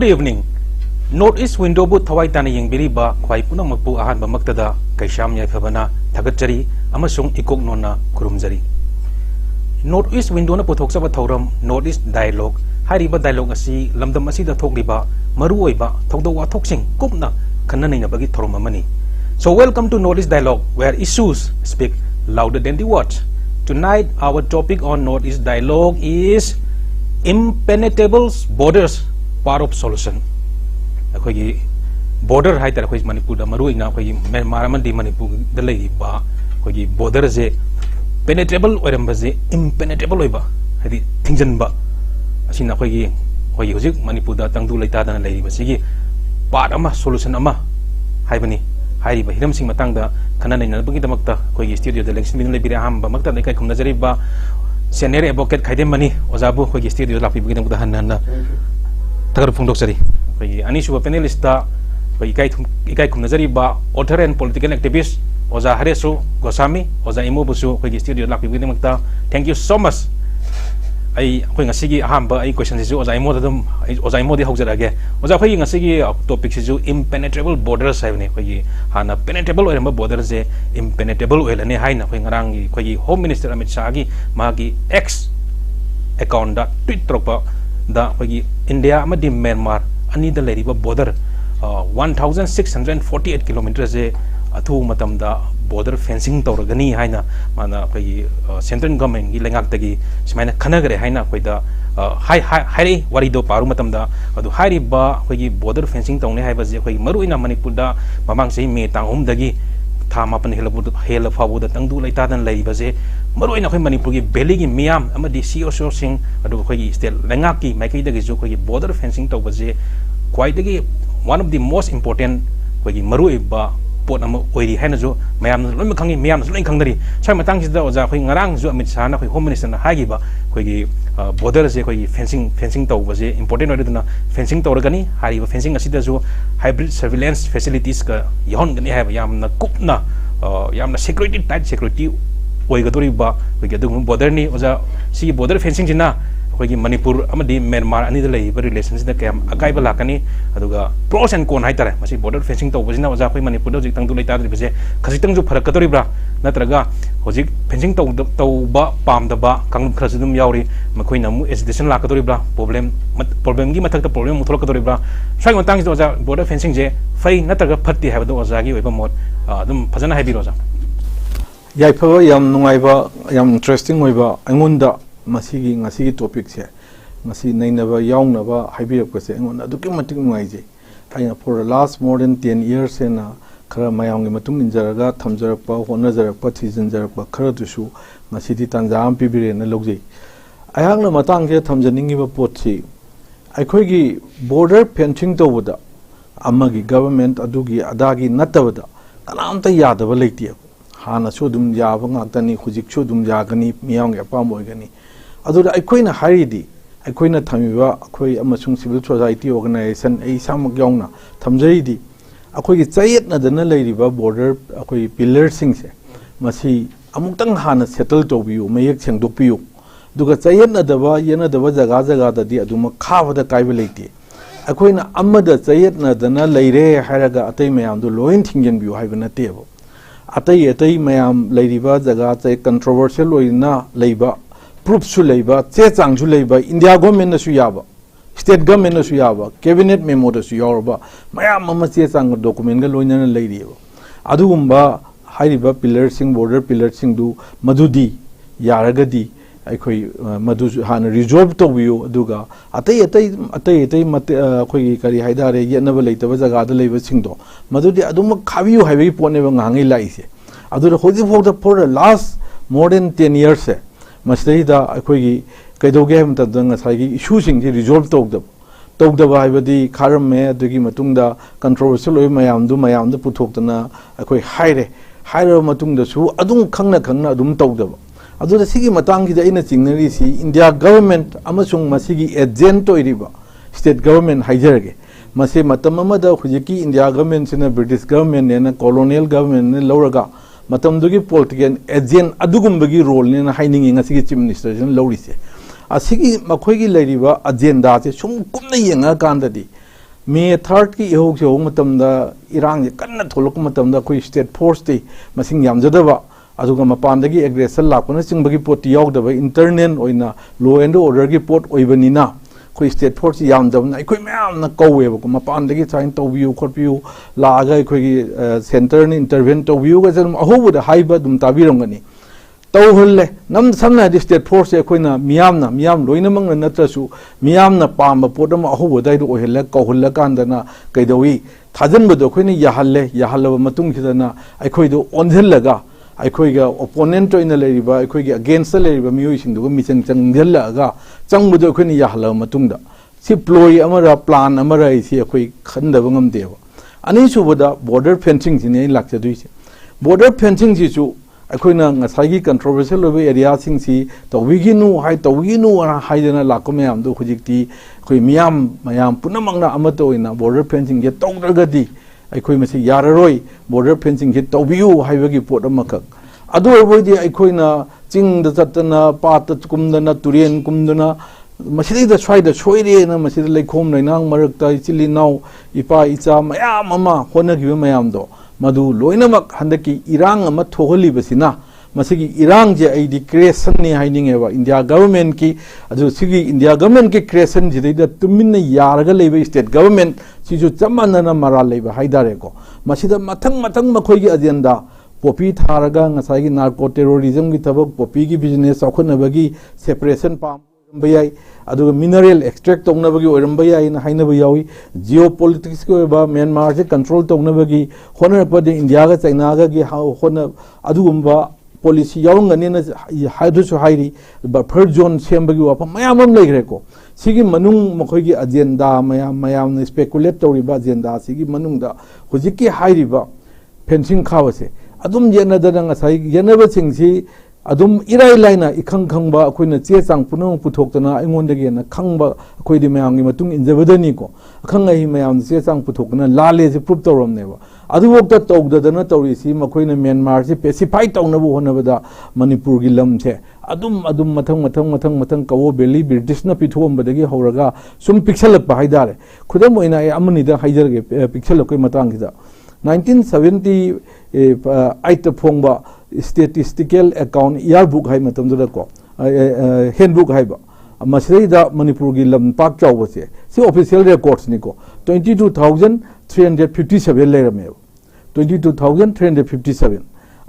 Good evening. Northeast window bu thawai tana yengbiriba khwai punampu ahanba maktada Keisham Yaiphaba thagatchari amasung ikok nona kurumjari. Northeast window na puthokchaba thoram Northeast dialogue hariba dialogue asi lamdam asida thokliba maru oiba thokdo wathoksing kupna khannaina bagi thoram amani. So welcome to Northeast dialogue where issues speak louder than the words. Tonight our topic on Northeast dialogue is impenetrable borders, part of solution. अखोगी border है तर अखोगी मणिपुर दा मरुई ना अखोगी मारामंडी मणिपुर दलई बा अखोगी border जे penetrable Oram बजे impenetrable ओइबा हदी थिंजन बा असिन अखोगी अखोगी हुजिक मणिपुर दा तंगदु लैता दना लैरि बसिगी part अमा solution अमा हाइबनी हाइरिबा हिरम सिंग मतंग दा खना नैना बगी दमकता अखोगी स्टूडियो दा लेक्सन बिन लेबिरा हम बा मक्ता लेkai खुमनजरी बा senior advocate खाइदे मनी ओजाबु अखोगी स्टूडियो लापि बगी दमकता हनना तगर फुंगदोकसरी अनिसुब panelist इकाई खुमनजरी बा author and political activist Oza Hareswar Goswami Imo busu अखोगी स्टूडियो लापि बगी दमकता thank you so much आई अखोई ngasiगी ahamba ai question sisu Oza Imo dum Oza Imo di haujarage Oza अखोई ngasiगी topic sisu impenetrable borders haibne अखोगी hana penetrable oiramba borders je impenetrable oilane haina अखोई ngarang अखोगी home minister MHRC gi magi X account da tweet tropa da अखोगी India amadi Myanmar ani da leriba border 1648 kilometers je athu matam da border fencing tawragani haina mana kai central government gi lengak tagi smaina khanagre haina koi da hai wari do paru matam da adu hari ba koi border fencing tawne haiba je koi maruina manipur da mamang sei me tangum dagi thama pan hela fabu da tangdu laita dan lei ba je maruina koi manipur gi valley gi miam amadi COSO sing adu koi state lengak ki maikai dagi jo koi border fencing taw ba je quite one of the most important koi marui ba pot am oiri haina jo mayam loi khangi mayam loi khangdari sai matang sida oja khoi ngarang jo amit sa na khoi home minister na hagi ba khoi gi border je khoi fencing taw ba je important ori duna fencing tawragani hari ba fencing asida jo hybrid surveillance facilities ka yon gani ha yam na kupna yam na security tight security oigadori ba khoi gi adung border ni oja si border fencing jina अखोगी मणिपुर अमदी Myanmar अनी लेब relation क्या अकायब लाकनी pros and cons हाइतारे मसी border fencing तौबसिना ओजा अखोई मणिपुर हजिक तंगदु लेतादरिबसे खजितंग जो फरकदोरिब्रा नत्रगा हजिक फेंसिंग तौबा पामदबा कांगलुम खरसु दुम यावरी मखोइना मु एजिटेशन लाकदोरिब्रा प्रॉब्लम की मथकता प्रॉब्लम मुथलकदोरिब्रा स्वाइ मतंग जो ओजा बॉर्डर फेंसिंग जे फै नत्रगा फत्ति हाबदो ओजागी ओइबा मोड अदुम फजना हाइबिरो ओजा याइफबा याम नुंगाइबा याम interesting ओइबा अंगुंदा ngasi topic se ngasi nainaba yaunaba haibirapkase angona aduki matik nuaije aina for the last more than 10 years na khara mayang gi matung injaraga thamjarapa honajarapa thijanjarapa khara dusu ngasi di tanjam pibire na logjei ayang na matang je thamjaningi ba potsi aikhoi gi border fencing tawada amagi government adugi adagi natawada kanamta yadaba leiti hana so dum yaba ngakani khujik so dum jagani miyang ya pamoigani अदुदा अखोइना हारिदि अखोइना थमिबा अखोइ अमसुंग civil society organisation ए सामक यौना थमजरिदि अखोइगी चयेतनदना लैरिबा बॉर्डर अखोइ पिलर सिंगसे मसी अमुक्तंग हाना सेटल तोबियु मयक सेंगदोपियु दुगा चयेतनदबा येनदबा जगा जगा ददि अदुमा खाबदा काइबा लेति अखोइना अमदा चयेतनदना लैरे हारगा अतै मयामदु लोइन थिंगजनबियु हाइबा नतेबो अतै मयाम लैरिबा जगा चय controversial ओइना लैबा proof su leiba che chang su leiba India government na su yaba state government na su yaba cabinet memo da su yorba mayam mama che chang document ga loina na leiri adugumba hairiba pillar sing border pillar sing du madudi yaragadi aikhoi madu hana resolve to biu aduga atai mate khoi kari haidare yenaba leitaba jaga da leiba sing do madudi adum khabiu haibi pone ba ngangi laise adu hoji for the last more than 10 years se मसदा अखोगी कईदोगे issue resolve तौदब है खारम controversial मैम पुथोना अखोई हाइरे खंगना तौदब चिंगनरी India government agent state government हाइजरगे हुजिकी India government British government colonial government लौरगा मतमदुगी पॉलिटिकल एजेंट अदुगुंबगी रोल ने हाइनिंग ngasi chief minister jin lawrise asigi makhoi gi leiriba agenda che sum kumna yenga kandadi May 3rd ki ihog se hong matam da Iran kanna tholok matam da koi state force ti masing yamjadaba aduga mapandagi aggression lakpana singbagi pot yaudaba internal oina law and order gi pot oibanina koi state force yamdabna koi mayam na kaweba ko mapandagi chain tawbiu khotbiu laga koi center ni intervene tawbiu ga jam ahobuda haiba dum tabirongani tawhulle nam samna di state force koina miyam loina mang na trasu miyam na pamba podam ahobuda do ohella kawhulla kandana kaidawi thajan bodo koina yahalle matung khidana aikoi do onhellaga aikhoiga opponent oina leriba aikhoiga against leriba miyoi singdu michang changdella changbudo akhoni yahla matungda si ploy amara plan amara isi akhoi khandaba ngamdeba ani subada border fencing sine lakchaduise border fencing ji chu aikhoina ngasagi controversial obe area sing si tawiginu haidana lakomyam do khujikti khoi mayam punamangna amato ina border fencing ge tawdragadi aikoi masi yararoi border fencing hit tawbiu haibagi pot amakak adu oibodi aikoina ching da chatna pat kumdana turien kumdana masidi da swai da soire na masidi leikhom nainang marakta chili naw ipa icha mayam ama hona gi mayam do madu loinamak handaki irang ama thoholi basina masigi irang je ai di creation ni hainingeba India government ki adu sigi India government ki creation jidida tuminna yaraga lebe state government siju chamanana mara lebe haidare ko masida mathang makhoi gi agenda popi tharaga ngasai gi narco terrorism gi thabak popi gi business akhunabagi separation pam bayai adu mineral extract tongnabagi oirambaya ina hainaba yawi geopolitics ko ba Myanmar se control tongnabagi honor pade India ga China ga gi hona adugumba policy yaungani na haidusu hairi buffer zone sembagi wafa mayamam legreko sigi manung makhoigi agenda mayam na speculate toriba agenda sigi manungda hujiki hairiba fencing khawase adum yenadana ngasai yenaba singsi adum irai laina ikhang khangba akoina che chang punong puthokna aingondagi na khangba akoidi mayamgi matung injabadani ko akhangai mayam che chang puthokna lale se proof toramneba adu wokta tawdadana tawrisi makoina Myanmar se pacify tawnabu honabada manipur gi lamse adum mathang kawo belly British na pithombadagi horaga sum pixelak pa haidare khudam oina amani da haijarge pixelak koi matang gida 1978 phongba statistical account yearbook hai matam da ko handbook hai ba masida manipur gi lam pak chawbase si official records ni ko 22357 lerame 22357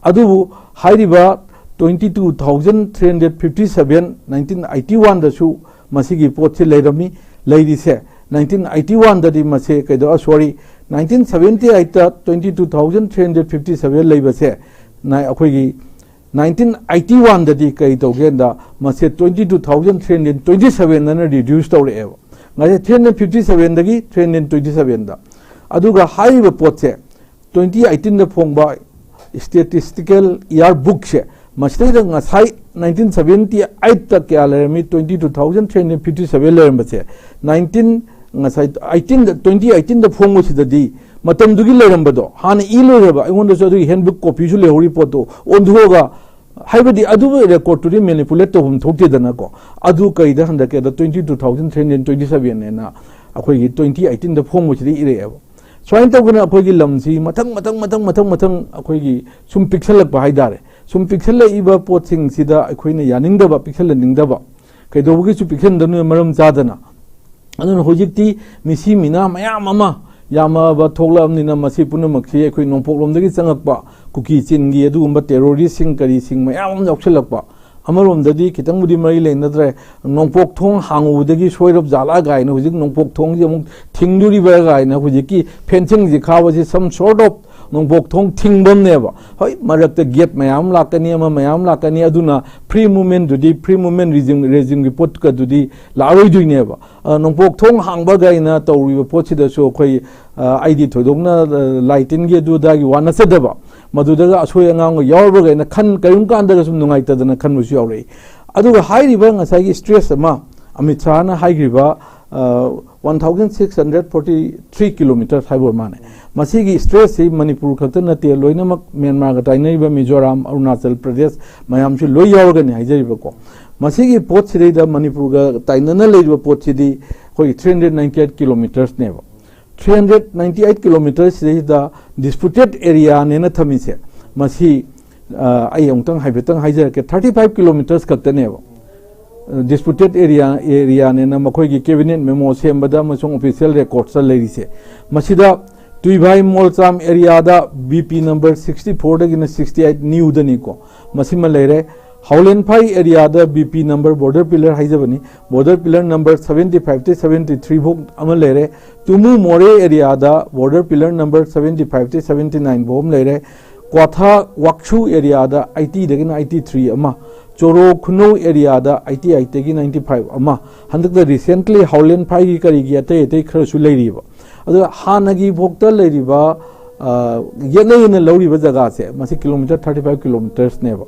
adu hairiba 22357 1981 da su masigi potse lerami leidi se 1981 da di mase kaido sorry 1978 da 22357 leibase na akhoi 1981 da di kai togenda mase 22327 na reduce tawre ngai 357 dagi 327 da aduga haiba potse 2018 da phongba statistical yearbook se masai da ngasai 1978 ta kya lerami 22357 leramba se 19 ngasai 2018 da phongbo sidadi matam dugi lerambado hana iloreba ingonda so dugi handbook copy su lehori poto ondhoga haibadi adu record to manipulate to hum thokti dana ko adu kaida handa ke da 22327 na akhoi gi 2018 da phongbo sidi ire soin to guna akhoi gi lamsi mathang akhoi gi sum pixel ba haidare sum pixel iba potsing sida akhoi na yaning da ba pixel ning da ba kaido gi su pixel danu maram zadana anu hojikti misi mina mayam ama yama ba thoglam ni na masi punamakhi akhoi nongpoklom dagi changakpa kuki chingi adugumba terrorist sing kari sing mayam yaukselakpa amarom dadi kitang budi mari lenadre nongpok thong hangu dagi soirop jala gaina hujik nongpok thong je amuk thingduri ba gaina hujiki fencing ji khawasi some sort of nongpok thong thingbom neba hoi marakta gate mayam lakani ama mayam lakani aduna free movement regime report ka dudi laroi duineba nongpok thong hangba gaina tawri pot sida so khoi id thodongna lighting ge du dagi wana sedaba madudaga asoi angang yaurba gaina khan kayum kanda sum nungai tadana khan musu yaurei aduga hairiba ngasai stress ama Amit Shah na haigriba 1643 km haibo mane masigi stress hi Manipur khatana te loinamak Myanmar ga tainaiba Mizoram Arunachal Pradesh mayam chu loi yaurgani haijariba ko masigi pot sida Manipur ga tainana leiba pot sidi khoi 398 km neba 398 kilometers the disputed area nena thamise masi ai ongtang haibetang haijar ke 35 kilometers kaktaneba disputed area nena makhoi gi cabinet memo sembada masung official records lerise masida tuibai molcham area da bp number 64 dagina 68 new dani ko masima leire Howlenphai area da BP number border pillar haijabani border pillar number 75 to 73 bok amal lere tumu more area da border pillar number 75 to 79 bom lere 𝗡𝗢𝗥𝗧𝗛𝗛𝗧 area da IT dagina 83 ama choro khuno area da IT gi 95 ama handak da recently Howlenphai gi kari gi ate khara su leiriba adu hanagi bokta leiriba yene loriba jaga se masi kilometer 35 kilometers neba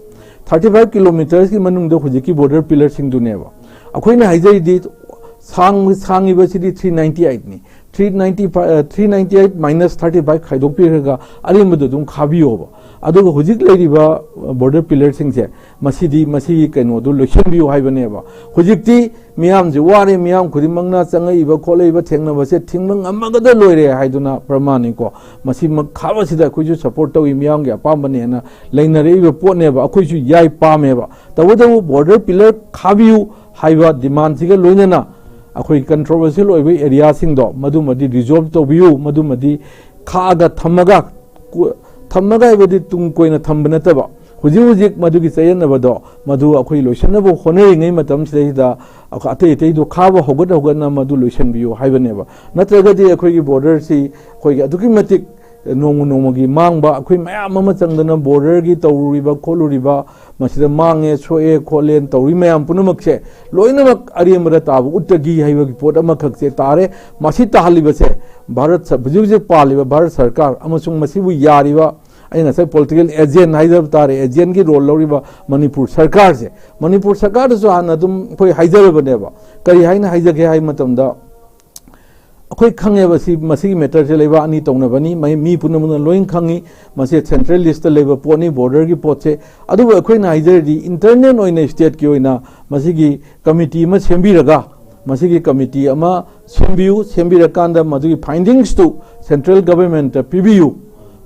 35 kilometers की मनुंग दो खुजी की border pillar सिंग दुनेवा अखोई ने हाइज़ाई दी सांग इबसिटी 398 नी 398 minus 35 खाइदों पीरेगा अरे मधु तुम खाबी होगा अदो खुजी के लिए बा border pillar सिंग से मसी के नो दो लोशन भी हाई बने बा खुजी ती मियाम जो वारे मियाम खुदी मंगना चंगे इबा खोले इबा ठेंगना बसे ठेंगना अम्मा कदर लोइरे हाई दुना प्रमाणी को मसी मग खावा सिदा खुजी support तो मियाम के अपाम बने है ना लेकिन रे इबा पोने बा खुजी याई पामे बा तब वो border pillar खाबियु हाई बा demand सिके लोइने ना अखोई controversial ओइबे area सिंग दो मधुमदी resolve तो बियु मधुमदी खागा थम्मगा इबदी तुम कोई न थम्बना तबा हुजी मधु की चयन नबदो मधु अखोई लोशन नबो होनरिंगै मतम सिदा अते अते दो खाबो होगना मधु लोशन बियो हाइबनेबा नत्रगदि अखोई की बॉर्डर सी अखोई अदुकी मतिक नोंगी मांगबा अखोई मयाम अमा चंगदना बॉर्डर की तौरुरिबा खोलुरिबा मसिदा मांगे सोए खोलेन तौरि मयाम पुनमकसे लोइनमक अरिमरा ताब उत्तगी हाइबगी पोट अमखकसे तारे मसि ताहलिबसे भारत बुजुग पालिबा भारत सरकार अमसुंग मसिबु यारिबा अगर से पॉलिटिकल एजेंट हाइजब तारे एजेंट की रोल लौरिबा मणिपुर सरकार से मणिपुर सरकार जो हाना तुम कोई हाइजब बनेबा करी हाइना हाइजगे हाइ मतमदा अखोई खंगे बसी मसी मैटर से लेबा अनि तौनबनी मी पुनमन लोइन खंगी मसे सेंट्रल लिस्ट लेबा पोनी बॉर्डर की पोट से अदु अखोई ना हाइजरदी इंटरनल ओइना स्टेट की ओइना मसी की कमिटी म सेंबिरगा मसी की कमिटी अमा सेंबिरकांदा मदु की फाइंडिंग्स टू सेंट्रल गवर्नमेंट पीबीयू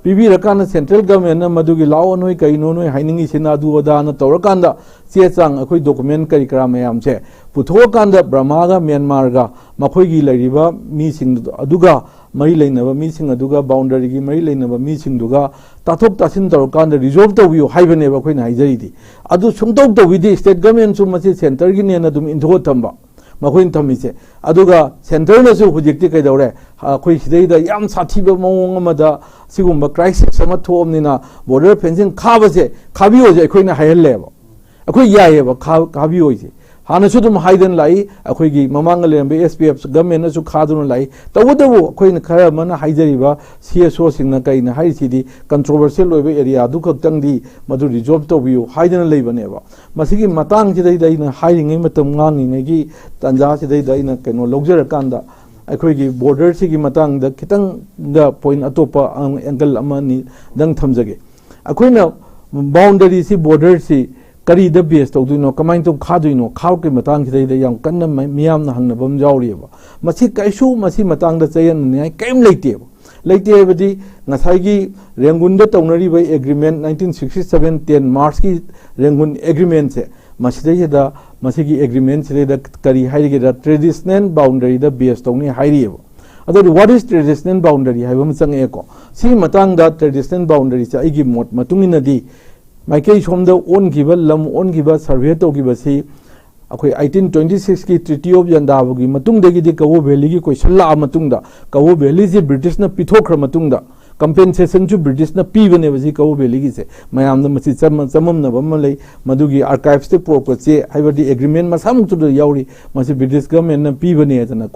पीबी रकान सेंट्रल गवर्नमेंट मधुगी लाओ नोई कई नोई हाइनिंगी सिना दु अदान तौरकांदा चे चांग अखोई डॉक्यूमेंट करी करा मयाम से पुथोकांदा ब्रह्मागा म्यांमारगा मखोईगी लैरिबा मीसिंग अदुगा मरी लेनबा मीसिंग अदुगा बाउंडरी की मरी लेनबा मीसिंग दुगा ताथोक तासिन तौरकांदा रिजॉल्व तौबियो हाइबनेबा अखोइना हाइजरीदी अदु सुंतौ तौबिदी स्टेट गवर्नमेंट सु मसी सेंटर की नेना दुम इंथो थंबा मखोइन थमिसे अदुगा सेंटर नसु हुजिक्ति कैदौरे अखोई सिदैदा याम साथीबा मौंग अमदा सिगुम्बा क्राइसिस अमा थोमनिना बॉर्डर फेंसिंग खाबसे खाबियोजे अखोइना हायहल्लेबा अखोई यायेबा खाबियोजे हानसु दुम हाइदन लाई अखोईगी ममांग लेंबे एसपीएफ गवर्नमेंट नसु खादुन लाई तवदबो अखोइन खरा मन हाइजरीबा सीएसओ सिंगना कइना हाइसिदी कंट्रोवर्शियल ओइबे एरिया दु खक्तंगदी मदु रिजॉल्व तोबियो हाइदन लेबनेबा मसिगी मतांग सिदैदा हाइरिंगै मतम ngangingai तंजा सिदैदा कनो लौजरकांदा अखोईगी बॉर्डर सिगी मतांग द खितंग द पॉइंट अतोपा एंगल अमानी दंग थमजगे अखोइना बाउंडरी सी बॉर्डर सी करी द बेस तौदुनो कमाइन तो खादुनो खाव के मतंग सिदैदा याम कन्न मियाम न हंगनबम जावरिबा मसी कैसु मसी मतंग द चयन ने कैम लेतेबा लेतेबदी नसाइगी रेंगुन द तौनरिबा एग्रीमेंट 1967 10 मार्च की रेंगुन एग्रीमेंट से मसीदा मसीगी एग्रीमेंट से करी हाइरिगे ट्रेडिशनल बाउंडरी द बेस तौनी हाइरिबा अदो व्हाट इज ट्रेडिशनल बाउंडरी हाइबम चंगेको सी मतंग द ट्रेडिशनल बाउंडरी से आइगी मोट मतुंगिनदी माइकई सोमदा ओनगिबा लम ओनगिबा सर्वे तोगिबसी अखोई 1826 की ट्रीटी ऑफ यंदाबगी मतुंगदगी दि कवो वैली की क्वेश्चन ला मतुंगदा कवो वैली से ब्रिटिश न पिथोखर मतुंगदा कंपेंसेशन जो ब्रिटिश न पीबने बजी कवो वैली की से मयाम न मसी चमम न बम लई मदुगी आर्काइव्स ते पोरपचे हाइबदी एग्रीमेंट मसाम तुद याउरी मसी ब्रिटिश गवर्नमेंट न पीबने जना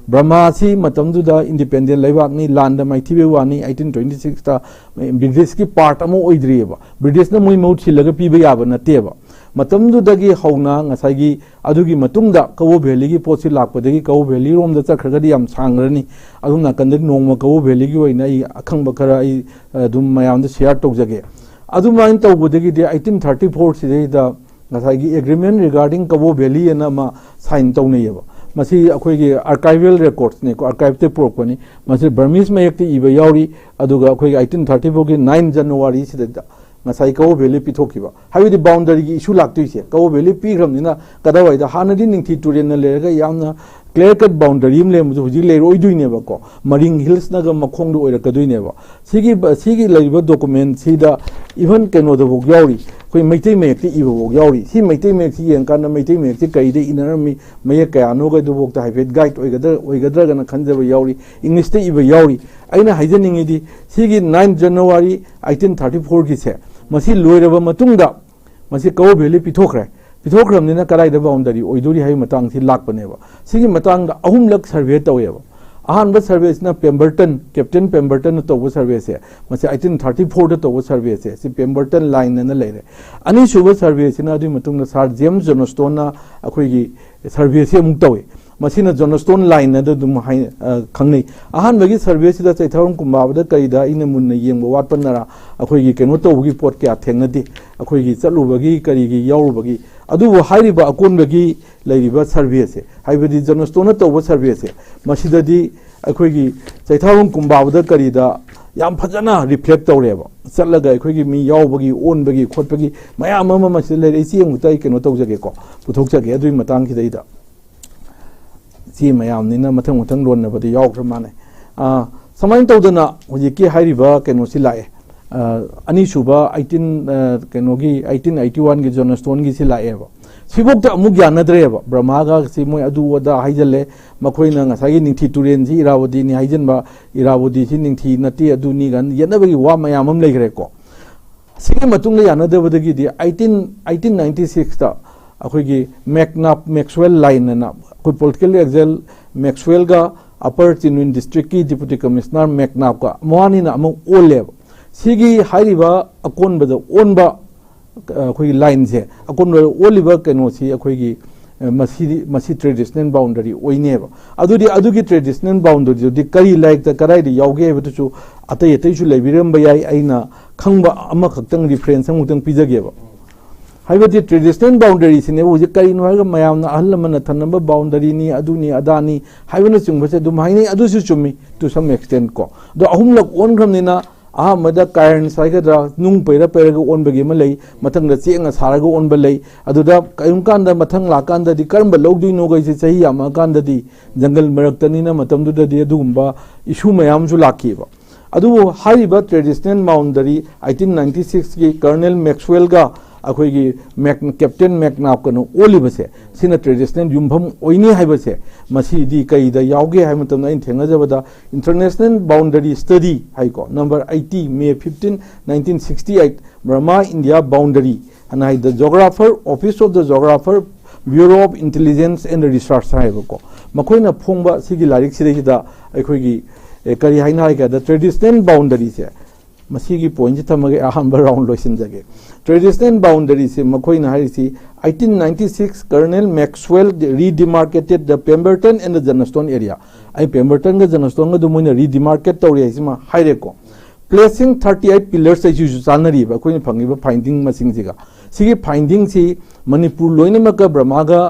ब्रह्मासी मतमदुदा इंडिपेंडेंट लेबाकनी लैंड माइथिबे वानी 1826 ता ब्रिटिश की पार्ट अमो ओइद्रियबा ब्रिटिश न मोइ मौत सिलगा पीबे याबा नतेबा मतमदुदगी हौना ngसाइगी अदुगी मतुंगदा कवो वैली की पोसी लाकपदगी कवो वैली रोम द चखरगदी याम सांगरनी अदुना कंद नोंगमा कवो वैली की ओइना ई अखंग खरा ई दुम मयाम द शेयर तौजगे अदुमाइन तौबदगी दे 1834 सिदैदा ngसाइगी एग्रीमेंट रिगार्डिंग कवो वैली एना मा साइन तौनयबा मसी अखोई आर्काइवल रेकॉर्ड्स ने को आर्काइव ते पुरकनी मसी बर्मीज में एक इब यावरी अदुगा अखोई 1834 की 9 जनवरी सिदा ngasai kawo valley pithokiba habi boundary gi issue laktu se kawo valley pigram nina kada waida hanadi ningthi turen na lerga yamna clear cut boundary im le mu huji le roi duine ba ko maring hills na ga makhong do oira ka duine ba sigi leiba document sida even keno do bog yauri koi maitai mek ti ibo bog yauri si maitai mek si yen kan maitai mek ti kai de inar mi maya ka no ga do bog ta hybrid guide oigadra ga na khanjaba yauri english te ibo yauri aina haijaningi di sigi 9 January 1834 gi se मसी लोइरब मतुंगदा मसी कव भेली पिथोखरमनिना कराइदा boundary ओइदोरी high Matang सि लाकपनेबा सिगी मतंगदा अहुमलक सर्वे तवेबा अहानबा सर्वेसना Pemberton captain Pemberton तोबो सर्वे से मसी 1834 दा तोबो सर्वे से सि Pemberton line न लेरे अनि सुबो सर्वे सिना दि मतुंगदा सार जेम्स जोनस्टोन ना अखोइगी सर्वे से मुक तवे मसीना जोनस्टोन लाइन न दुम हाइ खंगनै अहानबगी सर्वे सिदा चैथारम कुमाबदा कइदा इन मुन्न येंगबो वाटपनरा अखोइगी केनो तोबगी पोट क्या थेंगनदि अखोइगी चलुबगी करिगी याउबगी अदुबो हाइरिबा अकोनबगी लैरिबा सर्वे से हाइबदी जोनस्टोन तोबो सर्वे से मसीददी अखोइगी चैथारम कुमाबदा करिदा याम फजना रिफ्लेक्ट तौरेबा चलगा अखोइगी मी याउबगी ओनबगी खोटबगी मयाम अमा मसी लैरि सियंगुताई केनो तौजगे को पुथोकजगे अदुई मतंग खिदैदा सी मैम मथंग मथंग लोनबद याउख्र माने समाइन तौदना हुजिकी हाइरिबा केनोसी लाए अनीसुबा 18 केनोगी 1881 की जोनस्टोन की सी लाएबा सिबोक अमुक यानद्रेबा ब्रह्मागा सी मोय अदु वदा हाइजले मखोइना ngसागी निंथि तुरेन जी इरावदी नि हाइजनबा इरावदी सी निंथि नति अदुनी गन यनबगी वा मयामम लेग्रे को सिगे मतुंग यानदबदगी दी 1896 ता अखोइगी मैक्सवेल लाइन ना कोई पॉलिटिकल एक्सेल मैक्सवेल का अपर चिनविन डिस्ट्रिक्ट की डिप्यूटी कमिश्नर मैकनाप का मोहानी ना अमुक ओलेब सिगी हाइरिबा अकोनबद ओनबा अखोइगी लाइन से अकोनबद ओलिबा केनोसी अखोइगी मसी ट्रेडिशनल बाउंडरी ओइनेबा अदुगी ट्रेडिशनल बाउंडरी दि करी लाइक द कराइदि याउगे हेबतु अतै अतैसु लेबिरम बयाई आइना खंगबा अमा खक्तंग रिफरेंस अमुतंग पिजगेबा हाइबदी ट्रेडिशनल बाउंडरी सिने हुजे करिनो हाइगा मयामना अहलमना थनबा बाउंडरी नि अदुनी अदानी हाइबना चिंगबसे दुम हाइनी अदुसु चुम्मी टू सम एक्सटेंट को दो अहुमलक ओनग्रमनिना अहमदा कायरन साइगदा नुंग पैरा पैरागा ओनबगी म लई मथंगदा चेंगा सारागा ओनबा लई अदुदा कयुमकांदा मथंग लाकांदा दि करंबा लौदुइनो गइसे सही यामा कांदा दि जंगल मरक्तनिना मतमदुदा दि अदुगुंबा इशू मयामसु लाकीबा अदुबो हाइबा ट्रेडिशनल बाउंडरी 1896 की कर्नल मैक्सवेल का अखोइगी कैप्टन मैकनाप कनो ओलिबसे सिना ट्रेडिशनल युमभम ओइनी हाइबसे मसीदी कईदा याउगे हाइ मतम इन थेंगजबदा इंटरनेशनल बाउंडरी स्टडी हाइको number 80 May 15 1968 Burma India boundary and the geographer office of the geographer bureau of intelligence and research हाइबको मखोइना फोंबा सिगी लारिक सिदा अखोइगी करी हाइना हाइका द ट्रेडिशनल बाउंडरी से मसीगी पॉइंट थमगे अहम राउंड लोइसन जगे ट्रेडिशनल बाउंडरी से मखोइना हाइसी 1896 कर्नल मैक्सवेल रीडिमार्केटेड द पेम्बर्टन एंड द जनस्टोन एरिया आई पेम्बर्टन ग जनस्टोन ग दुमोइना रीडिमार्केट तौरे हाइसिमा हाइरेको प्लेसिंग 38 पिलर्स से यूज जानरी बा कोइन फंगिबा फाइंडिंग मसिंग जिगा सिगी फाइंडिंग सी मणिपुर लोइनमक ब्रह्मागा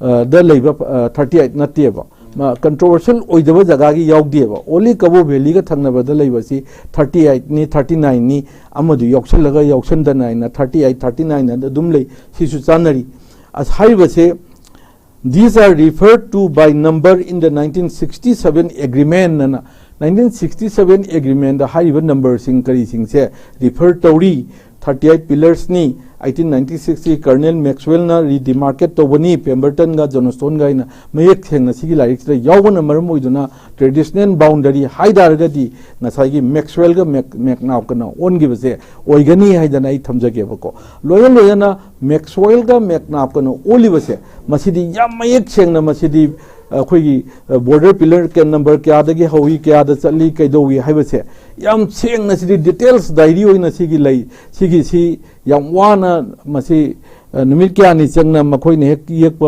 द लेबा 38 नतेबा कंट्रोवर्शियल ओइदबा जगह की याउदेबा ओली कबो वैली का थंगनबद लेबसी 38 नि 39 नि अमदु यौक्सलगा यौक्सनदना 38 39 न दुम ले सिसु चानरी अस हाइबसे these are referred to by number in the 1967 agreement na 1967 agreement the high number sing kari sing se refer tawri 38 pillars ni 1896 की कर्नल मैक्सवेल ना रीडिमार्केट तौबनी पेम्बर्टन गा जोनस्टोन गा इना मयेक थेंगना सिगी लारिक से यावना मरम ओइदुना ट्रेडिशनल बाउंडरी हाइदारगदी नसाइगी मैक्सवेल गा मैकनाप कना ओनगी बसे ओइगनी हाइदना इ थमजगेबको लोयना मैक्सवेल गा मैकनाप कना ओली बसे मसिदी याम मयेक थेंगना मसिदी अखोइगी बॉर्डर पिलर के नंबर क्या दगी हवी क्या द चली कैदोवी हाइबसे याम सेंगना सिदी डिटेल्स डायरी ओइना सिगी लई सिगी सी याम वाना मसी नुमित क्या नि चंगना मखोइ ने येक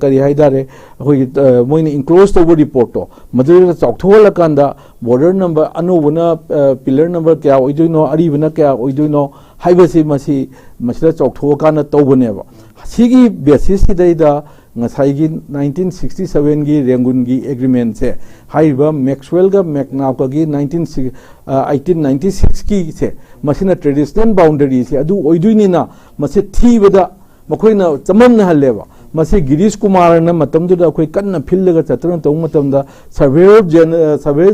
करी हाइदारे अखोइगी मोइने इनक्लोज तोबो रिपोर्ट तो मदुर चौथोल कांदा बॉर्डर नंबर अनोबना पिलर नंबर क्या ओइदोइनो अरिबना क्या ओइदोइनो हाइबसे मसी मसिदा चौथो काना तौबनेबा सिगी basis सिदैदा ngasai 1967 gi Rangoon gi agreement se haiba Maxwell ga McNaught gi 1896 ki se masina traditional boundary se adu oiduini na mase thibada makoina chamam na haleba mase Girish Kumar na matamdu da koi kanna phillaga chatran tong matamda Surveyor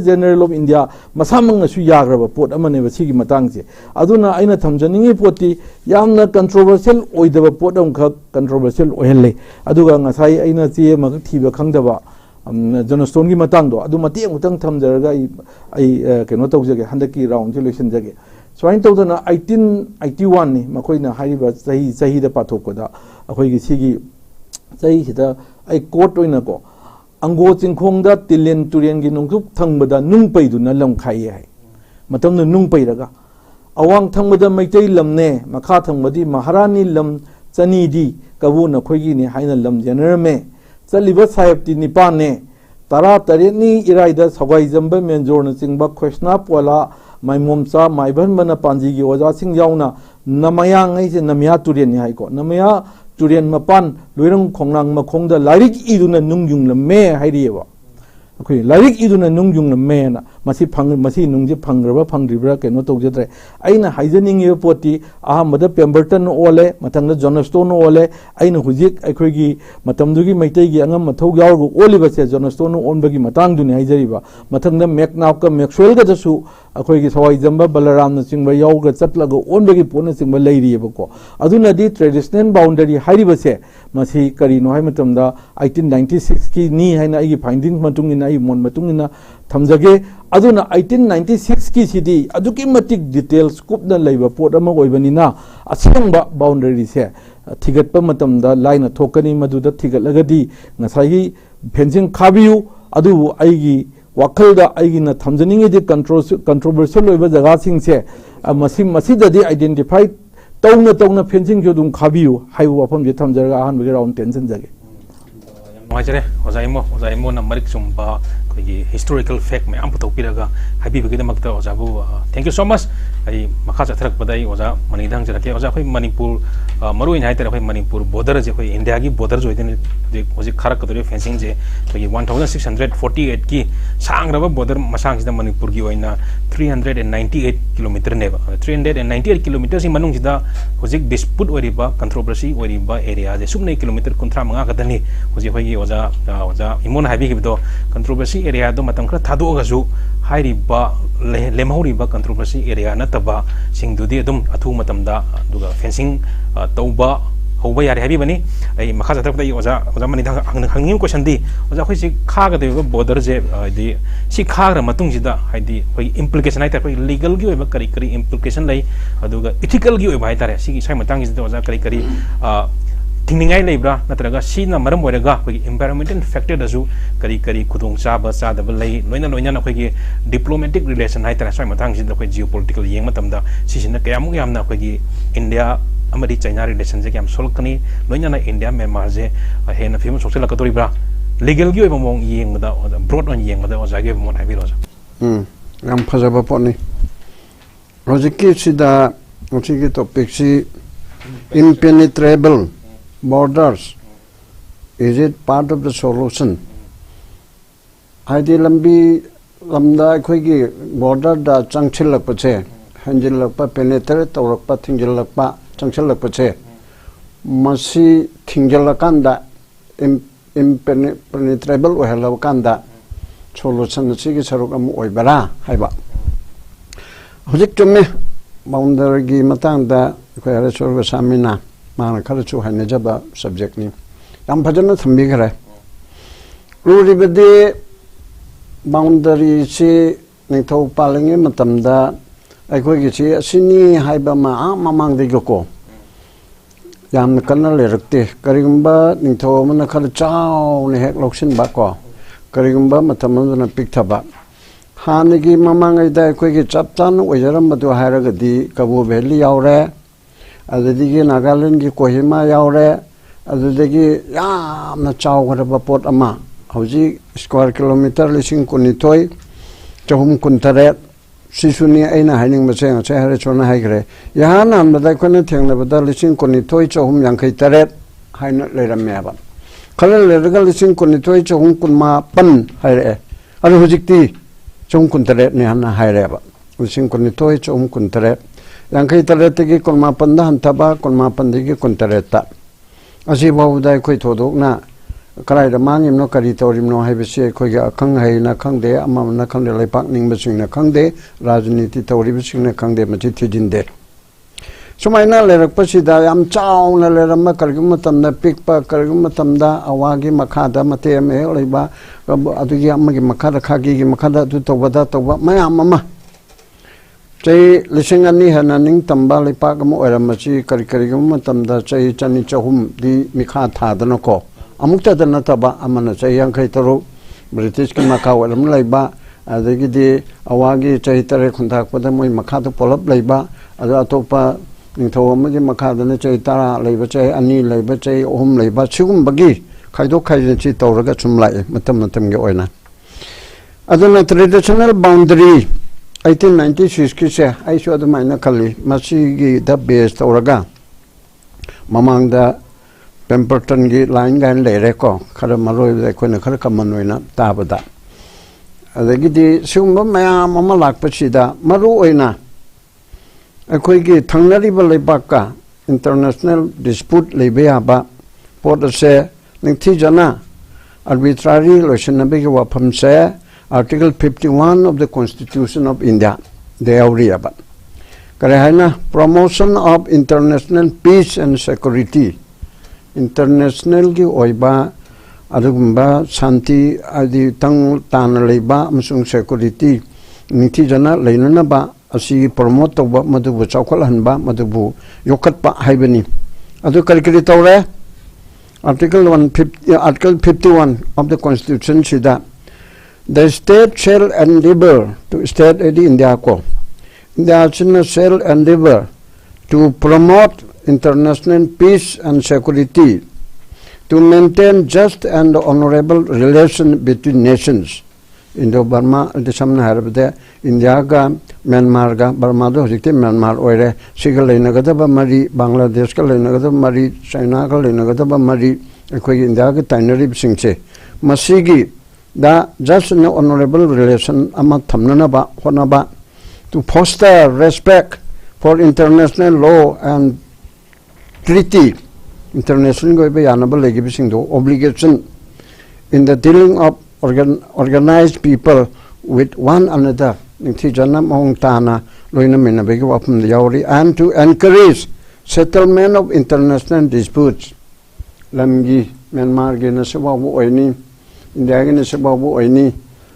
General of India masamang na su yagraba pot amane ba sigi matang se aduna aina thamjaningi poti yamna controversial oidaba pot am kha controversial ohenle aduga ngasai aina che ma thiba khangdaba Jonastone gi matang do adu mati utang thamjaraga ai keno tawjage handaki round election jage swain tawdana 1881 ni makoina hariba sahi da pathokoda akoi gi sigi sahi hida ai court oina ko ango chingkhong da tilen turien gi nungsup thangbada nungpai du na lam khai hai matam na nungpai raga awang thangbada maitai lamne makha thangbadi maharani lam chani di kabu na khoi gi ni haina lam general me chaliba sahib ti nipan ne tara taret ni iraida sagai jamba menjor na chingba khosna pola mai momcha mai ban bana panji gi oja sing yauna namaya ngai se namya turien ni hai ko namaya turien mapan loirang khongnang makhongda larik iduna nungjung la me hairiwa akoi larik iduna nungjung la me na masi nungje phangraba phangribra keno tawjadre aina haijaning ye poti ahamada Pemberton ole mathangda Jonastone ole aina hujik akoi gi matamdugi maitai gi angam mathau yaw oliba se Jonastone onbagi matang duni haijariba mathangda McNaught ka Maxwell ga jasu akoi gi sawai jamba Balaram na chingba yaw ga chatlaga onbagi pona chingba leiriyeba ko aduna di traditional boundary hairiba se masi kari no hai matamda 1896 ki ni haina igi finding matungina ai mon matungina thamjage aduna 1896 ki sidi aduki matik details kupna leiba pot ama oibanina asengba boundary se thigatpa matamda line thokani maduda thigatlagadi ngasai fencing khabiu adu aigi wakhalda aigi na thamjaningi de controversial oiba jaga singse masidadi identify tawna fencing jodum khabiu haibu wafam je thamjaraga ahan bagi round tension jage Majare, Ozaimo na marik sumba historical fact me amputo piraga happy begida makta ozabu thank you so much ai makha chathrak badai oza manidang jarake oza khoi Manipur maru in haiter khoi Manipur border je khoi India gi border jo idin de hoji kharak kadori fencing je khoi 1648 ki sangraba border masang sida Manipur gi oina 398 km ne 398 km si manung sida hoji dispute oriba controversy oriba area je sumne kilometer kuntra manga kadani hoji khoi oza imon habi gi do controversy area do matam khra thado ga ju hairi ba lemhori ba controversy area na taba sing du di dum athu matam da duga fencing tauba hoba yare habi bani ai makha jatak da oza mani da hangim question di oza khoi si kha ga de border je di si kha ra matung ji da haidi khoi implication ai ta khoi legal gi ba kari implication lai aduga ethical gi ba tare si sai matang ji da oza kari Tingai Libra, Natraga, Sina, Maramboraga, environmental factor dazu, Kari Kudung Saba, Sada, Lay, Loina, diplomatic relation, I transfer Matang in the geopolitical Yamatamda, Sisina Kayamuyamna, India, Amadi China relations, Yam Solkani, Loina, India, Memaze, a hen of famous social Katoribra, legal give among Yang, brought on Yang, was I gave one I will. Rampazaba Pony Rosiki Sida, Rosiki Topixi, impenetrable borders, is it part of the solution? Haidi lambi lamda khoi border da changchilak pache hanjilak pa penetrate tawrak pa thingjilak pa changchilak pache masi thingjalakanda impenetrable ohelakanda solution chi gi saruk am oibara haiba hojik tumme boundary gi matang da khoi Hareswar Goswami na mana kala chu hanne jaba subject ni yam bhajana thambi khare ruri bade boundary chi ningthau palange matamda aikhoi gi chi asini haiba ma mamang de ko yam kana lerakte karigumba ningthau mana khala chaw ne hek loksin ba ko karigumba matamna pik thaba hanigi mamang ai da aikhoi gi chaptan ojaram madu hairaga di Kabu Valley yaure adadigi Nagaland gi Kohima yaure adadigi yamna chawgraba pot ama hauji square kilometer lising kunitoi chahum kuntare sisuni aina haining maseng che Hareswar na haigre yana amda kone thengna bada lising kunitoi chahum yankai taret haina lerameba खल लेरगा लिसिंग कुनितोय चहुं कुनमा पन हायरे अरु हुजिक्ति चहुं कुंतरे ने हना हायरे बा लिसिंग कुनितोय चहुं कुंतरे यांखै तरे तगी कुनमा पंदा हंतबा कुनमा पंदिगी कुंतरे ता असी बावदाय खोय थोदोकना करायदा मांगिमनो करि तोरिमनो हायबसे खोयगा अखंग हायना खंगदे अमामना खंगदे लाइपाक निंगबसिंगना खंगदे राजनीति तौरिबसिंगना खंगदे मचि थिजिंदे सुमाइना लेरकपसिदा याम चाउना लेरम करगम मतमदा पिकपा करगम मतमदा अवागी मखादा मते मे लेबा अदुगी अमगी मखादा खागी मखादा अदु तौबदा तौबा मयाम अमा चै लिसिंग अनि हना निंग तंबा लेपाक म ओरमची करिगम मतमदा चै चनि चहुम दि मिखा थादनको अमुक्ता दनतबा अमना चै यांखै तरो ब्रिटिश के मखा ओरम लेबा अदगिदि अवागी चै तरे खुंथाकपदा मोय मखादा पोलप लेबा अदु अतोपा निथौ अमगे मखादना चै तारा लेबा चै अनि लेबा चै ओहम लेबा सिगुमबगी खाइदोक खाइजनची तौरगा चुमलाय मतम मतमगे ओइना अदुना ट्रेडिशनल बाउंड्री 1896 की से आइसो अदुमाइना खली मसीगी द बेस तौरगा ममांगदा पेम्परटन गी लाइन गाइन लेरेको खरा मरोय कोइना खरा कमन ओइना ताबदा अदगिदि सिगुमब मयाम अमा लाकपसिदा मरु ओइना अखोइगी थंगनरिब लेबाका इंटरनेशनल डिस्प्यूट लेबे याबा पोट से निंगथिजना आर्बिट्ररी लोशनबेगी वाफम से article 51 of the Constitution of India they auriaba करे है ना promotion of international peace and security international की ओइबा अदुगुम्बा शांति आदि तंग तान लेबा अमसुंग security निंगथिजना लेननबा असी प्रमोट तौबा मदुबु चौखलहनबा मदुबु योखतपा हाइबनी अदु करिकरि तौरे आर्टिकल 51 of the Constitution सिदा the state shall endeavor to state edi India ko India shall endeavor to promote international peace and security to maintain just and honorable relation between nations Indo Burma the samna harabde India ga Myanmar ga Burma do hikte Myanmar oire sigal leinaga ba mari Bangladesh ka leinaga mari China ka leinaga ba mari ekoi India ga tainari singche masigi da just and honorable relation ama thamnana ba hona ba to foster respect for international law and treaty international go be yanaba legi bisingdo obligation in the dealing of organized people with one another ningthijana mong tana loina mena begi wapum yauri and to encourage settlement of international disputes lamgi Myanmar ge na sewa bu oini India ge na sewa bu oini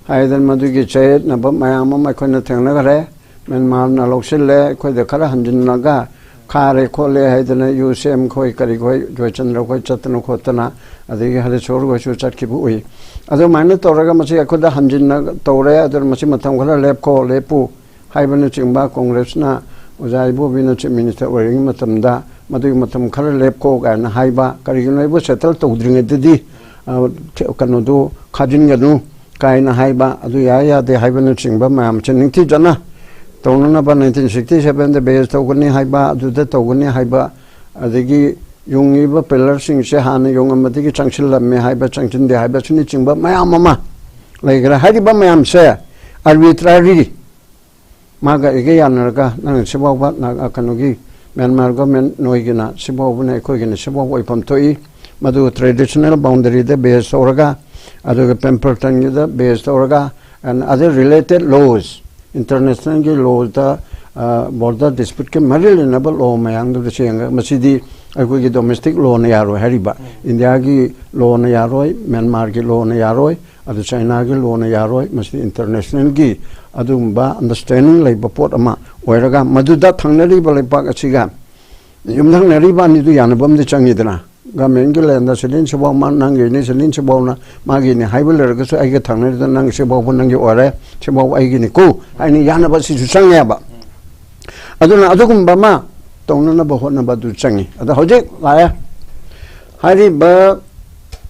haidan madu ge chet na ba mayam ma khona thengna gare Myanmar na loksile khoi de khara hanjin na ga khare khole haidana usem khoi kari khoi joichandra khoi chatna khotana adigi Hareswar Goswami chatki bu oi ado maina toraga masi akhoda hanjinna tore ador masi matham khala lepko lepu haibana chingba congress na ojaibo bina chief minister oring matamda madu matam khala lepko ga na haiba karigino bo settle tawdringe didi kanodu khajin ganu kaina haiba adu ya de haibana chingba mayam chiningthi jana tawna ba 1967 de base tawgani haiba adu de tawgani haiba adigi yungi ba pillar sing se han yung amati ki changsil lamme haiba changchin de haiba chuni chingba mayam mama laigra haiba mayam se arbitrary maga ege yanarga nang sibaw ba na kanogi Myanmar government noigina sibaw bune koigina sibaw oipam toi madu traditional boundary de base oraga adu Pemberton de base oraga and other related laws international ki laws da border dispute ke marilnable law mayang du chenga masidi akoi ki domestic law na yaro hariba India ki law na yaro Myanmar ki law na yaro adu China ki law na yaro masidi international ki adu ba understanding lai bapot ama oiraga maduda thangnari ba lai pak achiga yumdang nari ba ni du yanabam de changidna gamen ki lenda selin chabo man nang ni selin chabo na magi ni haibeler ga so ai ga thangnari da nang chabo bu nang ore chabo ai gi ni ko ai ni yanaba si su changya ba aduna adugum ba ma tongna ba hona ba du changi ada hoje laya hari ba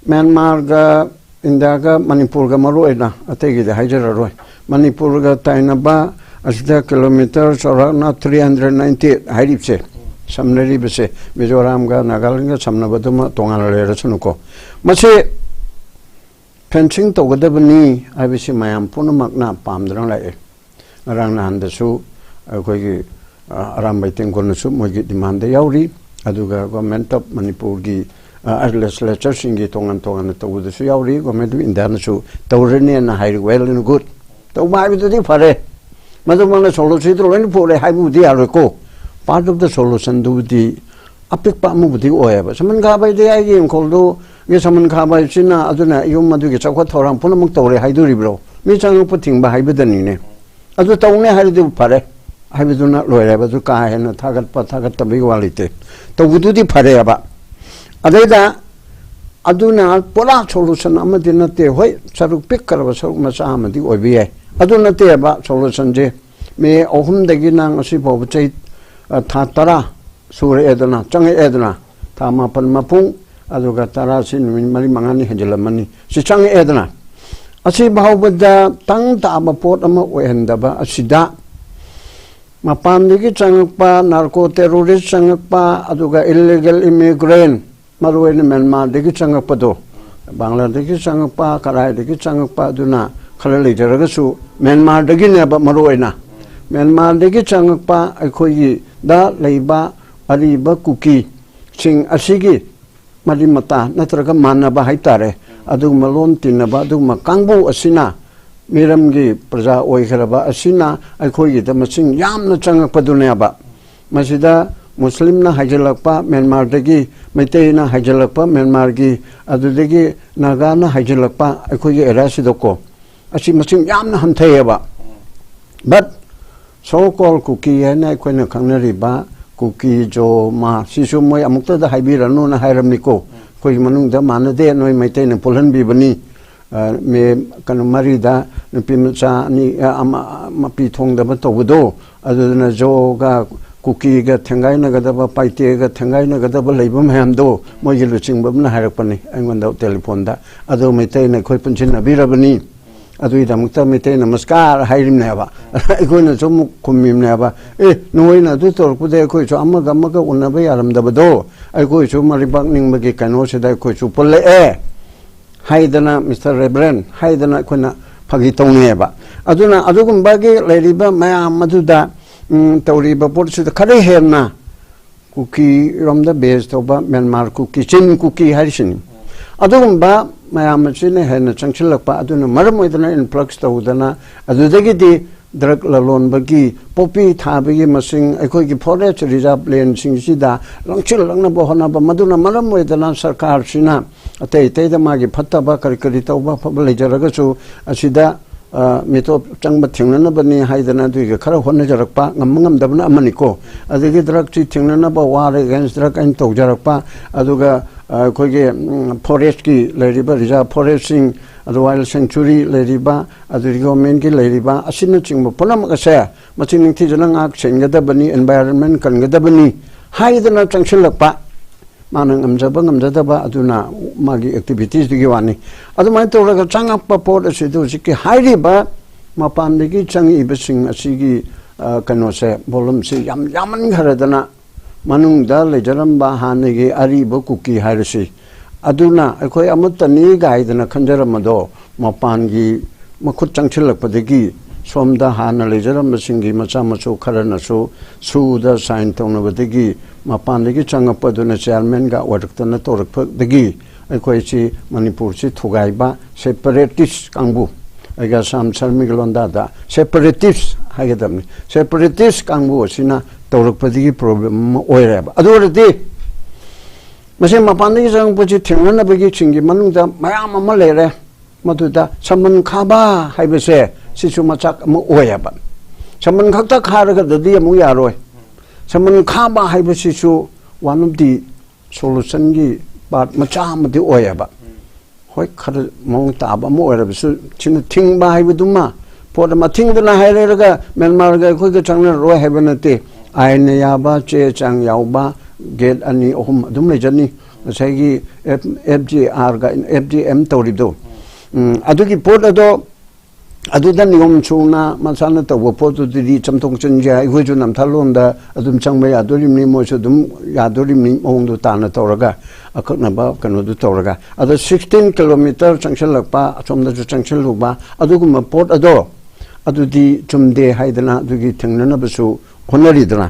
Myanmar ga India ga Manipur ga maru ena ategi de haijara roi Manipur ga taina ba asda kilometer chora na 390 hairipse samnari bese Mizoram ga Nagaland ga samnabaduma tongan lera sunuko masi fencing to gadabani abisi mayam punamakna pamdrang lai ngarang nandasu akhoi arambai tengkon su mogi demand yauri aduga government of manipur gi legislature singi tongan to su yauri government indan su tawrene na high well and good to mai bi di phare madumang solution to len pore hai bu di arko part of the solution do di apik pa mu di oya saman ga bai de ai gem koldo ye saman ga bai china aduna yum madu gi chakwa thorang punamuk tawre hai du ribro mi chang puting ba hai bedani ne adu tawne hai du phare hai beduna loire ba du ka hen thagat tabi walite to gudu di phare aba adeda aduna pola solution amadi nate hoi saruk pik karaba saruk macha amadi obi ai aduna te ba solution je me ohum dagi nang asi bo chai tha tara sure edana chang edana tha ma pan mapung aduga tara sin min mari mangani henjelamani si chang edana asi bahubada tang ta ma pot ama oenda ba asida mapan dagi changpa narco terrorist changpa aduga illegal immigrant maruin Myanmar dagi changpa do Bangladesh changpa karai dagi changpa duna khalali jaragasu Myanmar dagi ne ba maruina Myanmar dagi changpa akhoi da leiba ariba kuki sing asigi mari mata natraga manaba haitare adu malon tinaba adu makangbu asina miramgi praja oikraba asina akhoi da masing yamna changakpadune ba masida muslim na hajalakpa Myanmar dagi meitei na hajalakpa Myanmar gi adu dagi naga na hajalakpa akhoi erasidoko asi masing yamna hamthayeba but so called kuki na akhoi na khangnari ba kuki jo ma sisu moi amukta da haibiranu na hairamniko koi manung da manade noi meitei na polan bi bani me kan marida pimcha ni ama pi thong da ba tobudo aduna jo ga kuki ga thengai na ga da ba paite ga thengai na ga da ba leibam ham do moi gilu chingbam na harak pani angon da telephone da adu meitei na khoi punchin na birabani adu ida mukta meitei namaskar hairim na ba ikoi na chom kumim na ba noi na du tor pude khoi cho amma ga unna yaram da ba do ai khoi cho maribak ning ba gi kano se dai khoi cho polle haidana Mr. Reverend haidana kuna phagi tongneba aduna adugum bagi leriba maya maduda tawriba porsu da khare herna kuki romda base toba Myanmar kuki chin kuki harishin adugum ba maya machine herna changchilakpa aduna maramoidana influx tawdana adudagi di drug lalon bagi popi thabagi masing akhoi gi forest reserve land sing sida langchil langna bo hona ba maduna maramoidana sarkar sina atei da magi phatta ba kari tawba phable jaraga chu asida mito changba thingnana bani haidana duiga khara honna jarakpa ngam dabna amani ko adigi drug chi thingnana ba war against drug and to jarakpa aduga khoige forest ki leriba reserve forest sing wild sanctuary leriba aduri government ki leriba asina chingba ponam ka sa machin thi jana ngak sengada bani environment kan gada bani haidana changshilakpa manang amjaba aduna magi activities digi wani adumai to raga changappa pot asidu siki hairi ba mapan digi changi ibasing asigi kano se bolum se yaman gharadana manung da lejaram ba hanegi ari ba kuki hairisi aduna akhoi amutani gaidana khanjaram do mapan gi makhut changchilakpa digi somda hana lejaram singi macha machu kharana su da sign tongna badagi mapan dagi changappa duna chairman ga wadaktana torakpa dagi akhoi chi manipur chi thugaiba separatist kangbu aga sam charmi glonda da separatist hagadamni separatist kangbu sina torakpa dagi problem oireba adurati mase mapan dagi changappa chi thengna bagi chingi manungda mayam ama lere maduda saman khaba haibase sisu machak amu oyaba saman khakta kharaga dadi amu yaroi saman khaba haiba sisu one of the solution gi part macha amadi oyaba hoi khar mong taba amu oyaba su chin thingba haibaduma por ma thingdana hairega Myanmar ga khoi ga changna roi haibanate aina yaba che chang yauba get ani ohum dum lejani sai FGR ga FGM tawrido adugi port ado अदुदा नियम चुना मसाना तब पोतु दी चमतोंग चंजे इखोजु नमथालोंदा अदुम चंगबा यादोरिमनि मोसु दुम यादोरिमनि मोंदु ताना तौरगा अखनबा कनोदु तौरगा अद 16 kilometre चंगसलकपा असोमदजु चंगसलुबा अदुगुम pot अदो अदुदी चुमदे हाइदना अदुगी थंगननबसु होनरिदना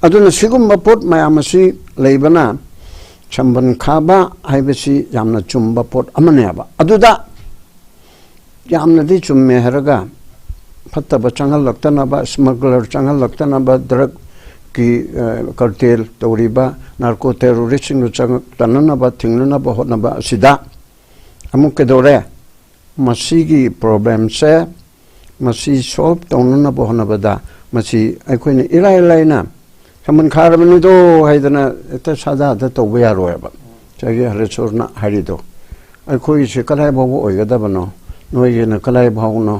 अदुना सिगुम pot मयामसी लेबना चंबन खाबा हाइबसी यामना चुमबा pot अमनेबा अदुदा यामनदी चुम्मे हरगा फत्तब चंगल लगतनबा smuggler चंगल लगतनबा drug की cartel तौरीबा narco टेररिस्टिंग चंग तननबा थिंगनबा होनबा सिदा अमुक केदोरे मसीगी प्रॉब्लम से मसी सॉल्व तौननबा होनबदा मसी अखोइने इराय लाइना समन खारबनिदो हाइदना एत सादा द तौबा यारोयबा चागे हरेश्वरना हारिदो अखोइ से कलाय बाबो ओइगदबनो नोइगेना कलाय भावनो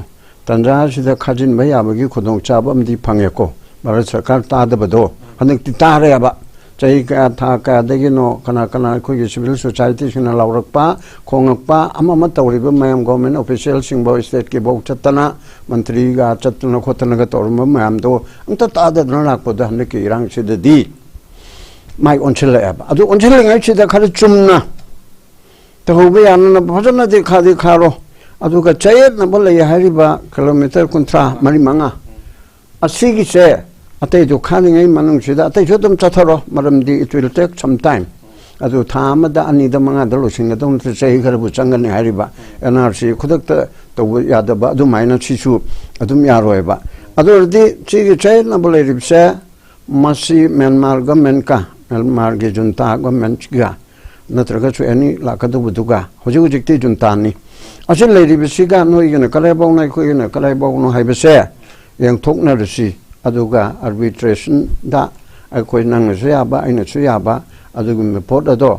तंजा सिदा खाजिन भयाबगी खुदों चाबमदी फंगेको भारत सरकार तादबदो हनकति तारेबा चाहि का था का देगिनो कना कना अखोइगे सिविल सोसाइटी सिना लावरकपा खोंगकपा अमम तौरिबा मयम गवर्नमेंट ऑफिशियल सिंबो स्टेट के बौ चतना मंत्री गा चतना खोतनगा तौरम मयम दो अंत तादना लाकपदा हनकि इरांग सिददी माइ ओनछलेबा अदु ओनछलेंगाइ सिदा खर चुमना तहोबे यानना भजना देखा खारो अदुगा चयत नबल यहारिबा किलोमीटर कुंत्रा मरी मंगा असिगी से अतै दो खानिङै मनुंगसिदा अतै जोदम चथरो मरमदि it will take some time अदु थामदा अनिदा मंगा द लोसिंगदम चै खरबु चंगने हारिबा एनआरसी खुदक्ता तब यादबा अदु माइना सिसु अदुम यारोयबा अदुरदि चिगी चयत नबल रिबसे मसी म्यांमार गवर्नमेंट का म्यांमार गे जुनता गवर्नमेंट गा नत्रगा छु एनी लाकदुबुदुगा होजिक होजिकति जुनतानी असिल लेरिबसिगा नोइगना कलायबावनाय खोइगना कलायबावनो हाइबसे यंगथोकनरसि अदुगा आर्बिट्रेशन दा अखोइ नांनसु याबा आइनसु याबा अदुगुम पोट अदो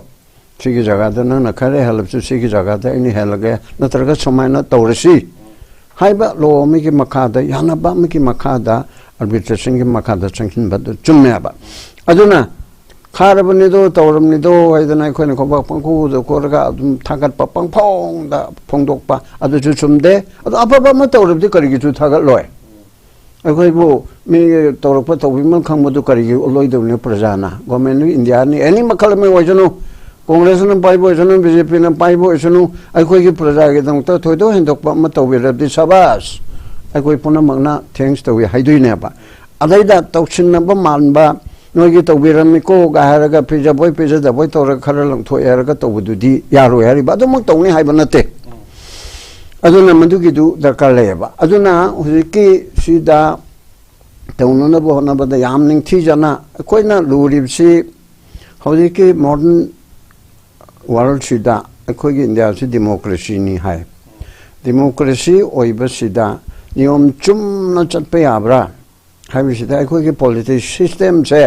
सिगी जगादा नना खरे हेलबसु सिगी जगादा इनि हेलगे नत्रगा समायना तौरसि हाइबा लो मिगी मखादा यानाबा मिगी मखादा आर्बिट्रेशन की मखादा चंखिनबा चुम्मेबा अदुना खारबनिदो तौरमनिदो हाइदना अखोइना खोबा पंखुदो कोरगा अदुम थागत पंगफोंदा फोंदोकपा अदुजु चुमदे अदु अफबा म तौरबदि करिगिजु थागत लोय अखोइबो मी तौरपा तौबिमन खंबदु करिगि लोइदोने प्रजाना गवर्नमेंट इंडिया नि एनी मखल में वजनो कांग्रेस न पाइबो जनो बीजेपी न पाइबो जनो अखोइगि प्रजा गे दंत थोइदो हेंदोकपा म तौबिरबदि शाबाश अखोइ पुनमगना थैंक्स तौइ हाइदुइनेबा अदैदा तौसिनबा मानबा नोगी तौबिरमिको गाहरगा पिजबोय पिजदबोय तौर खर लंथोयरगा तौबदुदी यारो यारिबा अदुमक तौनि हाइबा नते अदुना मदुगिदु दरकार लेबा अदुना हुजिकी सिदा तौनना बहनबदा याम निंथि जना कोइना लुरिबसि हुजिकी मॉडर्न वर्ल्ड सिदा अखोइगी इंडिया सि डेमोक्रेसी नि हाय डेमोक्रेसी ओइबसिदा नियम चुमना चटपे याब्रा हाइबिसिदा अखोइगी पॉलिटिक्स सिस्टम से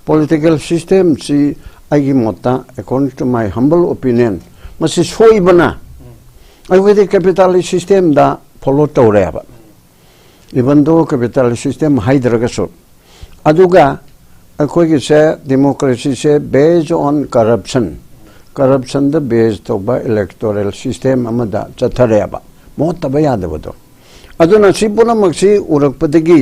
political system si agi mota according to my humble opinion masi soibana I with the capitalist system da follow tawreba even though capitalist system haidragaso aduga akhoi se democracy se based on corruption the based of electoral system amada chathareba mota bayadabado aduna sipuna maksi urakpadagi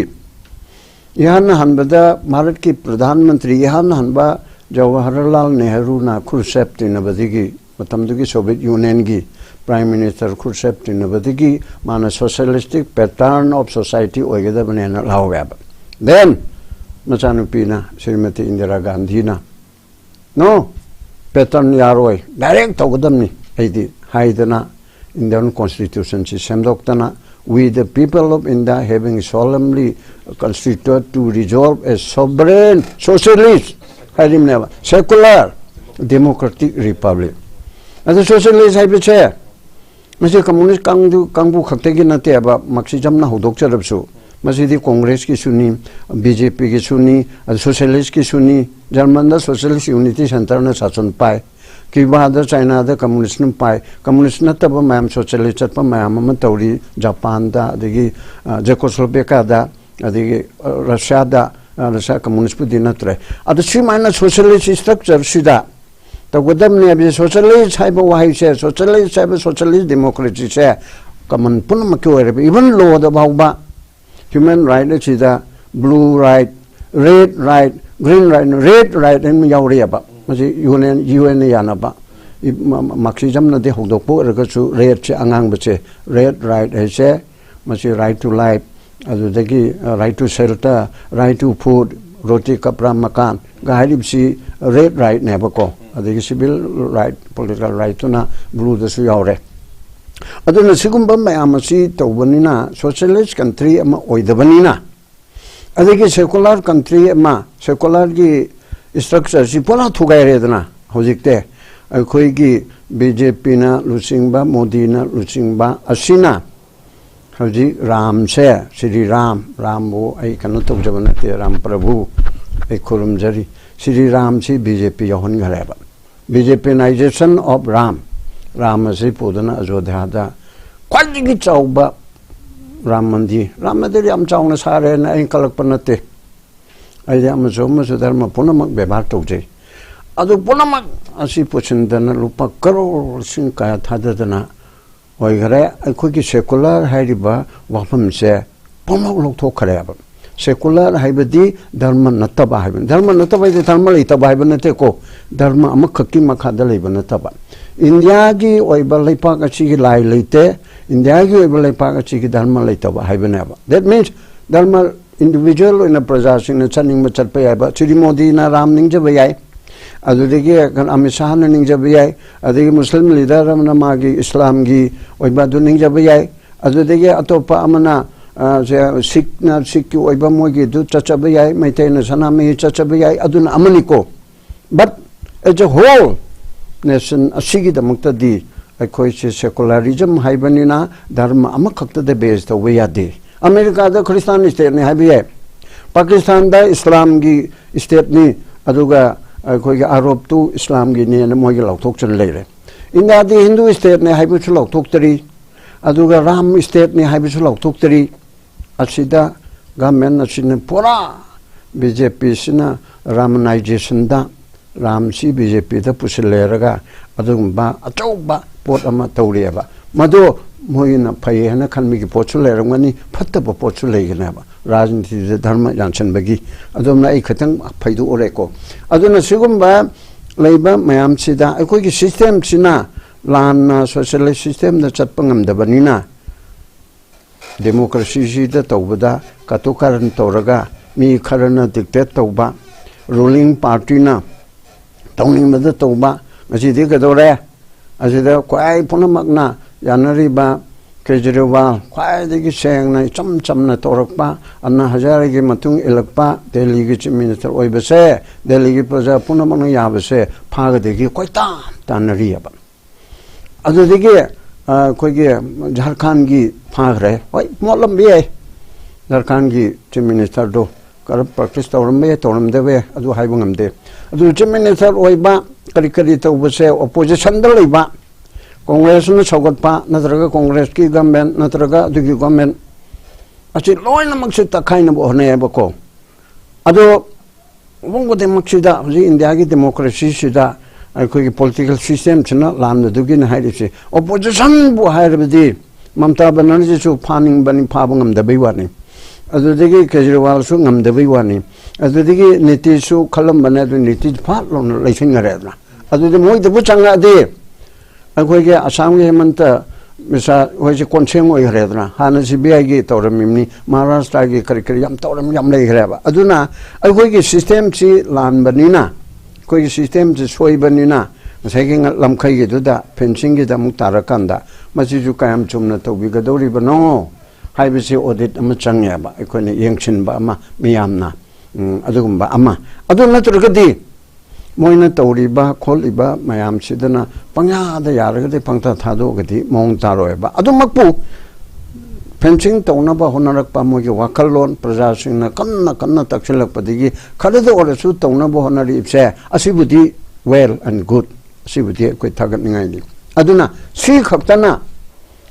यहाँ हनबदा भारत की प्रधानमंत्री यहाँ हनबा जवाहरलाल नेहरू ना Khrushchev तिनबदिगी मतमदुगी Soviet Union की prime minister Khrushchev तिनबदिगी माना सोशलिस्टिक पैटर्न ऑफ सोसाइटी ओगेदबने ना लावयाब देन मचानुपीना श्रीमती इंदिरा गांधी ना नो पैटर्न यारोय डायरेक्ट तौगदमनी ऐदी हाइदना इंडियन कॉन्स्टिट्यूशन से सेमदोक्तना we the people of India having solemnly constituted to resolve a sovereign socialist secular democratic republic as a socialist I would say masi communist kangbu khaktegi nate aba maksi jamna hodok charabsu masi di congress ki suni bjp ki suni socialist ki suni german da socialist unity center na sachon pai Cuba, China, communist pai, communist not a mam socialist, mam Tori, Japan, the Czechoslovakia, the Russia, Russia communist Pudinatre. At the 3 minus socialist structure, Shida. The Godam socialist, hyper socialist, socialist democracy, common punamakore even law the bauba human right is a blue right red right green right red right and yauriaba UN yanaba maximum na de hogdopo ragachu red che angang bache red right ese machi right to life adudagi right to shelter right to food roti kapra makan gaharibsi red right nebako adagi civil right political right tuna blue da su yaure aduna sigumba mayamasi tawbanina socialist country ama oidabanina adagi secular country ama secular gi structure si pola thugaire hojikte akhoi BJP na lusingba Modi na lusingba asina hoji Ram se Shri Ram Rambo ai kanu tawjabana te Ram Prabhu ai khurumjari Shri Ram si BJP yahon gareba BJPization of Ram se podana Ajodhya da kwaligi chauba Ram mandir yam chauna sare na ai kalakpanate ai yam joma dharma punamak bebar tawje adu punamak asi puchindana lupa crore sing kaya thadadana oigare akhoi secular haiba wafam se punamak lok thokare ba secular haibadi dharma nataba haiba dharma nataba ide dharma leitaba haiba nate ko dharma amakhaki makhada leiba nataba India gi oiba leipa achi gi lai leite India gi oiba leipa achi gi dharma leitaba haiba neba that means dharma individual in a praja sing na chaning ma chatpa yaiba Shri Modi na Ram ning jaba yai adudagi kan Amit Shah na ning jaba yai adagi Muslim leader amna magi Islam gi oiba du ning jaba yai adudagi atopa amana Sikh na Sikh ki oiba mogi du chachaba yai Maitai na Sanami chachaba yai aduna amaniko but as a whole nation asigi damakta di akhoi secularism haibanina dharma amakhakta de based the way ade America da Christian state ne haibi Pakistan da Islam gi state ni aduga akhoi ga arop tu Islam gi ne mogi lauthok chan leire India di Hindu state ne haibi chu lauthok tari aduga Ram state ne haibi chu lauthok tari asida government asina pura BJP sina Ramanization da Ram si BJP da pusileraga adugumba achauba pot ama tawriaba mado moina phayena khanmi gi pochu lerangani phattaba pochu leigana ba rajniti de dharma janchen bagi adumna ai khatang phaidu oreko aduna sigumba leiba mayam sida akoi gi system sina lan socialist system da chatpangam da banina democracy ji da tawbada katokaran tawraga mi kharana dictate tawba ruling party na tawning mada tawba ngasi de gadore asida kwai punamakna yanariba Keijriwal kwai de gi sengna chamna torakpa anna hazare gi matung ilakpa Delhi gi chief minister oibase Delhi gi praja punamakna yabase phaga de gi koita tanariaba adu de gi koi gi Jharkhand gi phagre oi molam bi Jharkhand gi chief minister do kar practice tawrambe tawramdebe adu haibungamde adu chief minister oiba kari tawbase opposition da leiba Congress na chogatpa natraga Congress ki government natraga dugi government achi loina maksita khaina bo hone ba ko ado wongo de maksida ji India gi democracy sida ai political system china lam dugi na hairi opposition bo hairabdi Mamta Banerjee chu phaning bani phabangam da baiwani adudagi Kejriwal su ngam da baiwani adudagi Nitish su khalam bana du Nitish phat lon leising ngare na adudi moi de bu changa de akhoi ge Assam ge hemanta misa hoje koncheng oi hredna hana CBI ge tawramimni Maharashtra ge kari yam tawram yam lei hreba aduna akhoi ge system chi lan banina koi system chi soi banina sai ge lamkhai ge duda fencing ge damuk tarakanda masi ju kayam chumna tawbi ga dori bano haibisi audit ama changya ba akhoi ne yengchin ba ama miyamna adugumba ama aduna turgadi moina tawriba kholiba mayam sidana pangya da yaragade pangta thado gadi mong taroeba adumakpu fencing tawna ba honarakpa mogi wakalon praja singna kanna taksilakpadigi khalada orasu tawna ba honari ipse asibudi well and good asibudi koi thagat ningai ni aduna si khaktana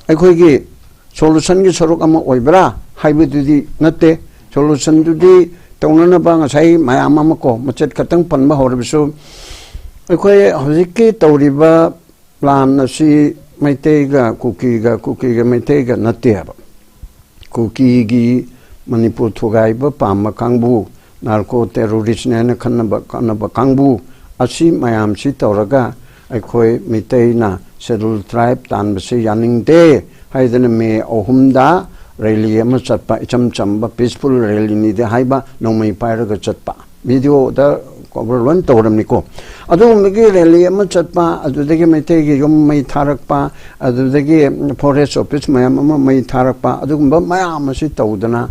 akhoi gi solution gi sorok ama oibra haibududi natte solution dudi tawna ba ngasai mayam amako machet katang panba horbisu akhoi hojiki tawriba plan si Maitega Kukiga Maitega Nateba Kukigi Manipur Thugaiba Pama Kangbu Narco terrorist Nana Kanaba Kangbu Asi Mayam Sitoraga Aikoi Miteina Settled Tribe Tan Basi Yaning De Haidana Me Ohumda Rally Amachatpa Icham Chamba Peaceful Rally Nide Haiba No May Piraga Chatpa Video the Cover Totem Nico. Adu Migi Rally Amachatpa, Adudegi Metegi Yum May Tarakpa, Adudegi Forest Office Mayama May Tarakpa, Adumba Mayamasi Todana,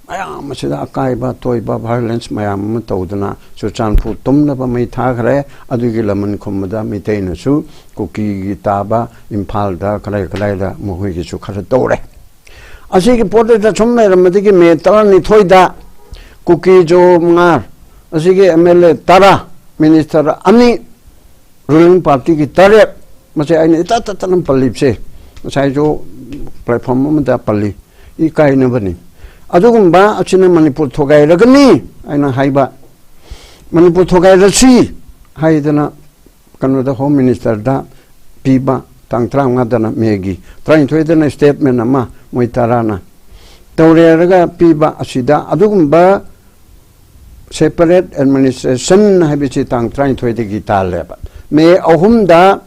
Mayamasida Akaiba, Toiba, Violence Mayam Todana, Suchan Putumnaba May Tagare, Adugilaman Comoda, Mitainasu, Kuki Taba, Impalda, Kalada, Muhi Sukaratore. As he reported that some Mediki made Tarani Toida, Kuki Jo Mar. Asige MLA Tara Minister Ani ruling party ki tare masih aini tanam palli se masai jo platform mada palli I kai na bani adugumba achina Manipur thogai ragani aina haiba Manipur thogai rasi haidana kanu da Home Minister da piba tangtrang ngadana megi trying to edana statement ama moitarana tawre raga piba asida adugumba separate administration habichi tang trying to the guitar level me ahumda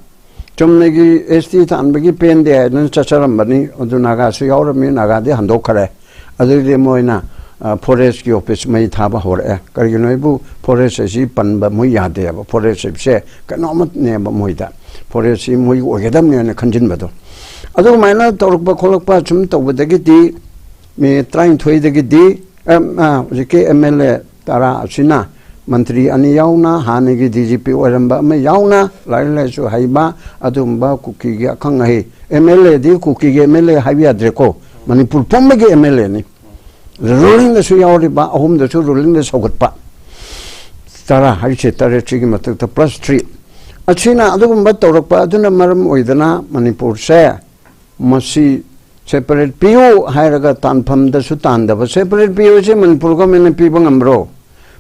chumnegi st tanbagi pen de nan chacharam bani odunaga su yaur me naga de hando khare aduri moina forest ki office mai thaba hore karinoibu forest si panba moi yade ba forest se kanomat ne ba moida forest si moi ogedam ne khanjin bado adu maina torukba kholokpa chum tawdagi di me trying to the di jike MLA Tara Asina, Mantri Ani Yauna, Hanigi DGP Oramba, Yauna, Lailesu Haiba, Adumba, Kukiga Kangahi, MLA, di Kukiga MLA Havia Dreco, Manipur Pomegi MLA. The ruling the Suyariba, whom the two ruling the Sogotpa. Tara Haiche Tara Chigimata plus 3. Achina Adumba Toropa, Duna Maram Oidana, Manipur Share, Masi. Separate PO Hiraga Tanpam the Sultan, the separate PO Manipurgam and Pibangambro.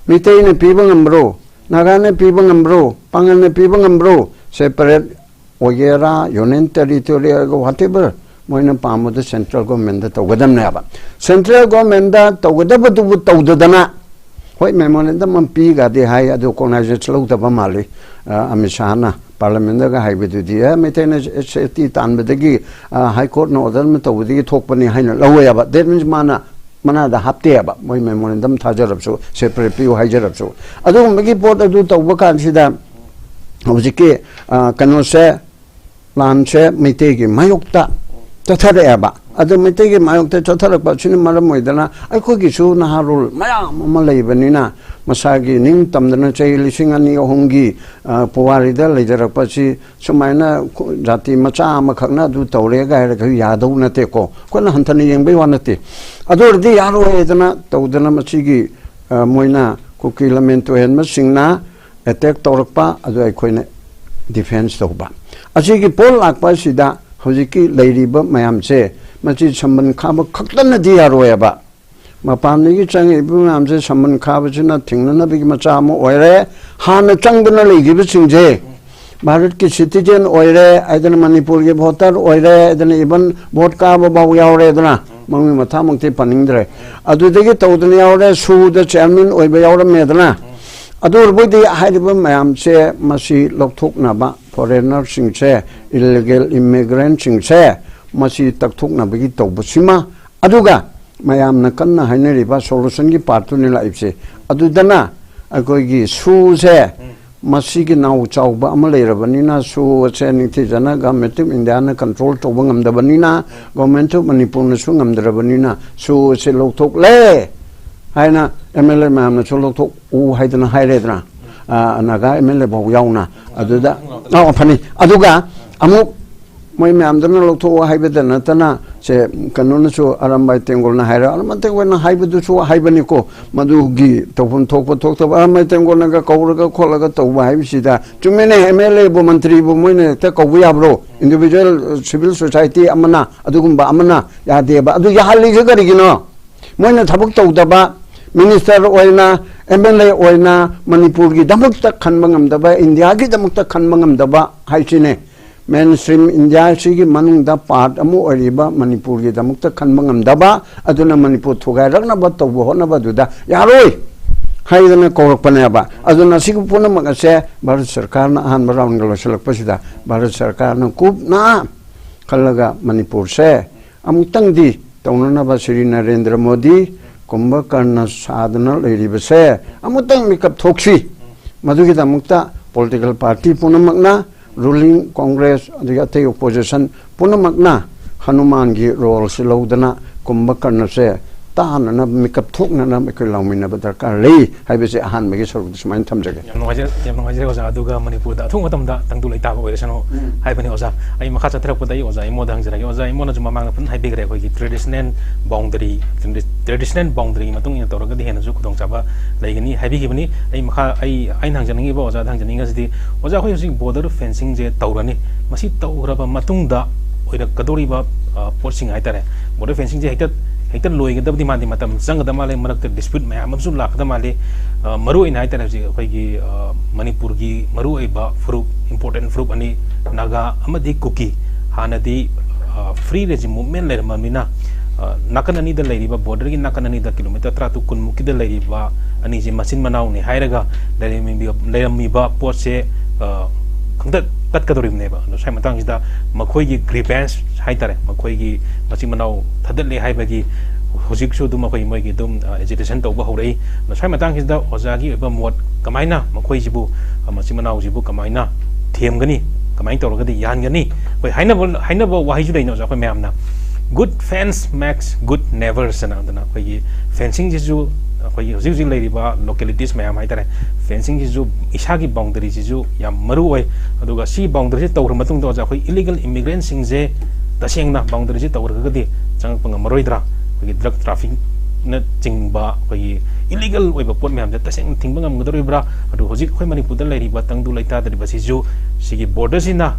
Mitain Pibangambro, Nagane Pibangambro, Pangan Pibangambro, separate Oyera, Yonen territorial, whatever, Moina Pamo the central government that Wadam Naba. Central government that whatever to Todana. White memorandum on Piga, the high adoconizer slow the Pamali, Amishana. Parliament ga haibe du dia metaina safety tan bedagi high court no order me tawdi thok pani haina lawe ba that means mana da hapte ba moi memorandum thajarab so separate pu haijarab so adu magi port adu tawba kan sida hojike kano se plan se metegi mayokta tathare ba adu metegi mayokta tatharak ba chini maram moidana aikoi gi su na harul mayam ma leibanina Masagi ning tamdana chay lising ani ohungi puwarida lejarakpachi sumaina jati macha makhakna du tawre ga ga yadaw nate ko kona hantani yengbai wanate adordi yaro edana tawdana machigi moina kukilamento hen masingna attack tawrakpa adu aikhoine defense tawba achigi pol lakpa sida hojiki leiriba mayamche machi samban khaba khaktan di yaro eba Mapamni Chang Ibumamse Saman Kabachina Tingana Big Machamo Oire Han Changbana Give Singje Barat ki citizen Oire Idan Manipur give hotel Oire then even vodka Bauyauredana Mami Matamukti Panindre Adu de Todani Aure Su the chairman Oibayaura Medana Adur Budi Haidibum Mayamse Masi Loktuk Naba foreigner Singse illegal immigrant Singse Masi Taktuk Nabigi Tobusima Aduga Mayam Nakana Haineriba solution ki partuni laipse. Adudana Agogi Suse Masigi now Chauba Amalera Banina Su Senitizana government Indiana control to Wangam the Banina, government of Manipur Sungam the Rabanina, Su Selotok Le Haina MLA Mam Solotok U Haidana Hairedra Naga MLA Yauna Aduda Pani Aduga Amuk Moi Mamdana Loto Haibedana Tana se Kanunasu Arambai Tengolna Hira Armatangwana Haibedu Haibaniko Madugi Topun Topo talked of Armatangona Koraga Kolaga to Wahibsida. Too many MLA Bomantri Bumune take a Wiabro, individual civil society Amana, Adugumba Amana, Yadeba, Adu Yahali Zagarigino. Moina Tabuk Todaba, Minister Oina, MLA Oina, Manipurgi, Damukta Kanmangam Daba, Indiagi Damukta Kanmangam Daba, Haishine. mainstream India sigi manung da part amu oriba manipur gi damukta khanba ngamdaba aduna manipur thugai rakna ba tawbo hona ba duda yaroi haidana korokpane ba aduna sigu puna magase bharat sarkar na han baraun galo selak pasida bharat sarkar na kup na kalaga manipur se amutang di taunana ba Shri Narendra Modi kumbhakarna sadhana leiriba se amutang mikap thoksi madugi damukta political party punamakna ruling congress adiyate opposition punamakna hanuman gi role se lodana kumbhakarna se तान ना makeup थोकना ना मैं कोई लाऊं मिना बता कर ले high बेसे आहान में के सर कुछ माइन थम जगह यम नवाजे ओजा अदुगा मणिपुर दा थोंग मतम दा तंगदु लेता बो ओरेसनो हाई बने ओजा आई मखा चथरक पदai ओजा इमो दंग जरा ओजा इमो न जुमा मांग पन हाई बिगरे कोई की ट्रेडिशनल बाउंड्री मतुंग इन तोरग दि हेन जु खुदोंग चाबा लेगनी हाई बिगि बनी आई मखा आई नंग जनिंग बो ओजा दंग जनिंग जदि ओजा खोय जि बॉर्डर फेंसिंग जे तौरनी मसी तौरबा मतुंग दा ओइरक कदोरिबा पोर्सिंग हाइतारे बॉर्डर फेंसिंग जे हेक्टर लोइगदबदि मादि मतम संगद माले मरक डिस्प्यूट मैम अमसु लाखद माले मरु इन हाइतर हजि अखोइगी मणिपुर की मरु एबा फ्रूप इंपोर्टेंट फ्रूप अनि नागा अमदि कुकी हानदि फ्री रेजिम मूवमेंट लेरममिना नाकन अनि द लेरिबा बॉर्डर की नाकन अनि द किलोमीटर 30 कुन मुकी द लेरिबा अनि जे मसिन मनाउ नि हाइरगा लेरमिबा पोसे खंगत तत्कदोरिबनेबा नो साइ मतंगसिदा मखोइगी ग्रीवेंस हाइतरे मखोइगी मसि मनाउ थदले हाइबगी होजिकसु दुम मखोइ मोइगी दुम एजुकेशन तौबा हौरई नो साइ मतंगसिदा ओजागी एबा मोड कमाइना मखोइजिबु मसि मनाउजिबु कमाइना थेमगनी कमाइन तौरगदि यानगनी कोइ हाइनबो वाहिजु दैनो जा कोइ मैमना गुड फेंस मैक्स गुड नेवर्स ना कोइ फेंसिंग जिजु कोई हजी लेरिबा लोकेलिटीज मैम हाइतारे फेंसिंग जिजु इसागी बाउंड्री जिजु या मरु ओय अदुगा सी बाउंड्री जे तौर मतुंग दो जा कोई इलीगल इमिग्रेंट सिंग जे तसेंगना बाउंड्री जे तौरगदी चंगपंग मरोइद्रा कोई ड्रग ट्रैफिक न चिंगबा कोई इलीगल ओइबा पोट मैम जे तसेंग थिंगबा ngमगदरिब्रा अदु हजी खोइ मणिपुर लेरिबा तंगदु लैता दरिबा सिजु सिगी बॉर्डर सिना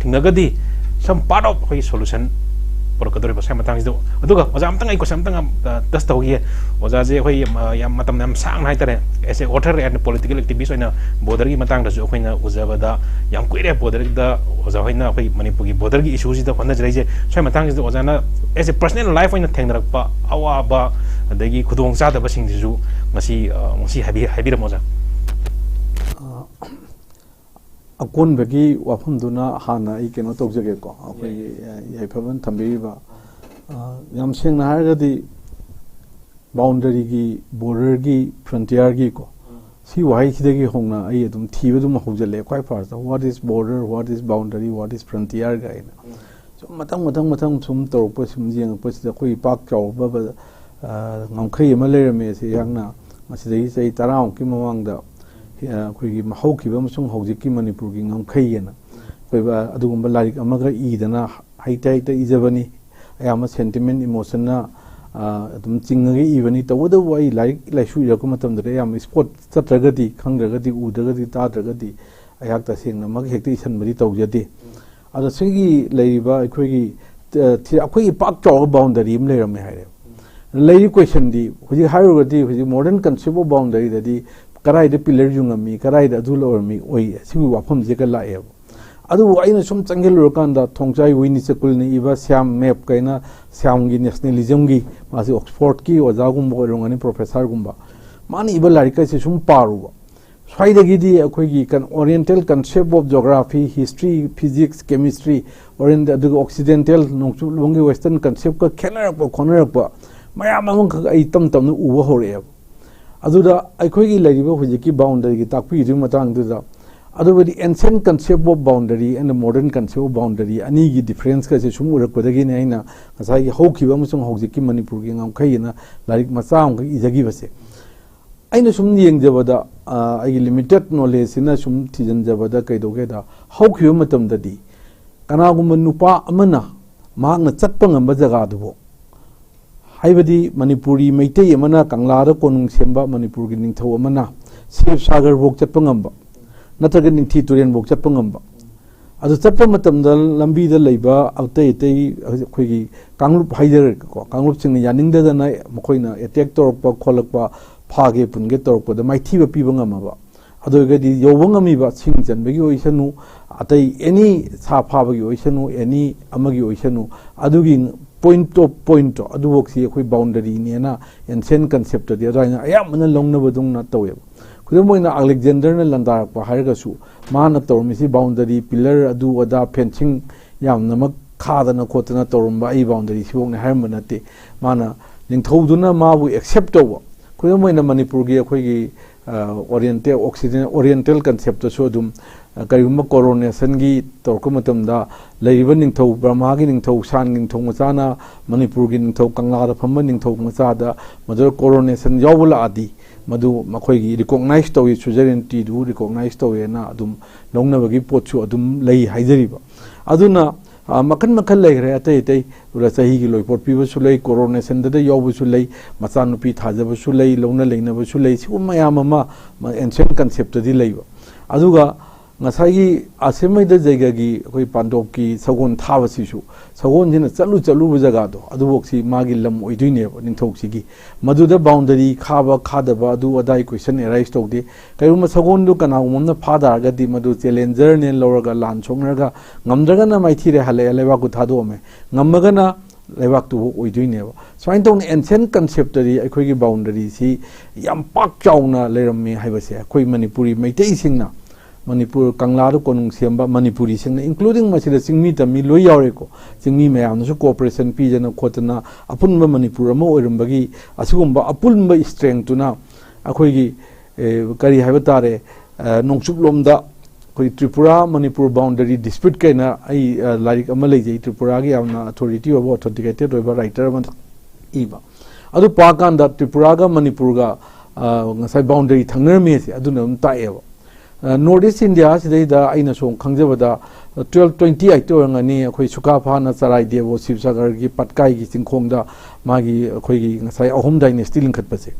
थिंगगदी सम पार्ट ऑफ कोई सॉल्यूशन पर कदर बस हम तंग अदुगा ओजा अमतंग आई क्वेश्चन तंग टेस्ट होगी ओजा जे होय या मतम नाम सांग हाय तरे एसे ऑथर एंड पॉलिटिकल एक्टिविस्ट होइना बॉर्डर की मतंग दसु होइना उजाबदा याम कुइरे बॉर्डर दा ओजा होइना होय मणिपुर की बॉर्डर की इश्यूज दा खन जरै जे सोय मतंग जे ओजाना एसे पर्सनल लाइफ होइना थेंगरकपा अवाबा अदगी खुदोंग चादबा सिंग दिजु मसी हाबि रमोजा अकोन बगी वाफम दुना हाना ई केनो तोजगे को अखोई याइफबन थंबीबा याम सेंगना हारगदी बाउंड्री की बॉर्डर की फ्रंटियर की को सी वाई खिदगी होंगना आई तुम थीबे तुम होजले क्वाइ first what is border what is boundary what is frontier गाइना सो मतंग सुम तोरप सुम जेंग पसिदा कोई पाक चावबा ngomkhai ma lerame se yangna masidai sei tarang ki mamangda अखोई महौखिब अमसुंग हौजिकी मणिपुर की ngomkhai na कोइबा अदुगुंबा लारिक अमगा ईदना हाइटा इजबनी अयाम सेंटिमेंट इमोशन ना अदुम चिंगगे इबनी तवदो वाई लारिक लाइसु इरको मतमदरे याम स्पोर्ट चत्रगदी खंगरगदी उदरगदी तादरगदी अयाक तसेंग ना मग हेक्ति इसनबदी तौजदे अदा सिंगी लेरिबा अखोई अखोई पाक चौ बाउंडरी म लेरमे हाइरे लेरि क्वेश्चन दी हुजि हाइरोगदी हुजि मॉडर्न कंसेप्ट ऑफ बाउंडरी ददी कराई द पिलर जुंगमी कराई द अदुलोरमी ओई सिंगु वाफम जे का लाए अदु आइना सुम चंगेल कांदा थोंगचाई विनी स्कूल ने इबा श्याम मैप कैना श्याम की नेशनलिज्म की मासे ऑक्सफोर्ड की ओजागुम रोंगनी प्रोफेसर गुंबा मानी इबा लारिका से सुम पारुबा स्वाइदगिदी अखोई कन oriental concept of geography history physics chemistry Orient अदु ऑक्सीडेंटल नोंचु लोंगी वेस्टर्न कंसेप्ट का खेनरप खोनरप मयाम मंग आई तम उबा होरे अदुदा अखोई लेरिबा हुजिकी बाउंडरी की ताकपी जु मतंग दुदा अदुबदी ancient concept of boundary and modern concept of boundary अनि की डिफरेंस का से सुम उरकदगी ने आइना गसाई होखिबा अमसुंग होजिकी मणिपुर की ngomkhai लारिक मचा अंग इजगी बसे आइना सुम येंगजबदा आई लिमिटेड नॉलेज सिना सुम थिजनजबदा कैदोगेदा होखिबा मतमददी कनागुम नुपा अमना मांगना चटपा ngamba जगा दुबो हाइबदी मणिपुरी मैतै अमना कंगलादा कोनुंग सेंबा मणिपुर की निंगथौ अमना सेफ सागर बोक चटपा ngamba नत्रग निंथि तुरेन बोक चटपा ngamba अदु चटपा मतमदा लंबीदा लैबा अतै तै अखोइगी कांगलुप हाइदर को कांगलुप सिंग यानिंगदना मखोइना अटैक तोरपा खोलकपा फागे पुनगे तोरपदा माइथीबा पीबा ngamaबा ꯑꯗꯨꯒꯗꯤ ꯌꯧꯕ ꯉꯝꯃꯤꯕ ꯁꯤꯡ ꯆꯟꯕꯒꯤ ꯑꯣꯏꯁꯅꯨ ꯑꯇꯩ ꯑꯦꯅꯤ ꯁꯥ ꯐꯥꯕꯒꯤ ꯑꯣꯏꯁꯅꯨ ꯑꯦꯅꯤ ꯑꯃꯒꯤ ꯑꯣꯏꯁꯅꯨ ꯑꯗꯨꯒꯤ ꯄꯣꯏꯟꯇꯣ ꯑꯗꯨꯐꯥꯎꯁꯤ ꯑꯩꯈꯣꯏ ꯕꯥꯎꯟꯗꯔꯤꯅꯦꯅ ꯑꯦꯟꯁꯤꯌꯟ ꯀꯟꯁꯦꯞꯇꯗꯤ ꯑꯗꯨꯃꯥꯏꯅ ꯑꯌꯥꯝꯕꯅ ꯂꯧꯅꯕꯗꯧꯅ ꯇꯧꯋꯦꯕ ꯈꯨꯗꯝ ꯑꯣꯏꯅ ꯑꯂꯦꯛꯖꯦꯟꯗꯔꯅ ꯂꯟꯗꯥꯔꯛꯄ ꯍꯥꯏꯔꯒꯁꯨ ꯃꯥꯅ ꯇꯧꯔꯝꯃꯤꯁꯤ ꯕꯥꯎꯟꯗꯔꯤ ꯄꯤꯂꯔ ꯑꯗꯨ ꯑꯗꯥ ꯐꯦꯟꯁꯤꯡ ꯌꯥꯝꯅꯃꯛ ꯈꯥꯗꯅ ꯈꯣꯠꯇꯅ ꯇꯧꯔꯝꯕ ꯑꯩ ꯕꯥꯎꯟꯗꯔꯤ ꯁꯤꯐꯥꯎꯅꯤ ꯍꯥꯏꯔꯝꯕ ꯅꯠꯇꯦ ꯃꯥꯅ ꯅꯤꯡꯊꯧꯗꯨꯅ ꯃꯥꯕꯨ ꯑꯦꯛꯁꯦꯞ ꯇꯧꯕ ꯈꯨꯗꯝ ꯑꯣꯏꯅ ꯃꯅꯤꯄꯨꯔꯒꯤ ꯑꯩꯈꯣꯏꯒꯤ ꯑꯣꯔꯤꯌꯦꯟꯇꯦꯜ ꯀꯟꯁꯦꯞꯇꯁꯨ ꯑꯗꯨꯝ ꯀꯔꯤꯒꯨꯝꯕ ꯀꯣꯔꯣꯅꯦꯁꯟꯒꯤ ꯇꯧꯔꯛꯄ ꯃꯇꯝꯗ ꯂꯩꯔꯤꯕ ꯅꯤꯡꯊꯧ ꯕ꯭ꯔꯍ꯭ꯃꯥꯒꯤ ꯅꯤꯡꯊꯧ ꯁꯥꯟ ꯅꯤꯡꯊꯧ ꯃꯆꯥꯅ ꯃꯅꯤꯄꯨꯔꯒꯤ ꯅꯤꯡꯊꯧ ꯀꯪꯂꯥꯗ ꯐꯝꯕ ꯅꯤꯡꯊꯧ ꯃꯆꯥꯗ ꯃꯗꯨꯗ ꯀꯣꯔꯣꯅꯦꯁꯟ ꯌꯥꯎꯕ ꯂꯥꯛꯑꯗꯤ ꯃꯗꯨ ꯃꯈꯣꯏꯒꯤ ꯔꯤꯀꯣꯛꯅꯥꯏꯖ ꯇꯧꯏ ꯁꯨꯖꯔꯦꯟꯇꯤꯗꯨ ꯔꯤꯀꯣꯛꯅꯥꯏꯖ ꯇꯧꯋꯦꯅ ꯑꯗꯨꯝ ꯂꯧꯅꯕꯒꯤ ꯄꯣꯠꯁꯨ ꯑꯗꯨꯝ ꯂꯩ ꯍꯥꯏꯖꯔꯤꯕ ꯑꯗꯨꯅ ꯃꯈꯜ ꯃꯈꯜ ꯂꯩꯈ꯭ꯔꯦ ꯑꯇꯩ ꯑꯇꯩ ꯆꯍꯤꯒꯤ ꯂꯣꯏꯄꯣꯠ ꯄꯤꯕꯁꯨ ꯂꯩ ꯀꯣꯔꯣꯅꯦꯁꯟꯗ ꯌꯥꯎꯕꯁꯨ ꯂꯩ ꯃꯆꯥꯅꯨꯄꯤ ꯊꯥꯖꯕꯁꯨ ꯂꯩ ꯂꯧꯅ ꯂꯩꯅꯕꯁꯨ ꯂꯩ ꯁꯤꯒꯨꯝꯕ ꯃꯌꯥꯝ ꯑꯃ ꯑꯦꯟꯁꯤꯌꯟ ꯀꯟꯁꯦꯞꯇꯗꯤ ꯂꯩꯕ ꯑꯗꯨꯒ ꯉꯁꯥꯏꯒꯤ ꯑꯁꯦꯝꯃꯩꯗ ꯖꯩꯒꯒꯤ ꯑꯩꯈꯣꯏ ꯄꯥꯟꯗꯣꯞꯀꯤ ꯁꯒꯣꯜ ꯊꯥꯕꯁꯤꯁꯨ ꯁꯒꯣꯜꯁꯤꯅ ꯆꯠꯂꯨꯕ ꯖꯒꯥꯗꯣ ꯑꯗꯨꯐꯥꯎꯁꯤ ꯃꯥꯒꯤ ꯂꯝ ꯑꯣꯏꯗꯣꯏꯅꯦꯕ ꯅꯤꯡꯊꯧꯁꯤꯒꯤ ꯃꯗꯨꯗ ꯕꯥꯎꯟꯗꯔꯤ ꯈꯥꯕ ꯈꯥꯗꯕ ꯑꯗꯨ ꯑꯗꯥꯏ ꯀꯣꯏꯁꯟ ꯑꯦꯔꯥꯏꯁ ꯇꯧꯗꯦ ꯀꯔꯤꯒꯨꯝꯕ ꯁꯒꯣꯜꯗꯨ ꯀꯅꯥꯒꯨꯝꯕ ꯑꯃꯅ ꯐꯥ ꯇꯥꯔꯒꯗꯤ ꯃꯗꯨ ꯆꯦꯂꯦꯟꯖꯔꯅꯦ ꯂꯧꯔꯒ ꯂꯥꯟ ꯁꯣꯛꯅꯔꯒ ꯉꯝꯗ꯭ꯔꯒꯅ ꯃꯥꯏꯊꯤꯔꯦ ꯍꯜꯂꯛꯑꯦ ꯂꯩꯕꯥꯛꯇꯨ ꯊꯥꯗꯣꯛꯑꯝꯃꯦ ꯉꯝꯃꯒꯅ ꯂꯩꯕꯥꯛꯇꯨꯕꯨ ꯑꯣꯏꯗꯣꯏꯅꯦꯕ ꯁꯨꯃꯥꯏꯅ ꯇꯧꯅ ꯑꯦꯟꯁꯤꯌꯟ ꯀꯟꯁꯦꯞꯇꯗꯤ ꯑꯩꯈꯣꯏꯒꯤ ꯕꯥꯎꯟꯗꯔꯤꯁꯤ ꯌꯥꯝ ꯄꯥꯛ ꯆꯥꯎꯅ ꯂꯩꯔꯝꯃꯦ ꯍꯥꯏꯕꯁꯦ ꯑꯩꯈꯣꯏ ꯃꯅꯤꯄꯨꯔꯤ ꯃꯩꯇꯩꯁꯤꯡꯅ ꯃꯅꯤꯄꯨꯔ ꯀꯪꯂꯥꯗ ꯀꯣꯅꯨꯡ ꯁꯦꯝꯕ ꯃꯅꯤꯄꯨꯔꯤꯁꯤꯡꯅ ꯏꯟꯀ꯭ꯂꯨꯗꯤꯡ ꯃꯁꯤꯗ ꯆꯤꯡꯃꯤ ꯇꯝꯃꯤ ꯂꯣꯏ ꯌꯥꯎꯔꯦꯀꯣ ꯆꯤꯡꯃꯤ ꯃꯌꯥꯝꯅꯁꯨ ꯀooperation ꯄꯤꯗꯅ ꯈꯣꯠꯇꯅ ꯑꯄꯨꯟꯕ ꯃꯅꯤꯄꯨꯔ ꯑꯃ ꯑꯣꯏꯔꯝꯕꯒꯤ ꯑꯁꯤꯒꯨꯝꯕ ꯑꯄꯨꯟꯕ ꯁ꯭ꯇꯔꯦꯡꯇꯨꯅ ꯑꯩꯈꯣꯏꯒꯤ ꯀꯔꯤ ꯍꯥꯏꯕ ꯇꯥꯔꯦ ꯅꯣꯡꯆꯨꯞꯂꯣꯝꯗ ꯑꯩꯈꯣꯏ ꯇ꯭ꯔꯤꯄꯨꯔꯥ ꯃꯅꯤꯄꯨꯔ ꯕꯥꯎꯟꯗꯔꯤ ꯗꯤꯁꯄ꯭ꯌꯨꯠ ꯀꯩꯅ ꯑꯩ ꯂꯥꯏꯔꯤꯛ ꯑꯃ ꯂꯩꯖꯩ ꯇ꯭ꯔꯤꯄꯨꯔꯥꯒꯤ ꯌꯥꯝꯅ ꯑꯊꯣꯔꯤꯇꯤ ꯑꯣꯏꯕ ꯑꯣꯊꯦꯟꯇꯤꯀꯦꯇꯦꯠ ꯑꯣꯏꯕ ꯔꯥꯏꯇꯔ ꯑꯃ ꯏꯕ ꯑꯗꯨ ꯄꯥꯀꯥꯟꯗ ꯇ꯭ꯔꯤꯄꯨꯔꯥꯒ ꯃꯅꯤꯄꯨꯔꯒ ꯉꯁꯥꯏ ꯕꯥꯎꯟꯗꯔꯤ ꯊꯪꯅꯔꯝꯃꯦꯁꯦ ꯑꯗꯨꯅ ꯑꯗꯨꯝ ꯇꯥꯛꯑꯦꯕ ꯅꯣꯔꯠ ꯏꯁ ꯏꯟꯗꯤꯌꯥ ꯁꯤꯗꯩꯗ ꯑꯩꯅ ꯁꯨꯝ ꯈꯪꯖꯕꯗ 1228 ꯑꯣꯏꯔꯝꯒꯅꯤ ꯑꯩꯈꯣꯏ ꯁꯨꯀꯥꯐꯥꯅ ꯆꯔꯥꯏꯗꯦꯕ ꯁꯤꯕꯁꯥꯒꯔꯒꯤ ꯄꯠꯀꯥꯏꯒꯤ ꯆꯤꯡꯈꯣꯡꯗ ꯃꯥꯒꯤ ꯑꯩꯈꯣꯏꯒꯤ ꯉꯁꯥꯏ ꯑꯍꯨꯝ ꯗꯥꯏꯅꯦꯁꯇꯤ ꯂꯤꯡꯈꯠꯄꯁꯦ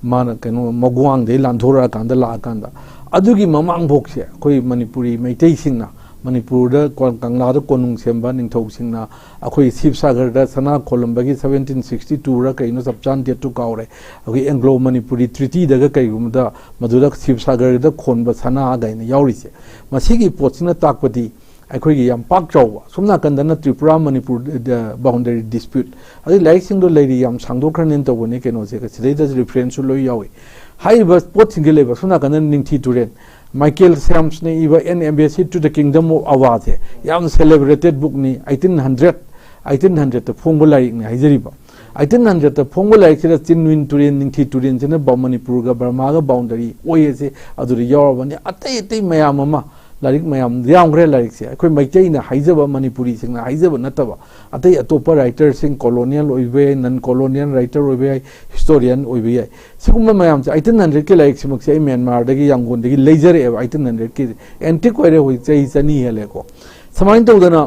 ꯃꯥꯅ ꯀꯩꯅꯣ ꯃꯒ꯭ꯋꯥꯡꯗꯩ ꯂꯥꯟꯊꯣꯔꯛꯑꯀꯥꯟꯗ ꯂꯥꯛꯑꯀꯥꯟꯗ ꯑꯗꯨꯒꯤ ꯃꯃꯥꯡꯐꯣꯛꯁꯦ ꯑꯩꯈꯣꯏ ꯃꯅꯤꯄꯨꯔꯤ ꯃꯩꯇꯩꯁꯤꯡꯅ ꯃꯅꯤꯄꯨꯔꯗ ꯀꯪꯂꯥꯗ ꯀꯣꯅꯨꯡ ꯁꯦꯝꯕ ꯅꯤꯡꯊꯧꯁꯤꯡꯅ ꯑꯩꯈꯣꯏ ꯁꯤꯕꯁꯥꯒꯔꯗ ꯁꯅꯥ ꯈꯣꯜꯂꯝꯕꯒꯤ 1762ꯔ ꯀꯩꯅꯣ ꯆꯞ ꯆꯥꯅ ꯗꯦꯠꯇꯨ ꯀꯥꯎꯔꯦ ꯑꯩꯈꯣꯏ ꯑꯦꯡꯒ꯭ꯂꯣ ꯃꯅꯤꯄꯨꯔꯤ ꯇ꯭ꯔꯤꯇꯤꯗꯒ ꯀꯩꯒꯨꯝꯕꯗ ꯃꯗꯨꯗ ꯁꯤꯕꯁꯥꯒꯔꯗ ꯈꯣꯟꯕ ꯁꯅꯥ ꯒꯥꯏꯅ ꯌꯥꯎꯔꯤꯁꯦ ꯃꯁꯤꯒꯤ ꯄꯣꯠꯁꯤꯅ ꯇꯥꯛꯄꯗꯤ ꯑꯩꯈꯣꯏꯒꯤ ꯌꯥꯝ ꯄꯥꯛ ꯆꯥꯎꯕ ꯁꯣꯝ ꯅꯥꯀꯟꯗꯅ ꯇ꯭ꯔꯤꯄꯨꯔꯥ ꯃꯅꯤꯄꯨꯔ ꯕꯥꯎꯟꯗꯔꯤ ꯗꯤꯁꯄ꯭ꯌꯨꯠ ꯑꯗꯨ ꯂꯥꯏꯔꯤꯛꯁꯤꯡꯗꯣ ꯂꯩꯔꯤ ꯌꯥꯝ ꯁꯥꯡꯗꯣꯛꯈ꯭ꯔꯅꯦꯅ ꯇꯧꯕꯅꯤ ꯀꯩꯅꯣꯁꯦ ꯁꯤꯗꯩꯗꯁꯨ ꯔꯤꯐꯔꯦꯟꯁꯁꯨ ꯂꯣꯏ ꯌꯥꯎꯏ ꯍꯥꯏꯔꯤꯕ ꯄꯣꯠꯁꯤꯡꯁꯦ ꯂꯩꯕ ꯁꯣꯝ ꯅꯥꯀꯟꯗ ꯅꯤꯡꯊꯤ ꯇꯨꯔꯦꯟ ꯃꯥꯏꯀꯦꯜ ꯁꯦꯝꯁꯅ ꯏꯕ ꯑꯦꯟ ꯑꯦꯝꯕꯦꯁꯤ ꯇꯨ ꯗ ꯀꯤꯡꯗꯝ ꯑꯣꯐ ꯑꯋꯥꯁꯦ ꯌꯥꯝꯅ ꯁꯦꯂꯦꯕ꯭ꯔꯦꯇꯦꯠ ꯕꯨꯛꯅꯤ 1800ꯗ ꯐꯣꯡꯕ ꯂꯥꯏꯔꯤꯛꯅꯤ ꯍꯥꯏꯖꯔꯤꯕ 1800ꯗ ꯐꯣꯡꯕ ꯂꯥꯏꯔꯤꯛꯁꯤꯗ ꯆꯤꯟꯋꯤꯟ ꯇꯨꯔꯦꯟ ꯅꯤꯡꯊꯤ ꯇꯨꯔꯦꯟꯁꯤꯅ ꯃꯅꯤꯄꯨꯔꯒ ꯕꯔꯃꯥꯒ ꯕꯥꯎꯟꯗꯔꯤ ꯑꯣꯏꯌꯦꯁꯦ ꯑꯗꯨꯗ ꯌꯥꯎꯔꯕꯅꯤ ꯑꯇꯩ ꯃꯌꯥꯝ ꯑꯃ ꯂꯥꯏꯔꯤꯛ ꯃꯌꯥꯝ ꯌꯥꯝꯈ꯭ꯔꯦ ꯂꯥꯏꯔꯤꯛꯁꯦ ꯑꯩꯈꯣꯏ ꯃꯩꯇꯩꯅ ꯍꯥꯏꯖꯕ ꯃꯅꯤꯄꯨꯔꯤꯁꯤꯡꯅ ꯍꯥꯏꯖꯕ ꯅꯠꯇꯕ ꯑꯇꯩ ꯑꯇꯣꯞꯄ ꯔꯥꯏꯇꯔꯁꯤꯡ ꯀꯣꯂꯣꯅꯤꯌꯦꯜ ꯑꯣꯏꯕ ꯌꯥꯏ ꯅꯟ ꯀꯣꯂꯣꯅꯤꯌꯦꯜ ꯔꯥꯏꯇꯔ ꯑꯣꯏꯕ ꯌꯥꯏ ꯍꯤꯁꯇꯣꯔꯤꯌꯟ ꯑꯣꯏꯕ ꯌꯥꯏ ꯁꯤꯒꯨꯝꯕ ꯃꯌꯥꯝꯁꯦ 1800ꯀꯤ ꯂꯥꯏꯔꯤꯛꯁꯤꯃꯛꯁꯦ ꯑꯩ ꯃ꯭ꯌꯥꯟꯃꯥꯔꯗꯒꯤ ꯌꯥꯡꯒꯣꯟꯗꯒꯤ ꯂꯩꯖꯔꯛꯑꯦꯕ 1800ꯀꯤ ꯑꯦꯟꯇꯤꯛ ꯑꯣꯏꯔꯦ ꯍꯧꯖꯤꯛ ꯆꯍꯤ 200 ꯍꯦꯜꯂꯦꯀꯣ ꯁꯨꯃꯥꯏꯅ ꯇꯧꯗꯅ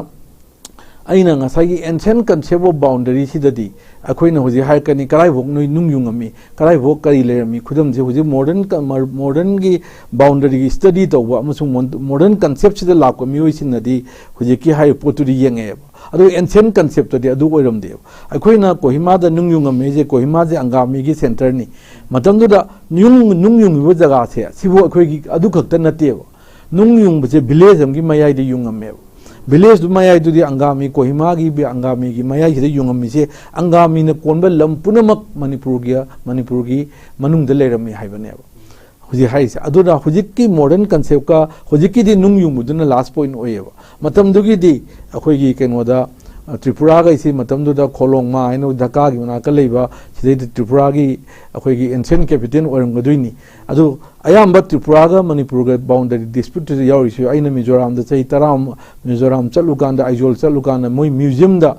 ꯑꯩꯅ ꯉꯁꯥꯏꯒꯤ ꯑꯦꯟꯁꯤꯌꯟ ꯀꯟꯁꯦꯞ ꯑꯣꯐ ꯕꯥꯎꯟꯗꯔꯤꯁꯤꯗꯗꯤ ꯑꯩꯈꯣꯏꯅ ꯍꯧꯖꯤꯛ ꯍꯥꯏꯔꯛꯀꯅꯤ ꯀꯗꯥꯏꯐꯥꯎ ꯅꯣꯏ ꯅꯨꯡ ꯌꯨꯡꯉꯝꯃꯤ ꯀꯗꯥꯏꯐꯥꯎ ꯀꯔꯤ ꯂꯩꯔꯝꯃꯤ ꯈꯨꯗꯝꯁꯦ ꯍꯧꯖꯤꯛ ꯃꯣꯗꯔꯟꯒꯤ ꯕꯥꯎꯟꯗꯔꯤꯒꯤ ꯁ꯭ꯇꯗꯤ ꯇꯧꯕ ꯑꯃꯁꯨꯡ ꯃꯣꯗꯔꯟ ꯀꯟꯁꯦꯞꯁꯤꯗ ꯂꯥꯛꯄ ꯃꯤꯑꯣꯏꯁꯤꯡꯅꯗꯤ ꯍꯧꯖꯤꯛꯀꯤ ꯍꯥꯏꯔꯤꯕ ꯄꯣꯠꯇꯨꯗꯤ ꯌꯦꯡꯉꯛꯑꯦꯕ ꯑꯗꯨ ꯑꯦꯟꯁꯤꯌꯟ ꯀꯟꯁꯦꯞꯇꯗꯤ ꯑꯗꯨ ꯑꯣꯏꯔꯝꯗꯦꯕ ꯑꯩꯈꯣꯏꯅ ꯀꯣꯍꯤꯃꯥꯗ ꯅꯨꯡ ꯌꯨꯡꯉꯝꯃꯤꯁꯦ ꯀꯣꯍꯤꯃꯥꯁꯦ ꯑꯪꯒꯥꯃꯤꯒꯤ ꯁꯦꯟꯇꯔꯅꯤ ꯃꯇꯝꯗꯨꯗ ꯅꯨꯡ ꯌꯨꯡꯉꯤꯕ ꯖꯒꯥꯁꯦ ꯁꯤꯕꯨ ꯑꯩꯈꯣꯏꯒꯤ ꯑꯗꯨ ꯈꯛꯇ ꯅꯠꯇꯦꯕ ꯅꯨꯡ ꯌꯨꯡꯕꯁꯦ ꯚꯤꯂꯦꯖ ꯑꯃꯒꯤ ꯃꯌꯥꯏꯗ ꯌꯨꯡꯉꯝꯃꯦꯕ ꯚꯤꯂꯦꯖꯗꯨ ꯃꯌꯥꯏꯗꯨꯗꯤ ꯑꯪꯒꯥꯃꯤ ꯀꯣꯍꯤꯃꯥꯒꯤ ꯑꯪꯒꯥꯃꯤꯒꯤ ꯃꯌꯥꯏꯁꯤꯗ ꯌꯨꯡꯉꯝꯃꯤꯁꯦ ꯑꯪꯒꯥꯃꯤꯅ ꯀꯣꯟꯕ ꯂꯝ ꯄꯨꯝꯅꯃꯛ ꯃꯅꯤꯄꯨꯔꯒꯤ ꯃꯅꯨꯡꯗ ꯂꯩꯔꯝꯃꯤ ꯍꯥꯏꯕꯅꯦꯕ ꯍꯧꯖꯤꯛ ꯍꯥꯏꯔꯤꯁꯦ ꯑꯗꯨꯅ ꯍꯧꯖꯤꯛꯀꯤ ꯃꯣꯗꯔꯟ ꯀꯟꯁꯦꯞꯀ ꯍꯧꯖꯤꯛꯀꯤꯗꯤ ꯅꯨꯡ ꯌꯨꯡꯕꯗꯨꯅ ꯂꯥꯁ ꯄꯣꯏꯟ ꯑꯣꯏꯌꯦꯕ ꯃꯇꯝꯗꯨꯒꯤꯗꯤ ꯑꯩꯈꯣꯏꯒꯤ ꯀꯩꯅꯣꯗ ꯇ꯭ꯔꯤꯄꯨꯔꯥꯒꯩꯁꯤ ꯃꯇꯝꯗꯨꯗ ꯈꯣꯂꯣꯡꯃꯥ ꯍꯥꯏꯅ ꯙꯀꯥꯒꯤ ꯃꯅꯥꯛꯇ ꯂꯩꯕ ꯁꯤꯗꯩꯗ ꯇ꯭ꯔꯤꯄꯨꯔꯥꯒꯤ ꯑꯩꯈꯣꯏꯒꯤ ꯑꯦꯟꯁꯤꯌꯟ ꯀꯦꯄꯤꯇꯦꯜ ꯑꯣꯏꯔꯝꯒꯗꯣꯏꯅꯤ ꯑꯗꯨ ꯑꯌꯥꯝꯕ ꯇ꯭ꯔꯤꯄꯨꯔꯥꯒ ꯃꯅꯤꯄꯨꯔꯒ ꯕꯥꯎꯟꯗꯔꯤ ꯗꯤꯁꯄ꯭ꯌꯨꯠꯇꯨꯗ ꯌꯥꯎꯔꯤꯁꯤ ꯑꯩꯅ ꯃꯤꯖꯣꯔꯥꯝꯗ ꯆꯍꯤ 10 ꯃꯤꯖꯣꯔꯥꯝ ꯆꯠꯂꯨꯀꯥꯟꯗ ꯑꯥꯏꯖꯣꯜ ꯆꯠꯂꯨꯀꯥꯟꯗ ꯃꯣꯏ ꯃ꯭ꯌꯨꯖꯤꯌꯝꯗ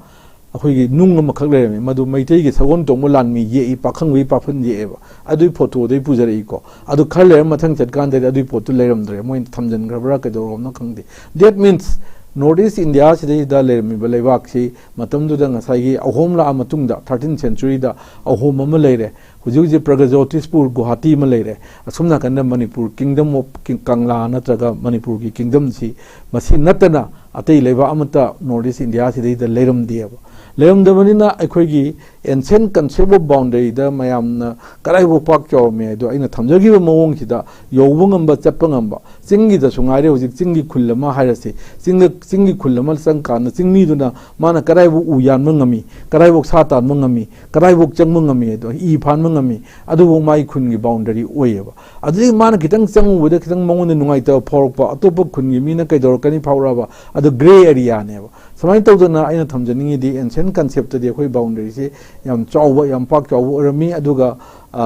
ꯑꯩꯈꯣꯏꯒꯤ ꯅꯨꯡ ꯑꯃꯈꯛ ꯂꯩꯔꯝꯃꯤ ꯃꯗꯨ ꯃꯩꯇꯩꯒꯤ ꯁꯒꯣꯜ ꯇꯣꯡꯕ ꯂꯥꯟꯃꯤ ꯌꯦꯛꯏ ꯄꯥꯈꯪꯕꯒꯤ ꯄꯥꯐꯟ ꯌꯦꯛꯑꯦꯕ ꯑꯗꯨꯒꯤ ꯐꯣꯇꯣꯗꯩ ꯄꯨꯖꯔꯛꯏꯀꯣ ꯑꯗꯨ ꯈꯔ ꯂꯩꯔ ꯃꯊꯪ ꯆꯠꯀꯥꯟꯗꯗꯤ ꯑꯗꯨꯒꯤ ꯄꯣꯠꯇꯨ ꯂꯩꯔꯝꯗ꯭ꯔꯦ ꯃꯣꯏꯅ ꯊꯝꯖꯤꯟꯈ꯭ꯔꯕ꯭ꯔꯥ ꯀꯩꯗꯧꯔꯕꯅꯣ ꯈꯪꯗꯦ ꯗꯦꯠ ꯃꯤꯟꯁ ꯅꯣꯔꯠ ꯏꯁ ꯏꯟꯗꯤꯌꯥ ꯁꯤꯗꯩꯗ ꯂꯩꯔꯝꯃꯤꯕ ꯂꯩꯕꯥꯛꯁꯤ ꯃꯇꯝꯗꯨꯗ ꯉꯁꯥꯏꯒꯤ ꯑꯍꯣꯝ ꯂꯥꯛꯑ ꯃꯇꯨꯡꯗ 13th ꯁꯦꯟꯆꯨꯔꯤꯗ ꯑꯍꯣꯝ ꯑꯃ ꯂꯩꯔꯦ ꯍꯧꯖꯤꯛ ꯄ꯭ꯔꯒꯖꯣꯇꯤꯁꯄꯨꯔ ꯒꯨꯋꯥꯍꯥꯇꯤ ꯑꯃ ꯂꯩꯔꯦ ꯑꯁꯣꯝ ꯅꯥꯀꯟꯗ ꯃꯅꯤꯄꯨꯔ ꯀꯤꯡꯗꯝ ꯑꯣꯐ ꯀꯪꯂꯥ ꯅꯠꯇ꯭ꯔꯒ ꯃꯅꯤꯄꯨꯔꯒꯤ ꯀꯤꯡꯗꯝꯁꯤ ꯃꯁꯤ ꯅꯠꯇꯅ ꯑꯇꯩ ꯂꯩꯕꯥꯛ ꯑꯃꯠꯇ ꯅꯣꯔꯠ ꯏꯁ ꯏꯟꯗꯤꯌꯥ ꯁꯤꯗꯩꯗ ꯂꯩꯔꯝꯗꯦꯕ ꯂꯩꯔꯝꯗꯕꯅꯤꯅ ꯑꯩꯈꯣꯏꯒꯤ ancient concept of boundary da mayam na karai bo pak chaw me do aina thamjagi ba mawong sida yowung amba chapang amba singi da sungai re hojik singi khullama hairase singi khullama sangka na singmi duna mana karai bo uyan mangami karai bo satan mangami karai bo changmangami do I phan mangami adu bo mai khun gi boundary oyeba adu mana kitang changu bude kitang mangun nungai ta phorok pa atop khun gi mina kai dor kani phawra ba adu gray area ne ba samai tawdana aina thamjani di ancient concept de khoi boundary se yam chawba yam pak chawba rami aduga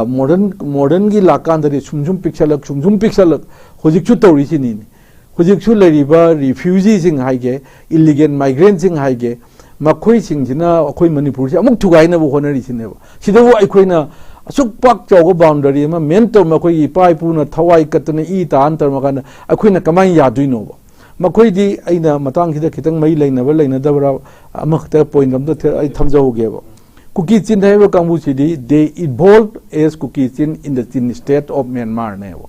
modern gi lakan da sumsum pixelak hojik chu tawri sini hojik chu lariba refugees sing haige illegal migrants sing haige makhoi sing jina akhoi manipur se amuk thugai na bo honari sine ba sidabu aikoina asuk pak chawga boundary ma mentor makhoi pai pu na thawai katna I ta antar makana akoina kamai yaduino ba makhoi di aina matang hida kitang mai laina dabra amakta point am da ai thamjauge ba cookie chin hai kambu chidi they evolved as cookie chin in the chin state of Myanmar ne ba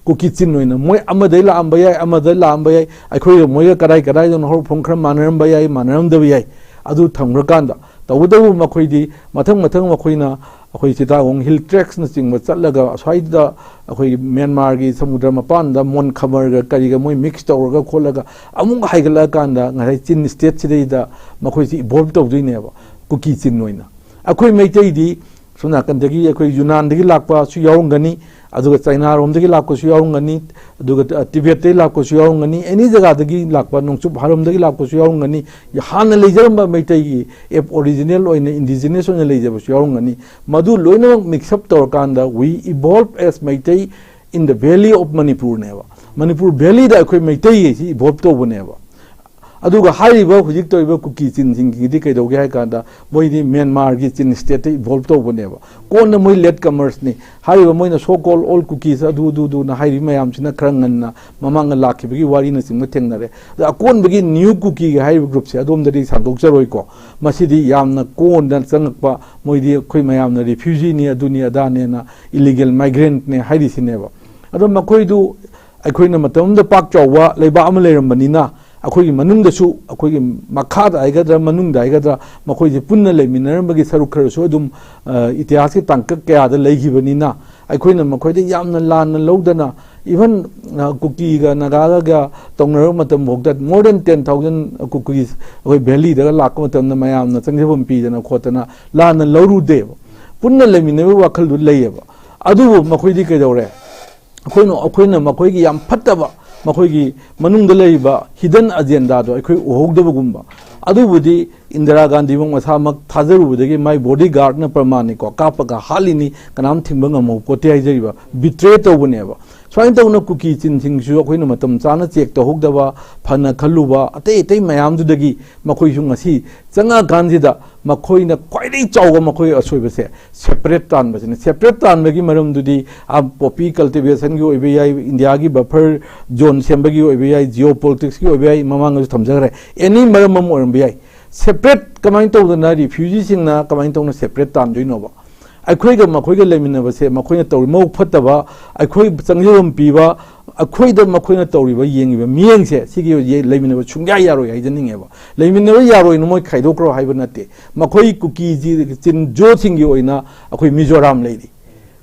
cookie chin noina moi amadai la ambayai akhoi moi karai don hor phongkhram manaram bayai manaram da bayai adu thamra kanda tawdabu makhoi di mathang makhoina akhoi chita gong hill tracks na chingba chatlaga saida akhoi Myanmar gi samudra mapan da mon khamar ga kari ga moi mix tawraga kholaga amung haigala kanda ngai chin state chida makhoi si evolve tawdine ba cookie chin noina akhoi meitai di suna kandagi akhoi Yunan dagi lakpa su yaungani aduga China rom dagi lakko su yaungani aduga Tibet dagi lakko su yaungani any jaga dagi lakpa nongchup harom dagi lakko su yaungani hana leijaramba meitai gi original oina indigenous oina leijaba su yaungani madu loina mix up tawkanda we evolve as meitai in the valley of Manipur neba Manipur valley da akhoi meitai gi evolve tawbneba aduga hariba hujik toiba cookie chin sing gi kai doge ha kanda moi di Myanmar gi chin state evolve to boneba kon moi let commerce ni hariba moi na so called all cookies adu na hari mayam china krangan na mamang lakhi gi wari na sing thengnare da kon bagi new cookie gi hariba group se adom dadi sandok charoi ko masidi yamna kon dan changpa moi di khoi mayam na refugee ni adunia da ne na illegal migrant ne hari sineba adom makoi du akhoi na matam da pak chawwa leiba am leiram na akhoi manung da su akhoi makha da aigadra manung da aigadra makhoi je punna le minar bagi saruk khar so dum itihas ki tangkak kya da leigi bani na akhoi na makhoi de yamna lan lodana even cookie ga naga ga tongnar matam bogda more than 10,000 cookies akhoi valley da lak matam na mayam na changjabam pi dana khotana lan loru de punna le minar wakhal du leiba adu makhoi di ke dore akhoi na makhoi gi yam phattaba makhoi manungda leiba hidden agenda do akhoi uhogdabagumba adubudi Indira Gandhi mong masamak thajarubudagi my bodyguard na pramani ko kapaga halini kanam thimbang amo pote haijaiba betray tawbuneba swain tawna cookie chin singsu akhoi na matam chana check to hogdaba phana khaluba atei mayam dudagi makhoi su ngasi changa Gandhi da makhoi na kwaidai chawga makhoi asoiba se separate tan basine separate tan bagi maram dudi a poppy cultivation gi oibei India gi buffer zone sembagi oibei geopolitics gi oibei mamang ju thamjagre any maram am orbei separate kamain tawdana refugee sing na kamain tawna separate tan joinoba akhoi ga makhoi ga leminaba se makhoi na tawri mau phattaba akhoi changjam piba akhoi da makhoi na tawri ba yengiba miyeng se sigi leminaba chungya yaroi haijaningeba leminaba yaroi no moi khaidokro haiba nate makhoi cookie ji chin jo singi oina akhoi Mizoram leidi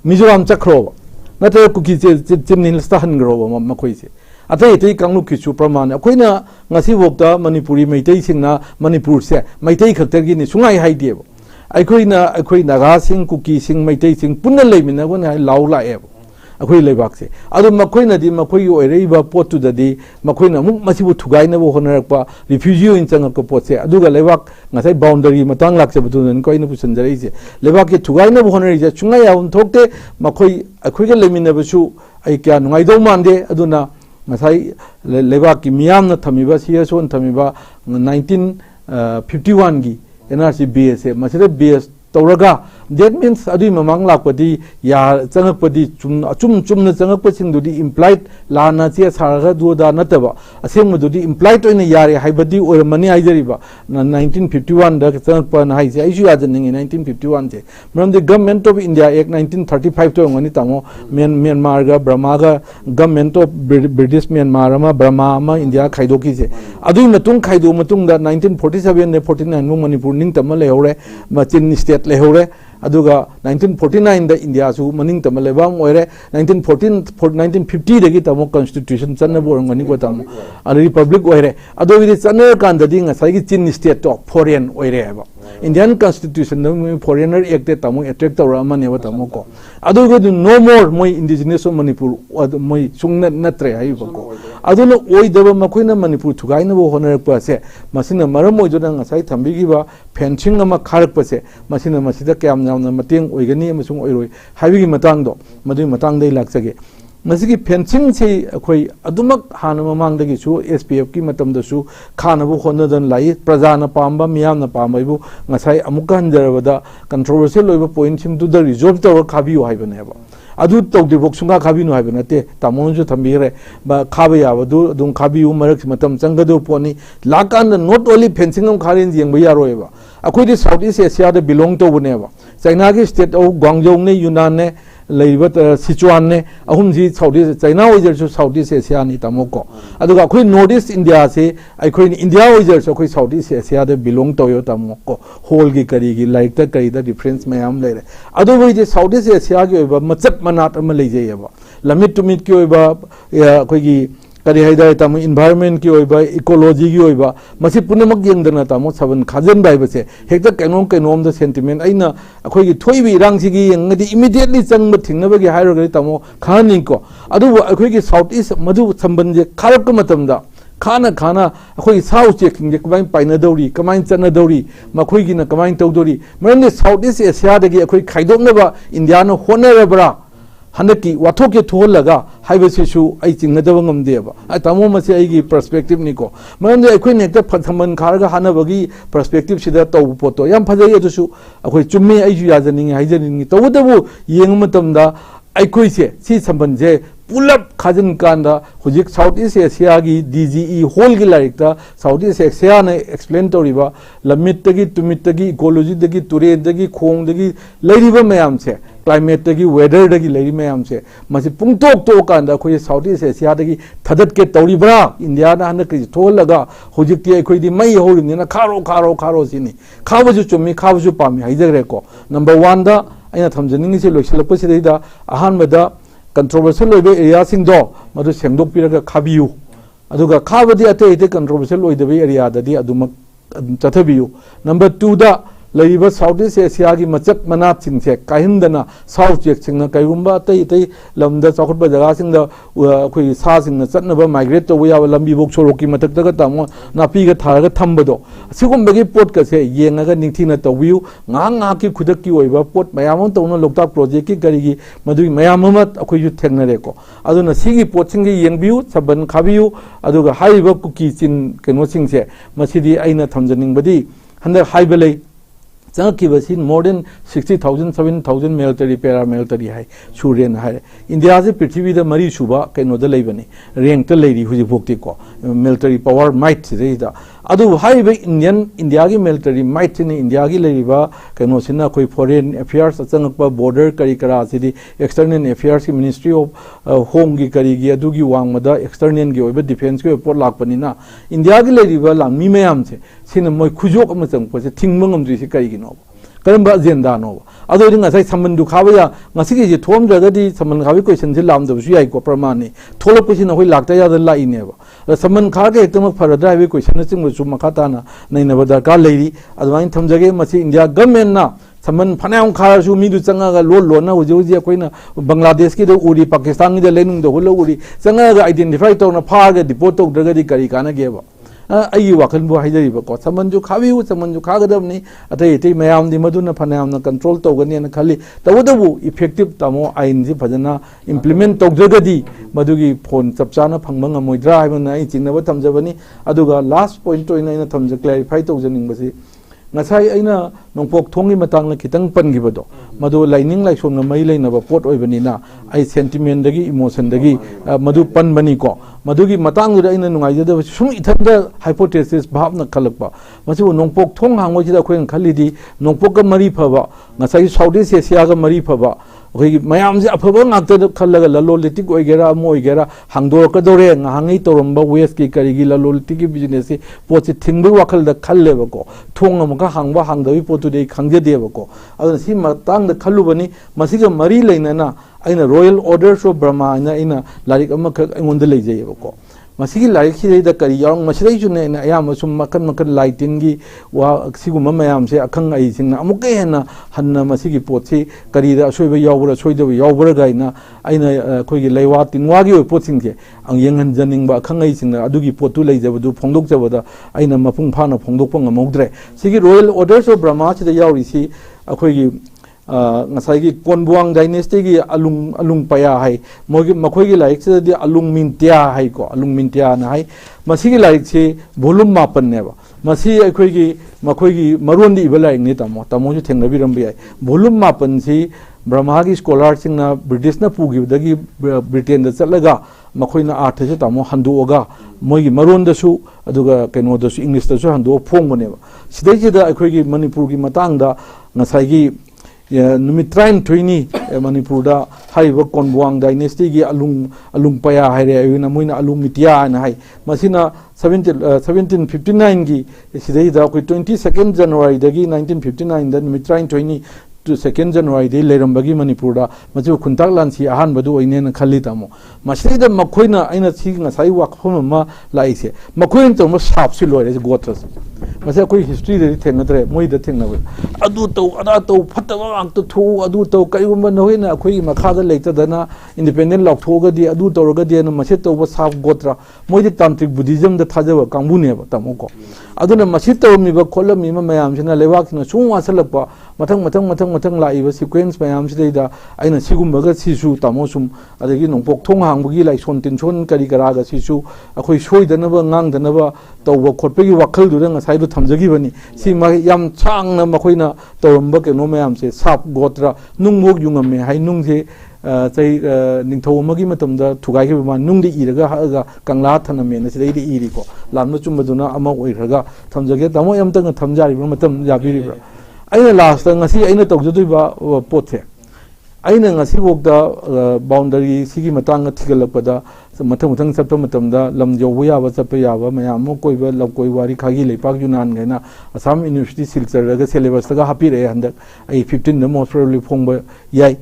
Mizoram chakro nata cookie chin nil stahan gro makhoi se atei kanglu kichu praman akoina ngasi bokta manipuri meitei singna manipur se meitei khaktergi ni sungai haidebo aikoina naga sing cookie sing meitei sing punna leimina gon laula eb akoi lebak se adu makoina di makoi oireiba potu dadi makoina muk masibu thugaina bo honarakpa refugee in changa ko potse aduga lebak ngasai boundary matang lakse butunan koina pusanjari se lebak ke thugaina bo honari je chungai yaun thokte makoi akoi ga lemina basu ai kya nungai do mande aduna ngasai lebak ki miyam na thamiba siason thamiba 1951 gi NRC BS masire BS tawraga that means adi mamang lakpadi ya changakpadi chumna changakpasingdudi implied lana che saraga duda nataba asengmadudi implied oina yare haibadi oramani haijariba 1951 da changakpa na haise aishu yajaning 1951 je from the government of India Act 1935 to ngani tamo Myanmar ga Burma ga government of British Myanmar ma Burma ma India khaidoki je adu matung khaido matung da 1947 ne 49 mu Manipur ning tamal lehore ma Chin state lehore aduga 1949 da India su maning tamal lebang oire 1950 dagi tamo constitution channa bo ngani ko tamo a republic oire adu wi channa kan da ding sai gi Chin state to foreign oire ba Indian constitution no foreigner act tamo attract tora mane wa tamo ko adu go no more moi indigenous of Manipur moi sungna natre ai ba ko adu no oi daba makoina Manipur thugai na bo honar pa se masina maram oi jona ngasai thambi gi ba fencing ama kharak pa se masina masida kyam na mateng oigani amasung oiroi habi gi matang do madu matang dai laksage masigi fencing se akoi adumak hana mamang dagi su SPF ki matam da su khana bu khona dan lai praja na pamba miyam na pamba bu ngasai amukan jarabada controversial loiba point sim du da resolve to khabi u haibane ba adu to de bok sunga khabi nu haibane te tamon ju thambire ba khabe ya ba du dum khabi u marak matam changa do poni lakan not only fencing am kharin jeng ba yaroi ba akoi di South East Asia da belong to bune ba China ki state of Guangzhou ne Yunnan ne leiba Sichuan ne ahum ji South East China oijer su South East Asia ni tamoko aduga khoi North East India se khoi India oijer so khoi South East Asia da belong to yo tamoko whole gi kari gi like ta kari da difference mayam lere adu wi je South East Asia gi ba machat manat am leije ya ba lamit to meet ki ba khoi gi kari haidai tamu environment ki oiba ecology ki oiba masi punamak yengdana tamu saban khajan bai base hekta kainom da sentiment aina akhoi gi thoibi rang si gi yengdi immediately changba thingna gi hairo gi tamu khani ko adu akhoi gi South East madu samban je kharak matam da khana akhoi South checking je kamai paina dori kamai chana dori makhoi gi na kamai tawdori mane South East Asia da gi akhoi khaidom na ba India no honorable Hanaki watoke tholaga haibase shu ai chingadaba ngamde ba ai tamo mase ai gi perspective ni ko man ai khoi nekta phathaman kharga hanabagi perspective sida to poto yam phajai adu su akhoi chumme ai ju yajaning haijaning to dabu yeng matamda ai khoi se si sambanje pulap khajin kanda hujik South East Asia gi DGE whole gi laikta South East Asia na explain toriba lamit tagi tumit tagi ecology tagi ture tagi khong tagi lairiba mayam se climate tagi weather tagi lairi mayam se masi pungtok to kanda khoi South East Asia tagi thadat ke toribra India na hana kri tholaga hujik ti khoi di mai horim ni na kharo sini khawaju chumi khawaju pami haijagre ko number 1 da aina thamjaning se loisilap se da ahan mada controversial area sing do madu semdok piraga khabiu aduga khabadi ate controversial oidabe area dadi aduma chathabiu number 2 da leiba South East Asia gi machat manat sing se kahindana South check sing na kaigumba tai lamda chakhutba jaga sing da khoi sa sing na chatna ba migrate to ya lambi bok choroki matak ta tamo na pi ga tharaga thambado sigumba gi port ka se yenga ga ningthina to view nga ki khudak ki oiba port mayam to no lokta project ki gari gi madu mayam ma akhoi ju thengna re ko aduna sigi port sing gi yengbiu saban khabiu aduga haiba kuki chin keno sing se masidi aina thamjaning badi handa haibelei Changki more than 60,000, 7,000 military, paramilitary hai, Surian hai. India se Prithvi the Mari Shuba can no the Labani, rank the lady who is Voktiko, military power might Reda. Adu high Indian Indiagi military might in Indiagi Lariva, Kanosina, Koi foreign affairs, Sanakpa border, Karikara city, external affairs, Ministry of Home Gikarigi, Dugi Wangmada, external Gioba, defense, Port Lakpanina, Indiagi Lariva, Lang Mimayamse, Cinemoy Kujok Amasang was a Tingmum Karigino. Karamba agenda no. Other than as I summoned to Kavaya, Masiki told the summon Kavi question Zilam the Shiako Pramani, Tola question of Lakta the line never. The summon Karga Tom for a drive question with Sumakatana, Nainavada lady, as one Tamjage Masi India government now. Saman Panam Karaju Midu Sanga Lona, Ujia Quina, Bangladesh, the Uri, Pakistan, the Lenung, the Hula Uri, Sanga identified on a park at the Poto Dragadi Karikana gave. Ayi wakan bu haidari ba ko samanju khabiu samanju khagadam ni atai mayam di maduna phanam na control to gani na khali tawdabu effective tamo ain ji phajana implement to jagadi madugi phone chapchana phangmang amoidra haibana ai chingna ba thamjabani aduga last point to ina thamja clarify to janing basi ngasai aina nongpok thongi matang na kitang pangibado madu lining like som na mai leina ba pot oibani na ai sentiment dagi emotion dagi madu panbani ko madugi matang du aina nungai da sum ithanda hypothesis bhab na khalakpa masu nongpok thong hangoi ji da khoin khalidi nongpok ka mari phaba ngasai Southeast Asia ga mari phaba oi mayam je aphaba ngakta khallaga lalolitik oigera moigera hangdor ka dore ngangai toromba west ki karigi lalolitik ki business pochi thingbu wakal da khalleba ko thong amka hangba hangdawi potu dei khangje deba ko aduna si matang da khalubani masiga mari leina na aina royal orders of Burma na ina larik amakha aingonda leijayeba ko masigi larik si da kari yang masidai june na ayam sum makan lighting gi wa siguma mayam se akhang ai sing na amuke hena hanna masigi potsi kari da soiba yawbra soida yawbra gaina aina khoi gi leiwa tinwa gi pot sing the ang yengan janing ba akhang ai sing na adugi potu leijabadu phongdok jabada aina mapung phana phongdok pang amogdre sigi royal orders of Burma si da yawi si akhoi gi ngasai konbuang dynasty gi alung paya hai mogi makhoi gi laik se di alung mintia hai ko alung mintia na hai masigi laik se volume mapan ne ba masi akhoi gi makhoi gi maron di ibala ni tamo ju thengna bi ram bi ai volume mapan si Brahma gi scholar sing na British na pugi dagi Britain da chalaga makhoi na art se tamo handu oga mogi maron da su aduga keno da su English da su handu phong bone ba sidai ji da akhoi gi Manipur gi matang da ngasai gi numitrain twini Manipur da haiba konbuang dynasty gi alung paya haire ayuna moina alung mitia na hai masina 1759 gi sidai da ko 22nd January dagi 1959 da numitrain twini to 2nd January de lerambagi Manipur da machu khuntak lansi ahan badu oine na khali tamo masai da makhoina aina chi ngasai wakphom ma laise makhoin to ma sap si lore gotras masai koi history de thengadre moi da thengna adu to ada to phatawa ang to thu adu to kaigumba noina khoi makha da leita dana independent lok thoga di adu to roga di na masai to sap gotra moi di tantric buddhism da thajawa kangbu ne ba tamo ko aduna masai to mi ba kholam mi ma mayam sina lewak na sungwa salakpa matang laiba sequence mayam sidai aina sigumbaga sisu tamo sum adagi nongpok thong hangbugi lai son tin son kari karaga sisu akhoi soidanaba ngangdanaba tawba khotpegi wakhal du ngasai du thamjagi bani si ma yam changna makhoina tawamba ke no mayam se sap gotra nungmok yungame hai nungse chai ningthau amagi matamda thugai gi ma nungdi iraga haga kangla thaname na sidai di iri ko lamna chumbaduna ama oiraga thamjage tamo yam tang thamjari matam jabiri bra aina last ngasi aina tawjadui ba pothe aina ngasi bokda boundary sigi matang thigalakpada mathang sapta matamda lam jobu ya ba sappa ya ba mayam mo koiba lab koi wari khagi leipak junan gaina Assam University Silchar ga syllabus ga hapire handak ai 15 the most probably phongba yai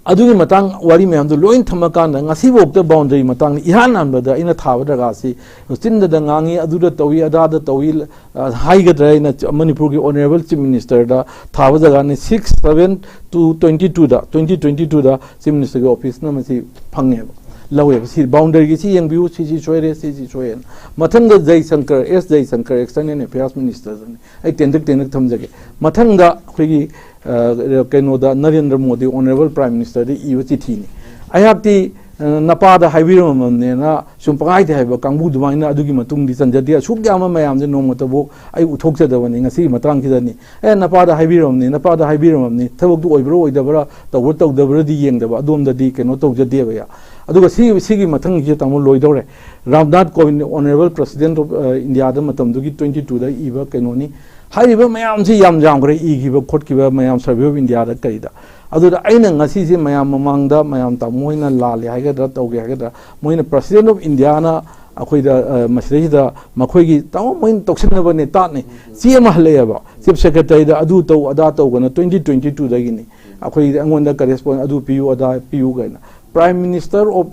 adugi matang wari mayam do loin thamaka na ngasi bokda boundary matang ihan anbada ina thawa daga si tinda da ngangi aduda tawi ada da tawi high gadra ina Manipur gi honorable chief minister da thawa daga ni 6/7 to 22 da 2022 da chief minister gi office na masi phange lawe si boundary gi si yang view si choire si choyen mathang da Jai Shankar external affairs minister ai tendak thamjage mathang da khoi Kenoda Narendra Modi honorable prime minister di iwa chithi ni ayakti napa da haibiram ne na sumpai de haiba kangbu dumaina adugi matung di sanjadi sukya ma mayam je nong matabu ai uthok cha dawani ngasi matang ki dani napa da haibiram ni thabok du oibro oidabra tawur tawdabra di yeng daba adom da di keno tok jade ba ya aduga sigi mathang ji tamu loidore Ramnath Kovind honorable president of India da matam du gi 22 da iwa kenoni haiba mayam si yam jam gre igiba khotkiba mayam survey of India da kaida aduda aina ngasi si mayam mamangda mayam ta moina lali haiga da tawge haiga da moina president of India na akhoi da masri da makhoi gi taw moin toksina bane ta ne CM haleba chief secretary da adu taw ada taw gana 2022 da gini akhoi angonda correspond adu PU ada PU gana Prime Minister of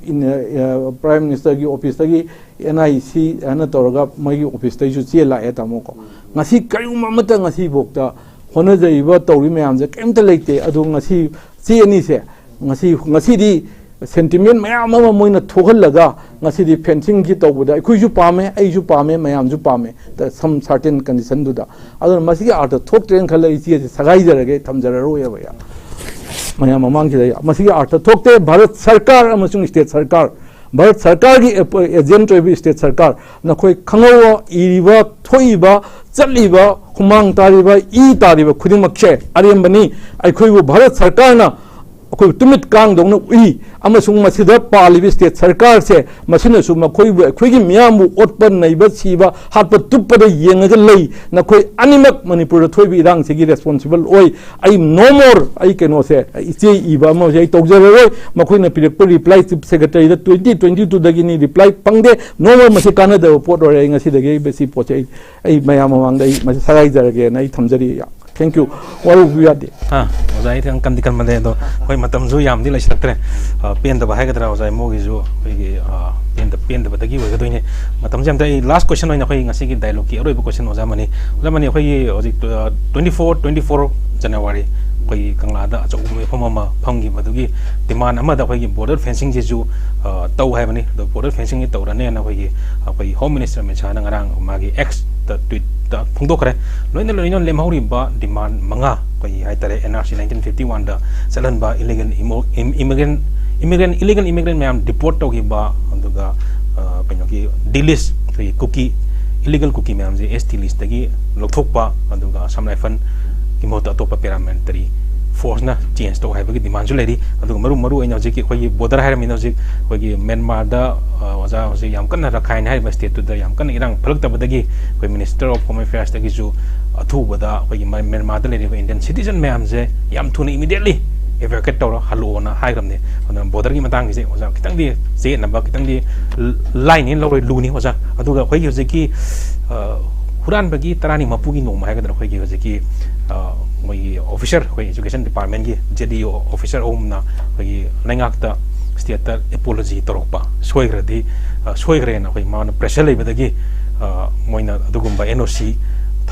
Prime Minister gi office gi NIC ana tawraga mai office ta ju che la eta moko ngasi kayuma mata ngasi bokta hona jaiba tawri mayam je kemta leite adu ngasi che ani se ngasi di sentiment mayam ma moina thogallaga ngasi di fencing gi tawbuda ikhui ju pame ai ju pame mayam ju pame the some certain condition du da adu masi gi art thok train khala ichi sagai jarage thamjararo ya mayam mamang ki masi gi art thokte Bharat Sarkar amasung state sarkar Bharat सरकार की agent होइबा state सरकार नखोई खंगवा इरिबा थोइबा चलिबा हुमांग तारिबा ई तारिबा खुदिमक्से अरेमबनी अखोइबु भारत सरकार ना अखोइ तुमित Kong दोंग उई अमसुंग मसिदा पालिबि state सरकार से मसिनसु मखोइबु अखोइगी मियामु ओटपन नैबा सिबा हाटप तुपद येंगज लई नखोइ अनिमक Manipur Thoibi इरांग सिगी responsible ओइ आई नो मोर आई केनो से इचे इबा म जे तोगजरोय मखोइना पिरक रिप्लाई चीफ सेक्रेटरी द 2022 दगिनी रिप्लाई पंगदे नो मोर मसे कानद पोट ओरे ngasi दगे बेसी पोचे आई मयाम मांगदा मसे सगाई जरगे नै थमजरी थैंक यू वारु बियादे हां ओजाई थंग कंदी कन मदे दो कोई मतम जु याम दि लैसलक्तरे पेन द बाहाय गदरा ओजाई मोगी जु कोई पेन द बदगी होय गदोइने मतम जम दai लास्ट क्वेश्चन होइना कोई ngasi की डायलॉग की अरोइब क्वेश्चन ओजा मनी कोई होजि 24 जनवरी कोई कंगलादा अचौब फम फंगी मदुगी डिमांड अमदा कोई बॉर्डर फेंसिंग जेजु तौ हायबनी द बॉर्डर फेंसिंग तौरने ना कोई होम मिनिस्टर में छाना ngarang मागी एक्स द ट्वीट द फुंगदोखरे लोइना लोइना लेमहौरिबा डिमांड मंगा कोई हाइतरे एनआरसी 1951 दा चलनबा illegal immigrant मैम डिपोर्ट तौगिबा अदुगा कइनोगी डिलिस्ट कोई कुकी illegal कुकी मैम जे एसटी लिस्ट दगी लोथोकपा अदुगा समराइफन की मोत अतोप पैरामिलिटरी फोर्स ना चेंज तो है डिमांड जो लेरी मरु जी कोई बॉर्डर है कोई म्यांमार ओजा याम कन रखाइन है स्टेट तो याम कन इरांग फलक्तबदगी कोई मिनिस्टर ऑफ होम अफेयर्स दगी जो अथुबदा कोई म्यांमार लेरिबा इंडियन सिटीजन मैम जे याम थुना इमीडिएटली एवेकेट तौर हलोना हाइरमने बॉर्डर की मतंग से ओजा खितंग जे नबा खितंग लाइन इन लौर लूनी ओजा अदुगा कोई होजकी हुरानबगी तरानी मपुगी नोम हाइगदर कोई होजकी मोई ऑफिसर कोई एजुकेशन डिपार्टमेंट की जेडीओ ऑफिसर ओमना कोई लैंगाक्ता स्टेट एपोलॉजी तौरपा सोइग्रेना कोई मान प्रेशर लेबदगी मोइना अदुगुम्बा एनओसी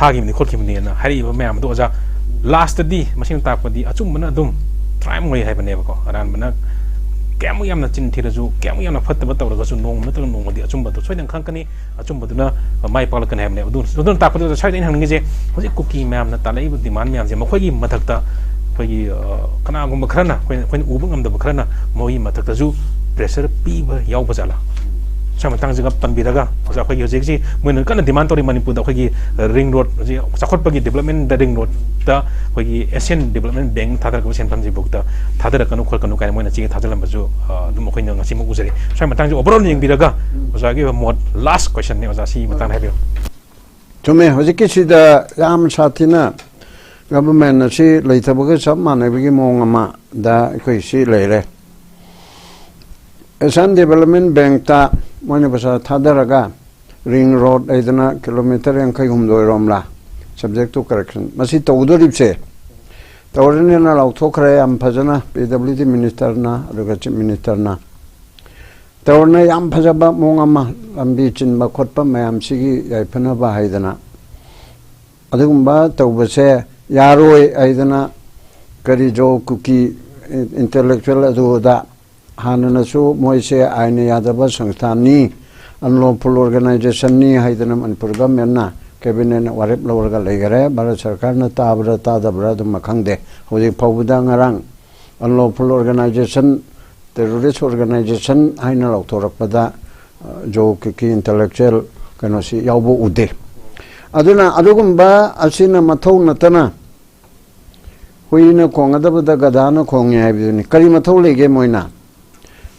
थागिमनि खोलखिमनिना हारिबा मैम दो ओजा लास्ट दी मसिन ताकपदी अचुमबना अदुम ट्राइम मोइ हाइबनेबको अरानबना क्यामु यामना चिन्थिरजु क्यामु यामना फत्तबा तौरगसु नोंग नतल नोंगदि अचुमबदो सोइदन खंकनी अचुमबदुना माइ पालकन हाइबने अदुन ताकपदो साइदन हंगजे होजि कुकी मैमना तालैब डिमांड मैम जे मखोइगी मथक्ता कोई कनागुम खरना कोइ उब ngमदब खरना मोइ मथक्तजु प्रेशर पीबा यावबा जाला सामतांग जगा पनबिरगा ओजा कोइ होजिकसि मोइन कन डिमांड तोरि मणिपुर दा कोइ रिंग रोड जे चाखोटपगी डेवलपमेंट द रिंग रोड दा कोइ एशियन डेवलपमेंट बैंक थादरगो सेंफम जि बुकता थादरकनु खोलकनु काय मोइन छि थाजलमबजु दुम कोइन ngasi मु उजरे सामतांग ओवरऑल यंगबिरगा ओजा गे मोड लास्ट क्वेश्चन ने ओजा सी मतन हाबियो तुमे होजिकि सिदा याम साथिना गवर्नमेंट से लेथबगे सब मानबगी मोंग अमा दा कोइ सि लेरे एशियन डेवलपमेंट बैंक ता मोइन बसा थादरगा रिंग रोड एदना किलोमीटर यांखै हुमदोय रोमला सब्जेक्ट टू करेक्शन मसी तौदोरिबसे तौरनेना लाउथोखरे याम फजना पीडब्ल्यूडी मिनिस्टर ना अदुगा चीफ मिनिस्टर ना तौरने याम फजबा मोंगमा लंबी चिनबा खोटपा मयाम सिगी याइफनबा हाइदना अदुगुम्बा तौबसे यारोय आइदना करी जो कुकी इंटेलेक्चुअल अदुदा हाननसु मोइसे आइने यादबा संस्थानी अनलॉफुल ऑर्गेनाइजेशन नी हाइदना मनपुर गवर्नमेंट ना कैबिनेट वारेप लौरगा लेगरे भारत सरकार न ताब्रा तादब्रा दुम खंगदे होजि फौबदा ngarang unlawful organisation terrorist organisation हाइना लौथोरकपदा जो की इंटेलेक्चुअल कनोसी यावबो उदे अदुना अदुगुम्बा असिना मथौ नतना हुइना खोंगदबदा गदाना खोंगे हाइबिदुनि करी मथौ लेगे मोइना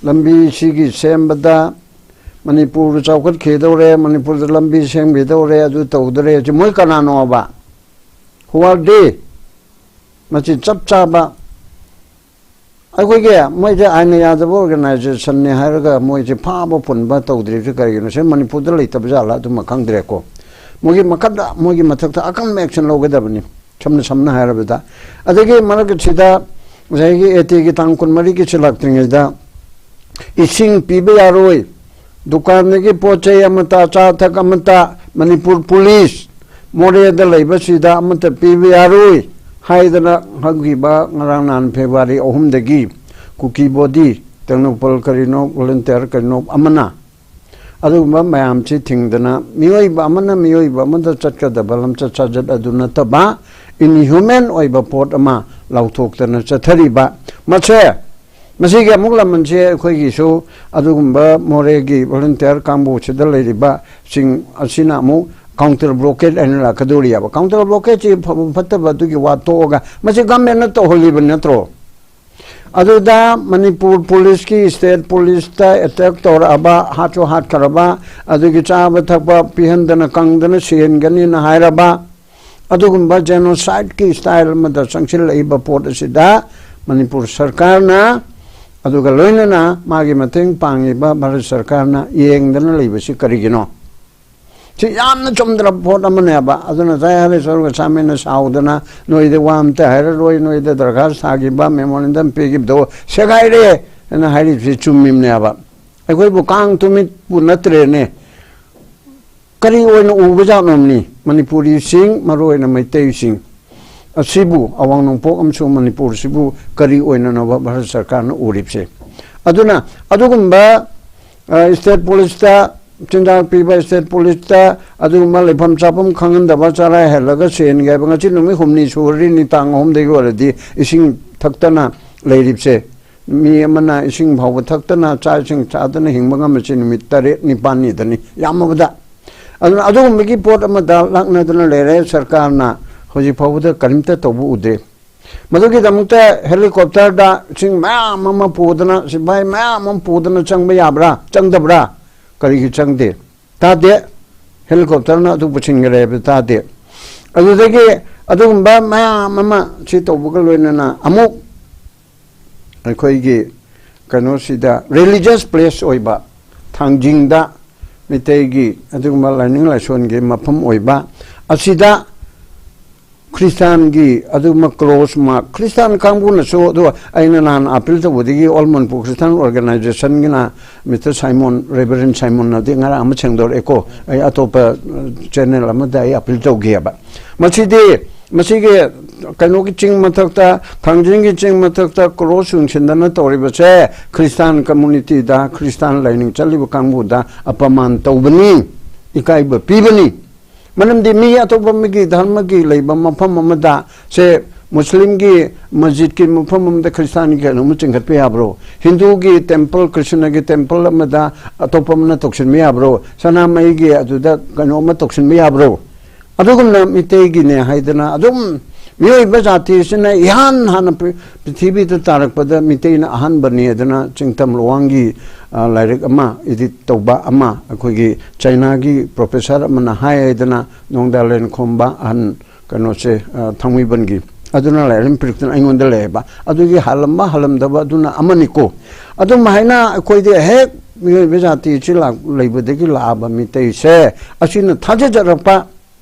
लंबी सिगी सेमबदा मणिपुर चौकट खेदौरे मणिपुर लंबी सेंबिदौरे अदु तौदरे जे मोय कनानोबा हुवादे मचि चप चाबा अखोइगे मोय जे आइना यादब ऑर्गेनाइजेशन ने हारगा मोय जे फाबो पुनबा तौदरे जे करिनो से मणिपुर द लेतब जाला दुम खंगद्रेको मोगी मकदा मोगी मथकता अकम एक्शन लोगदबनी समना समना हारबदा अदगे मनक छिदा जायगी एते की तांग कुनमरी की चिलक्त्रिंगदा इसिंग पीबे यारोय दुकान की पोचे अमता चाथक अमता मणिपुर पुलिस मोरेदा लेबसिदा अमता पीबे यारोय हाइदना हगिबा ngarang nan February 3 dagi Kuki body तंगनोपल करिनो वॉलंटियर करिनो अमना अदुगुम्बा मयाम छि थिंगदना मियोइबा अमना मियोइबा अमदा चटकदबा लमचा चाजत अदुना तबा इनह्यूमन ओइबा पोट अमा लाउथोक्तना चथरिबा मछे ꯃꯁꯤꯒꯤ ꯑꯃꯨꯛ ꯂꯃꯟꯁꯦ ꯑꯩꯈꯣꯏꯒꯤꯁꯨ ꯑꯗꯨꯒꯨꯝꯕ ꯃꯣꯔꯦꯒꯤ ꯚꯣꯂꯨꯟꯇꯤꯌꯔ ꯀꯥꯡꯕꯨꯁꯤꯗ ꯂꯩꯔꯤꯕ ꯁꯤꯡ ꯑꯁꯤꯅ ꯑꯃꯨꯛ ꯀꯥꯎꯟꯇꯔ ꯕ꯭ꯂꯣꯀꯦꯠ ꯍꯥꯏꯅ ꯂꯥꯛꯀꯗꯧꯔꯤꯕ ꯀꯥꯎꯟꯇꯔ ꯕ꯭ꯂꯣꯀꯦꯠꯁꯤ ꯐꯠꯇꯕ ꯑꯗꯨꯒꯤ ꯋꯥ ꯇꯣꯛꯑꯒ ꯃꯁꯤ ꯒꯃꯦꯟꯅ ꯇꯧꯍꯜꯂꯤꯕ ꯅꯠꯇ꯭ꯔꯣ ꯑꯗꯨꯗ ꯃꯅꯤꯄꯨꯔ ꯄꯨꯂꯤꯁꯀꯤ ꯁ꯭ꯇꯦꯠ ꯄꯨꯂꯤꯁꯇ ꯑꯦꯇꯦꯛ ꯇꯧꯔꯛꯑꯕ ꯍꯥꯠꯁꯨ ꯍꯥꯠꯈ꯭ꯔꯕ ꯑꯗꯨꯒꯤ ꯆꯥꯕ ꯊꯛꯄ ꯄꯤꯍꯟꯗꯅ ꯀꯪꯗꯅ ꯁꯤꯍꯟꯒꯅꯤꯅ ꯍꯥꯏꯔꯕ ꯑꯗꯨꯒꯨꯝꯕ ꯖꯦꯅꯣꯁꯥꯏꯗꯀꯤ ꯁ꯭ꯇꯥꯏꯜ ꯑꯃꯗ ꯆꯪꯁꯤꯜꯂꯛꯏꯕ ꯄꯣꯠ ꯑꯁꯤꯗ ꯃꯅꯤꯄꯨꯔ ꯁꯔꯀꯥꯔꯅ ꯑꯗꯨꯒ ꯂꯣꯏꯅꯅ ꯃꯥꯒꯤ ꯃꯇꯦꯡ ꯄꯥꯡꯉꯤꯕ ꯚꯥꯔꯠ ꯁꯔꯀꯥꯔꯅ ꯌꯦꯡꯗꯅ ꯂꯩꯕꯁꯤ ꯀꯔꯤꯒꯤꯅꯣ ꯁꯤ ꯌꯥꯝꯅ ꯆꯨꯝꯗ꯭ꯔꯕ ꯄꯣꯠ ꯑꯃꯅꯦꯕ ꯑꯗꯨꯅ ꯍꯥꯔꯦꯁꯋꯔ ꯒꯣꯁ꯭ꯋꯥꯃꯤꯅ ꯁꯥꯎꯗꯅ ꯅꯣꯏꯗ ꯋꯥ ꯑꯝꯇ ꯍꯥꯏꯔꯔꯣꯏ ꯅꯣꯏꯗ ꯗꯔꯈꯥꯁ ꯊꯥꯈꯤꯕ ꯃꯦꯃꯣꯔꯦꯟꯗꯝ ꯄꯤꯈꯤꯕꯗꯣ ꯁꯦꯒꯥꯏꯔꯦ ꯍꯥꯏꯅ ꯍꯥꯏꯔꯤꯕꯁꯤ ꯆꯨꯝꯃꯤꯕꯅꯦꯕ ꯑꯩꯈꯣꯏꯕꯨ ꯀꯥꯡ ꯇꯨꯃꯤꯠꯄꯨ ꯅꯠꯇ꯭ꯔꯦꯅꯦ ꯀꯔꯤ ꯑꯣꯏꯅ ꯎꯕꯖꯥꯠꯅꯣꯝꯅꯤ ꯃꯅꯤꯄꯨꯔꯤꯁꯤꯡ ꯃꯔꯨꯑꯣꯏꯅ ꯃꯩꯇꯩꯁꯤꯡ ꯑꯁꯤꯕꯨ ꯑꯋꯥꯡ ꯅꯣꯡꯄꯣꯛ ꯑꯃꯁꯨꯡ ꯃꯅꯤꯄꯨꯔꯁꯤꯕꯨ ꯀꯔꯤ ꯑꯣꯏꯅꯅꯣꯕ ꯚꯥꯔꯠ ꯁꯔꯀꯥꯔꯅ ꯎꯔꯤꯕꯁꯦ ꯑꯗꯨꯅ ꯑꯗꯨꯒꯨꯝꯕ ꯁ꯭ꯇꯦꯠ ꯄꯨꯂꯤꯁꯇ ꯆꯤꯟꯖꯥꯛ ꯄꯤꯕ ꯁ꯭ꯇꯦꯠ ꯄꯨꯂꯤꯁꯇ ꯑꯗꯨꯒꯨꯝꯕ ꯂꯩꯐꯝ ꯆꯥꯐꯝ ꯈꯪꯍꯟꯗꯕ ꯆꯔꯥ ꯍꯦꯜꯂꯒ ꯁꯦꯟꯒꯦ ꯍꯥꯏꯕ ꯉꯁꯤ ꯅꯨꯃꯤꯠ ꯍꯨꯝꯅꯤ ꯁꯨꯔꯤꯅꯤ ꯇꯥꯡ 3ꯗꯒꯤ ꯑꯣꯏꯔꯗꯤ ꯏꯁꯤꯡ ꯊꯛꯇꯅ ꯂꯩꯔꯤꯕꯁꯦ ꯃꯤ ꯑꯃꯅ ꯏꯁꯤꯡ ꯐꯥꯎꯕ ꯊꯛꯇꯅ ꯆꯥꯛ ꯏꯁꯤꯡ ꯆꯥꯗꯅ ꯍꯤꯡꯕ ꯉꯝꯕꯁꯤ ꯅꯨꯃꯤꯠ 8-9 ꯌꯥꯝꯃꯕꯗ ꯑꯗꯨꯅ ꯑꯗꯨꯒꯨꯝꯕꯒꯤ ꯄꯣꯠ ꯑꯃꯗ ꯂꯥꯛꯅꯗꯨꯅ ꯂꯩꯔꯦ ꯁꯔꯀꯥꯔꯅ ꯍꯧꯖꯤꯛ ꯐꯥꯎꯕꯗ ꯀꯔꯤꯝꯇ ꯇꯧꯕ ꯎꯗꯦ ꯃꯗꯨꯒꯤꯗꯃꯛꯇ ꯍꯦꯂꯤꯀꯣꯞꯇꯔꯗ ꯏꯁꯤꯡ ꯃꯌꯥꯝ ꯑꯃ ꯄꯨꯗꯅ ꯁꯤꯐꯥꯏ ꯃꯌꯥꯝ ꯑꯃ ꯄꯨꯗꯅ ꯆꯪꯕ ꯌꯥꯕ꯭ꯔꯥ ꯆꯪꯗꯕ꯭ꯔꯥ ꯀꯔꯤꯒꯤ ꯆꯪꯗꯦ ꯇꯥꯗꯦ ꯍꯦꯂꯤꯀꯣꯞꯇꯔꯅ ꯑꯗꯨ ꯄꯨꯁꯤꯟꯈꯔꯦ ꯍꯥꯏꯕ ꯇꯥꯗꯦ ꯑꯗꯨꯗꯒꯤ ꯑꯗꯨꯒꯨꯝꯕ ꯃꯌꯥꯝ ꯑꯃ ꯁꯤ ꯇꯧꯕꯒ ꯂꯣꯏꯅꯅ ꯑꯃꯨꯛ ꯑꯩꯈꯣꯏꯒꯤ ꯀꯩꯅꯣꯁꯤꯗ ꯔꯤꯂꯤꯖꯤꯌꯁ ꯄ꯭ꯂꯦꯁ ꯑꯣꯏꯕ ꯊꯥꯡꯖꯤꯡꯗ ꯃꯤꯇꯩꯒꯤ ꯑꯗꯨꯒꯨꯝꯕ ꯂꯥꯏꯅꯤꯡ ꯂꯥꯏꯁꯣꯟꯒꯤ ꯃꯐꯝ ꯑꯣꯏꯕ ꯑꯁꯤꯗ ꯈ꯭ꯔꯤꯁꯇꯥꯟꯒꯤ ꯑꯗꯨꯒꯨꯝꯕ ꯀ꯭ꯂꯣꯁ ꯃꯥꯔꯛ ꯈ꯭ꯔꯤꯁꯇꯥꯟ ꯀꯥꯡꯕꯨꯅꯁꯨ ꯑꯗꯨꯒ ꯑꯩꯅ ꯅꯍꯥꯟ ꯑꯥꯄꯤꯜ ꯇꯧꯕꯗꯒꯤ ꯑꯣꯜ ꯃꯅꯤꯄꯨꯔ ꯈ꯭ꯔꯤꯁꯇꯥꯟ ꯑꯣꯔꯒꯅꯥꯏꯖꯦꯁꯟꯒꯤꯅ ꯃꯤꯁꯇꯔ ꯁꯥꯏꯃꯣꯟ ꯔꯦꯚꯔꯦꯟ ꯁꯥꯏꯃꯣꯟꯅꯗꯤ ꯉꯔꯥꯡ ꯑꯃ ꯁꯦꯡꯗꯣꯔꯛꯑꯦꯀꯣ ꯑꯩ ꯑꯇꯣꯞꯄ ꯆꯦꯅꯦꯜ ꯑꯃꯗ ꯑꯩ ꯑꯥꯄꯤꯜ ꯇꯧꯈꯤꯑꯕ ꯃꯁꯤꯒꯤ ꯀꯩꯅꯣꯒꯤ ꯆꯤꯡ ꯃꯊꯛꯇ ꯊꯥꯡꯖꯤꯡꯒꯤ ꯆꯤꯡ ꯃꯊꯛꯇ ꯀ꯭ꯔꯣꯁ ꯌꯨꯡꯁꯤꯟꯗꯅ ꯇꯧꯔꯤꯕꯁꯦ ꯈ꯭ꯔꯤꯁꯇꯥꯟ ꯀꯝꯃꯨꯅꯤꯇꯤꯗ ꯈ꯭ꯔꯤꯁꯇꯥꯟ ꯂꯥꯏꯅꯤꯡ ꯆꯠꯂꯤꯕ ꯀꯥꯡꯕꯨꯗ ꯑꯄꯃꯥꯟ ꯇꯧꯕꯅꯤ ꯏꯀꯥꯏꯕ ꯄꯤꯕꯅꯤ ꯃꯔꯝꯗꯤ ꯃꯤ ꯑꯇꯣꯞꯄ ꯃꯤꯒꯤ ꯙꯔꯃꯒꯤ ꯂꯩꯕ ꯃꯐꯝ ꯑꯃꯗ ꯁꯦ ꯃꯨꯁꯂꯤꯝꯒꯤ ꯃꯁꯖꯤꯠꯀꯤ ꯃꯐꯝ ꯑꯃꯗ ꯈ꯭ꯔꯤꯁꯇꯥꯟꯒꯤ ꯀꯩꯅꯣꯝꯃ ꯆꯤꯡꯈꯠꯄ ꯌꯥꯕ꯭ꯔꯣ ꯍꯤꯟꯗꯨꯒꯤ ꯇꯦꯝꯄꯜ ꯀ꯭ꯔꯤꯁꯅꯒꯤ ꯇꯦꯝꯄꯜ ꯑꯃꯗ ꯑꯇꯣꯞꯄ ꯑꯃꯅ ꯇꯧꯁꯤꯟꯕ ꯌꯥꯕ꯭ꯔꯣ ꯁꯅꯥꯃꯍꯤꯒꯤ ꯑꯗꯨꯗ ꯀꯩꯅꯣꯝꯃ ꯇꯧꯁꯤꯟꯕ ꯌꯥꯕ꯭ꯔꯣ ꯑꯗꯨꯒꯨꯝꯅ ꯃꯤꯇꯩꯒꯤꯅꯦ ꯍꯥꯏꯗꯅ ꯑꯗꯨꯝ ꯃꯤꯑꯣꯏꯕ ꯖꯥꯇꯤꯁꯤꯅ ꯏꯍꯥꯟ ꯍꯥꯟꯅ ꯄ꯭ꯔꯤꯊꯤꯕꯤꯗ ꯇꯥꯔꯛꯄꯗ ꯃꯤꯇꯩꯅ ꯑꯍꯥꯟꯕꯅꯤ ꯑꯗꯨꯅ ꯆꯤꯡꯇꯝ ꯂꯋꯥꯡꯒꯤ ꯂꯥꯏꯔꯤꯛ ꯑꯃ ꯏꯗꯤꯠ ꯇꯧꯕ ꯑꯃ ꯑꯩꯈꯣꯏꯒꯤ ꯆꯩꯅꯥꯒꯤ ꯄ꯭ꯔꯣꯐꯦꯁꯔ ꯑꯃꯅ ꯍꯥꯏꯗꯅ ꯅꯣꯡꯗꯥꯂꯦꯟ ꯈꯣꯝꯕ ꯑꯍꯟ ꯀꯩꯅꯣꯁꯦ ꯊꯥꯡꯃꯩꯕꯟꯒꯤ ꯑꯗꯨꯅ ꯂꯥꯏꯔꯤꯛ ꯄꯤꯔꯛꯇꯅ ꯑꯩꯉꯣꯟꯗ ꯂꯩꯌꯦꯕ ꯑꯗꯨꯒꯤ ꯍꯥꯜꯂꯝꯕ ꯍꯥꯜꯂꯝꯗꯕ ꯑꯗꯨꯅ ꯑꯃꯅꯤꯀꯣ ꯑꯗꯨꯝ ꯍꯥꯏꯅ ꯑꯩꯈꯣꯏꯗꯤ ꯍꯦꯛ ꯃꯤꯑꯣꯏꯕ ꯖꯥꯇꯤꯁꯤ ꯂꯩꯕꯗꯒꯤ ꯂꯥꯛꯑꯕ ꯃꯤꯇꯩꯁꯦ ꯑꯁꯤꯅ ꯊꯥꯖꯖꯔꯛꯄ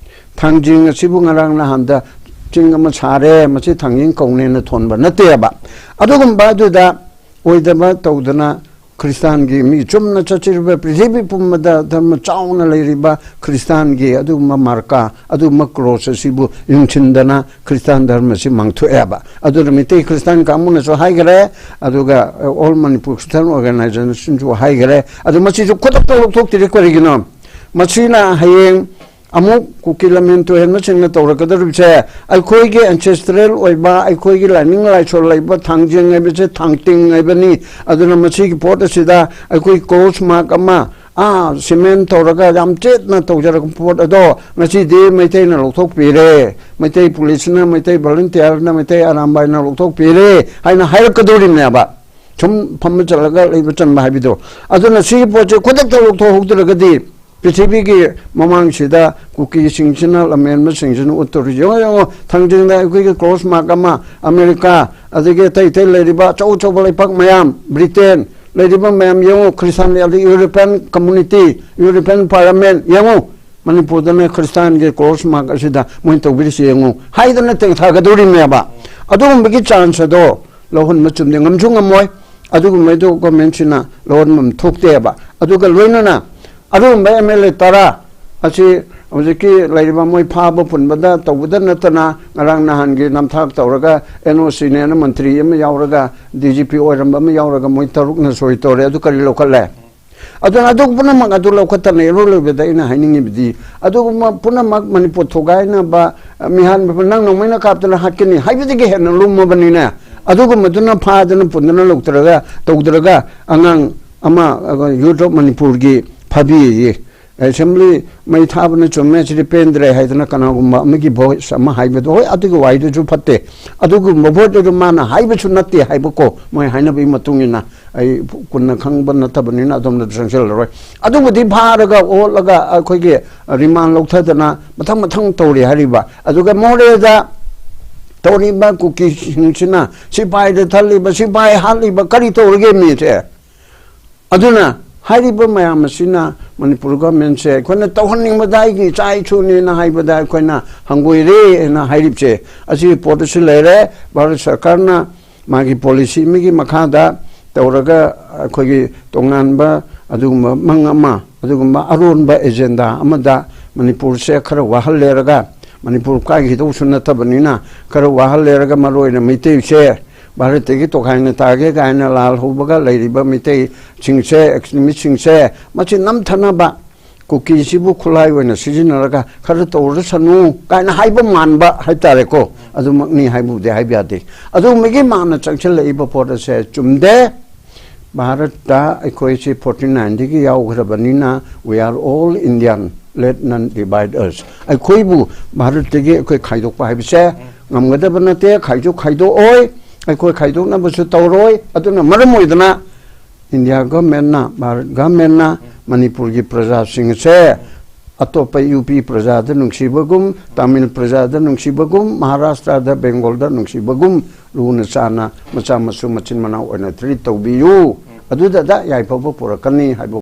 ꯊꯥꯡꯖꯤꯡ ꯑꯁꯤꯕꯨ ꯉꯔꯥꯡ ꯅꯍꯥꯟꯗ ꯆꯤꯡ ꯑꯃ ꯁꯥꯔꯦ ꯃꯁꯤ ꯊꯥꯡꯖꯤꯡ ꯀꯧꯅꯦꯅ ꯊꯣꯟꯕ ꯅꯠꯇꯦꯕ ꯑꯗꯨꯒꯨꯝꯕ ꯑꯗꯨꯗ ꯑꯣꯏꯗꯕ ꯇꯧꯗꯅ ꯈ꯭ꯔꯤꯁꯇꯥꯟꯒꯤ ꯃꯤ ꯆꯨꯝꯅ ꯆꯠꯆꯔꯤꯕ ꯄ꯭ꯔꯤꯊꯤꯕꯤ ꯄꯨꯝꯕꯗ ꯙꯔꯃ ꯆꯥꯎꯅ ꯂꯩꯔꯤꯕ ꯈ꯭ꯔꯤꯁꯇꯥꯟꯒꯤ ꯑꯗꯨꯒꯨꯝꯕ ꯃꯥꯔꯀꯥ ꯑꯗꯨꯒꯨꯝꯕ ꯀ꯭ꯔꯣꯁ ꯑꯁꯤꯕꯨ ꯌꯨꯡꯁꯤꯟꯗꯅ ꯈ꯭ꯔꯤꯁꯇꯥꯟ ꯙꯔꯃꯁꯤ ꯃꯥꯡꯊꯣꯛꯑꯦꯕ ꯑꯗꯨꯅ ꯃꯤꯇꯩ ꯈ꯭ꯔꯤꯁꯇꯥꯟ ꯀꯥꯡꯕꯨꯅꯁꯨ ꯍꯥꯏꯈꯔꯦ ꯑꯗꯨꯒ ꯑꯣꯜ ꯃꯅꯤꯄꯨꯔ ꯈ꯭ꯔꯤꯁꯇꯥꯟ ꯑꯣꯔꯒꯅꯥꯏꯖꯦꯁꯟꯁꯨ ꯍꯥꯏꯈꯔꯦ ꯑꯗꯨ ꯃꯁꯤꯁꯨ ꯈꯨꯗꯛꯇ ꯂꯧꯊꯣꯛꯇ꯭ꯔꯤ ꯀꯔꯤꯒꯤꯅꯣ ꯃꯁꯤꯅ ꯍꯌꯦꯡ ꯑꯃꯨꯛ ꯀꯨꯀꯤ ꯂꯝꯍꯦꯟ ꯇꯨꯍꯦꯟꯕꯁꯤꯡꯅ ꯇꯧꯔꯛꯀꯗꯧꯔꯤꯕꯁꯦ ꯑꯩꯈꯣꯏꯒꯤ ꯑꯦꯟꯁꯦꯁꯇ꯭ꯔꯦꯜ ꯑꯣꯏꯕ ꯑꯩꯈꯣꯏꯒꯤ ꯂꯥꯏꯅꯤꯡ ꯂꯥꯏꯁꯣꯜ ꯂꯩꯕ ꯊꯥꯡꯖꯤꯡ ꯍꯥꯏꯕꯁꯦ ꯊꯥꯡꯇꯤꯡ ꯍꯥꯏꯕꯅꯤ ꯑꯗꯨꯅ ꯃꯁꯤꯒꯤ ꯄꯣꯠ ꯑꯁꯤꯗ ꯑꯩꯈꯣꯏ ꯀ꯭ꯔꯣꯁ ꯃꯥꯔꯛ ꯑꯃ ꯁꯤꯃꯦꯟ ꯇꯧꯔꯒ ꯌꯥꯝ ꯆꯦꯠꯅ ꯇꯧꯖꯔꯛꯄ ꯄꯣꯠ ꯑꯗꯣ ꯉꯁꯤꯗꯤ ꯃꯩꯇꯩꯅ ꯂꯧꯊꯣꯛꯄꯤꯔꯦ ꯃꯩꯇꯩ ꯄꯨꯂꯤꯁꯅ ꯃꯩꯇꯩ ꯚꯣꯂꯨꯟꯇꯤꯌꯔꯅ ꯃꯩꯇꯩ ꯑꯔꯥꯝꯕꯥꯏꯅ ꯂꯧꯊꯣꯛꯄꯤꯔꯦ ꯍꯥꯏꯅ ꯍꯥꯏꯔꯛꯀꯗꯧꯔꯤꯕꯅꯦꯕ ꯁꯨꯝ ꯐꯝꯕ ꯆꯠꯂꯒ ꯂꯩꯕ ꯆꯟꯕ ꯍꯥꯏꯕꯗꯣ ꯑꯗꯨꯅ ꯁꯤꯒꯤ ꯄꯣꯠꯁꯦ ꯈꯨꯗꯛꯇ ꯂꯧꯊꯣꯛꯍꯧꯗ꯭ꯔꯒꯗꯤ ꯄ꯭ꯔꯤꯊꯤꯕꯤꯒꯤ ꯃꯃꯥꯡꯁꯤꯗ ꯀꯨꯀꯤꯁꯤꯡꯁꯤꯅ ꯂꯝꯍꯦꯟꯕꯁꯤꯡꯁꯤꯅ ꯎꯠꯇꯧꯔꯤꯁꯤ ꯌꯦꯡꯉꯣ ꯊꯥꯡꯖꯤꯡꯗ ꯑꯩꯈꯣꯏꯒꯤ ꯀ꯭ꯔꯣꯁ ꯃꯥꯔꯛ ꯑꯃ ꯑꯃꯦꯔꯤꯀꯥ ꯑꯗꯒꯤ ꯑꯇꯩ ꯂꯩꯔꯤꯕ ꯑꯆꯧ ꯑꯆꯧꯕ ꯂꯩꯄꯥꯛ ꯃꯌꯥꯝ ꯕ꯭ꯔꯤꯇꯦꯟ ꯂꯩꯔꯤꯕ ꯃꯌꯥꯝ ꯌꯦꯡꯉꯣ ꯈ꯭ꯔꯤꯁꯇꯥꯟ ꯑꯗꯒꯤ ꯌꯨꯔꯣꯄꯤꯌꯟ ꯀꯝꯃꯨꯅꯤꯇꯤ ꯌꯨꯔꯣꯄꯤꯌꯟ ꯄꯥꯔꯂꯤꯌꯥꯃꯦꯟ ꯌꯦꯡꯉꯣ ꯃꯅꯤꯄꯨꯔꯗꯅ ꯈ꯭ꯔꯤꯁꯇꯥꯟꯒꯤ ꯀ꯭ꯔꯣꯁ ꯃꯥꯔꯛ ꯑꯁꯤꯗ ꯃꯣꯏꯅ ꯇꯧꯕꯤꯔꯤꯁꯤ ꯌꯦꯡꯉꯣ ꯍꯥꯏꯗꯅ ꯇꯦꯡꯊꯥꯒꯗꯧꯔꯤꯕꯅꯦꯕ ꯑꯗꯨꯒꯨꯝꯕꯒꯤ ꯆꯥꯟꯁ ꯑꯗꯣ ꯂꯧꯍꯟꯕ ꯆꯨꯝꯗꯦ ꯉꯝꯁꯨ ꯉꯝꯃꯣꯏ ꯑꯗꯨꯒꯨꯝꯕꯗꯣ ꯒꯣꯔꯃꯦꯟꯁꯤꯅ ꯂꯧꯍꯟꯕ ꯊꯣꯛꯇꯦꯕ ꯑꯗꯨꯒ ꯂꯣꯏꯅꯅ ꯑꯗꯨꯒꯨꯝꯕ MLA 10 ꯑꯁꯤ ꯍꯧꯖꯤꯛꯀꯤ ꯂꯩꯔꯤꯕ ꯃꯣꯏ ꯐꯥꯕ ꯄꯨꯟꯕꯗ ꯇꯧꯕꯗ ꯅꯠꯇꯅ ꯉꯔꯥꯡ ꯅꯍꯥꯟꯒꯤ ꯅꯝꯊꯥꯛ ꯇꯧꯔꯒ NOCꯅꯦꯅ ꯃꯟꯇ꯭ꯔꯤ ꯑꯃ ꯌꯥꯎꯔꯒ DGP ꯑꯣꯏꯔꯝꯕ ꯑꯃ ꯌꯥꯎꯔꯒ ꯃꯣꯏ 3ꯅ ꯁꯣꯏ ꯇꯧꯔꯦ ꯑꯗꯨ ꯀꯔꯤ ꯂꯧꯈꯠꯂꯦ ꯑꯗꯨꯅ ꯑꯗꯨ ꯄꯨꯝꯅꯃꯛ ꯑꯗꯨ ꯂꯧꯈꯠꯇꯅ ꯏꯔꯣꯏꯕꯗ ꯑꯩꯅ ꯍꯥꯏꯅꯤꯡꯉꯤꯕꯗꯤ ꯑꯗꯨꯒꯨꯝꯕ ꯄꯨꯝꯅꯃꯛ ꯃꯅꯤꯄꯨꯔ ꯊꯨꯒꯥꯏꯅꯕ ꯃꯤꯍꯥꯟ ꯅꯪ ꯅꯣꯡꯃꯩꯅ ꯀꯥꯞꯇꯅ ꯍꯥꯠꯀꯅꯤ ꯍꯥꯏꯕꯗꯒꯤ ꯍꯦꯟꯅ ꯂꯨꯝꯃꯕꯅꯤꯅꯦ ꯑꯗꯨꯒꯨꯝꯕꯗꯨꯅ ꯐꯥꯗꯅ ꯄꯨꯟꯗꯅ ꯇꯧꯗ꯭ꯔꯒ ꯑꯉꯥꯡ ꯑꯃ ꯌꯨꯠ ꯑꯣꯐ ꯃꯅꯤꯄꯨꯔꯒꯤ ꯐꯥꯕꯤꯌꯦ ꯑꯦꯁꯦꯝꯕ꯭ꯂꯤ ꯃꯩ ꯊꯥꯕꯅ ꯆꯨꯝꯃꯦ ꯁꯤꯗꯤ ꯄꯦꯟꯗ꯭ꯔꯦ ꯍꯥꯏꯗꯅ ꯀꯅꯥꯒꯨꯝꯕ ꯑꯃꯒꯤ ꯚꯣꯏꯁ ꯑꯃ ꯍꯥꯏꯕꯗꯣ ꯍꯣꯏ ꯑꯗꯨꯒꯤ ꯋꯥꯍꯩꯗꯨꯁꯨ ꯐꯠꯇꯦ ꯑꯗꯨꯒꯨꯝꯕ ꯚꯣꯠꯇꯨ ꯃꯥꯅ ꯍꯥꯏꯕꯁꯨ ꯅꯠꯇꯦ ꯍꯥꯏꯕꯀꯣ ꯃꯣꯏ ꯍꯥꯏꯅꯕꯒꯤ ꯃꯇꯨꯡ ꯏꯟꯅ ꯑꯩ ꯀꯨꯟꯅ ꯈꯪꯕ ꯅꯠꯇꯕꯅꯤꯅ ꯑꯗꯣꯝꯗ ꯆꯪꯁꯤꯜꯂꯔꯣꯏ ꯑꯗꯨꯕꯨꯗꯤ ꯐꯥꯔꯒ ꯑꯣꯠꯂꯒ ꯑꯩꯈꯣꯏꯒꯤ ꯔꯤꯃꯥꯟ ꯂꯧꯊꯗꯅ ꯃꯊꯪ ꯇꯧꯔꯤ ꯍꯥꯏꯔꯤꯕ ꯑꯗꯨꯒ ꯃꯣꯔꯦꯗ ꯇꯧꯔꯤꯕ ꯀꯨꯀꯤꯁꯤꯡꯁꯤꯅ ꯁꯤꯄꯥꯏꯗ ꯊꯜꯂꯤꯕ ꯁꯤꯄꯥꯏ ꯍꯥꯠꯂꯤꯕ ꯀꯔꯤ ꯇꯧꯔꯤꯒꯦ ꯃꯤꯁꯦ ꯑꯗꯨꯅ ꯍꯥꯏꯔꯤꯕ ꯃꯌꯥꯝ ꯑꯁꯤꯅ ꯃꯅꯤꯄꯨꯔ ꯒꯣꯔꯃꯦꯟꯁꯦ ꯑꯩꯈꯣꯏꯅ ꯇꯧꯍꯟꯅꯤꯡꯕꯗ ꯑꯩꯒꯤ ꯏꯆꯥ ꯏꯁꯨꯅꯤꯅ ꯍꯥꯏꯕꯗ ꯑꯩꯈꯣꯏꯅ ꯍꯪꯒꯣꯏꯔꯦꯅ ꯍꯥꯏꯔꯤꯕꯁꯦ ꯑꯁꯤꯒꯤ ꯄꯣꯠ ꯑꯁꯤ ꯂꯩꯔꯦ ꯚꯥꯔꯠ ꯁꯔꯀꯥꯔꯅ ꯃꯥꯒꯤ ꯄꯣꯂꯤꯁꯤ ꯑꯃꯒꯤ ꯃꯈꯥꯗ ꯇꯧꯔꯒ ꯑꯩꯈꯣꯏꯒꯤ ꯇꯣꯉꯥꯟꯕ ꯑꯗꯨꯒꯨꯝꯕ ꯃꯪ ꯑꯃ ꯑꯗꯨꯒꯨꯝꯕ ꯑꯔꯣꯟꯕ ꯑꯦꯖꯦꯟꯗꯥ ꯑꯃꯗ ꯃꯅꯤꯄꯨꯔꯁꯦ ꯈꯔ ꯋꯥꯍꯜꯂꯦꯔꯒ ꯃꯅꯤꯄꯨꯔ ꯀꯥꯏꯈꯤꯗꯧꯁꯨ ꯅꯠꯇꯕꯅꯤꯅ ꯈꯔ ꯋꯥꯍꯜꯂꯦꯔꯒ ꯃꯔꯨꯑꯣꯏꯅ ꯃꯩꯇꯩꯁꯦ ꯚꯥꯔꯠꯇꯒꯤ ꯇꯣꯈꯥꯏꯅ ꯇꯥꯒꯦ ꯀꯥꯏꯅ ꯂꯥꯜ ꯍꯧꯕꯒ ꯂꯩꯔꯤꯕ ꯃꯩꯇꯩꯁꯤꯡꯁꯦ ꯑꯦꯛꯁꯇ꯭ꯔꯤꯃꯤꯁꯁꯤꯡꯁꯦ ꯃꯁꯤ ꯅꯝꯊꯅꯕ ꯀꯨꯀꯤꯁꯤꯕꯨ ꯈꯨꯠꯂꯥꯏ ꯑꯣꯏꯅ ꯁꯤꯖꯤꯟꯅꯔꯒ ꯈꯔ ꯇꯧꯔꯁꯅꯨ ꯀꯥꯏꯅ ꯍꯥꯏꯕ ꯃꯥꯟꯕ ꯍꯥꯏꯇꯥꯔꯦꯀꯣ ꯑꯗꯨꯃꯛꯅꯤ ꯍꯥꯏꯕꯕꯨꯗꯤ ꯍꯥꯏꯕ ꯌꯥꯗꯦ ꯑꯗꯨꯒꯨꯝꯕꯒꯤ ꯃꯥꯅ ꯆꯪꯁꯤꯜꯂꯛꯏꯕ ꯄꯣꯠ ꯑꯁꯦ ꯆꯨꯝꯗꯦ ꯚꯥꯔꯠꯇ ꯑꯩꯈꯣꯏꯁꯤ 49ꯗꯒꯤ ꯌꯥꯎꯈ꯭ꯔꯕꯅꯤ나 we are all Indian let none divide us ꯑꯩꯈꯣꯏꯕꯨ ꯚꯥꯔꯠꯇꯒꯤ ꯑꯩꯈꯣꯏ ꯈꯥꯏꯗꯣꯛꯄ ꯍꯥꯏꯕꯁꯦ ꯉꯝꯒꯗꯕ ꯅꯠꯇꯦ ꯈꯥꯏꯗꯣꯛꯑꯣꯏ ꯑꯩꯈꯣꯏ ꯈꯥꯏꯗꯣꯛꯅꯕꯁꯨ ꯇꯧꯔꯣꯏ ꯑꯗꯨꯅ ꯃꯔꯝ ꯑꯣꯏꯗꯅ ꯏꯟꯗꯤꯌꯥ ꯒꯚꯔꯟꯃꯦꯟꯠꯅ ꯚꯥꯔꯠ ꯒꯚꯔꯟꯃꯦꯟꯠꯅ ꯃꯅꯤꯄꯨꯔꯒꯤ ꯄ꯭ꯔꯖꯥꯁꯤꯡꯁꯦ ꯑꯇꯣꯞꯄ ꯌꯨꯄꯤ ꯄ꯭ꯔꯖꯥꯗ ꯅꯨꯡꯁꯤꯕꯒꯨꯝ ꯇꯥꯃꯤꯜ ꯄ꯭ꯔꯖꯥꯗ ꯅꯨꯡꯁꯤꯕꯒꯨꯝ ꯃꯍꯥꯔꯥꯁꯇ꯭ꯔꯗ ꯕꯦꯡꯒꯣꯜꯗ ꯅꯨꯡꯁꯤꯕꯒꯨꯝ ꯂꯨꯅ ꯆꯥꯟꯅ ꯃꯆꯥ ꯃꯁꯨ ꯃꯆꯤꯟ ꯃꯅꯥꯎ ꯑꯣꯏꯅ ꯇ꯭ꯔꯤꯠ ꯇꯧꯕꯤꯌꯨ ꯑꯗꯨꯗ ꯌꯥꯏꯐꯕ ꯄꯨꯔꯛꯀꯅꯤ ꯍꯥꯏꯕ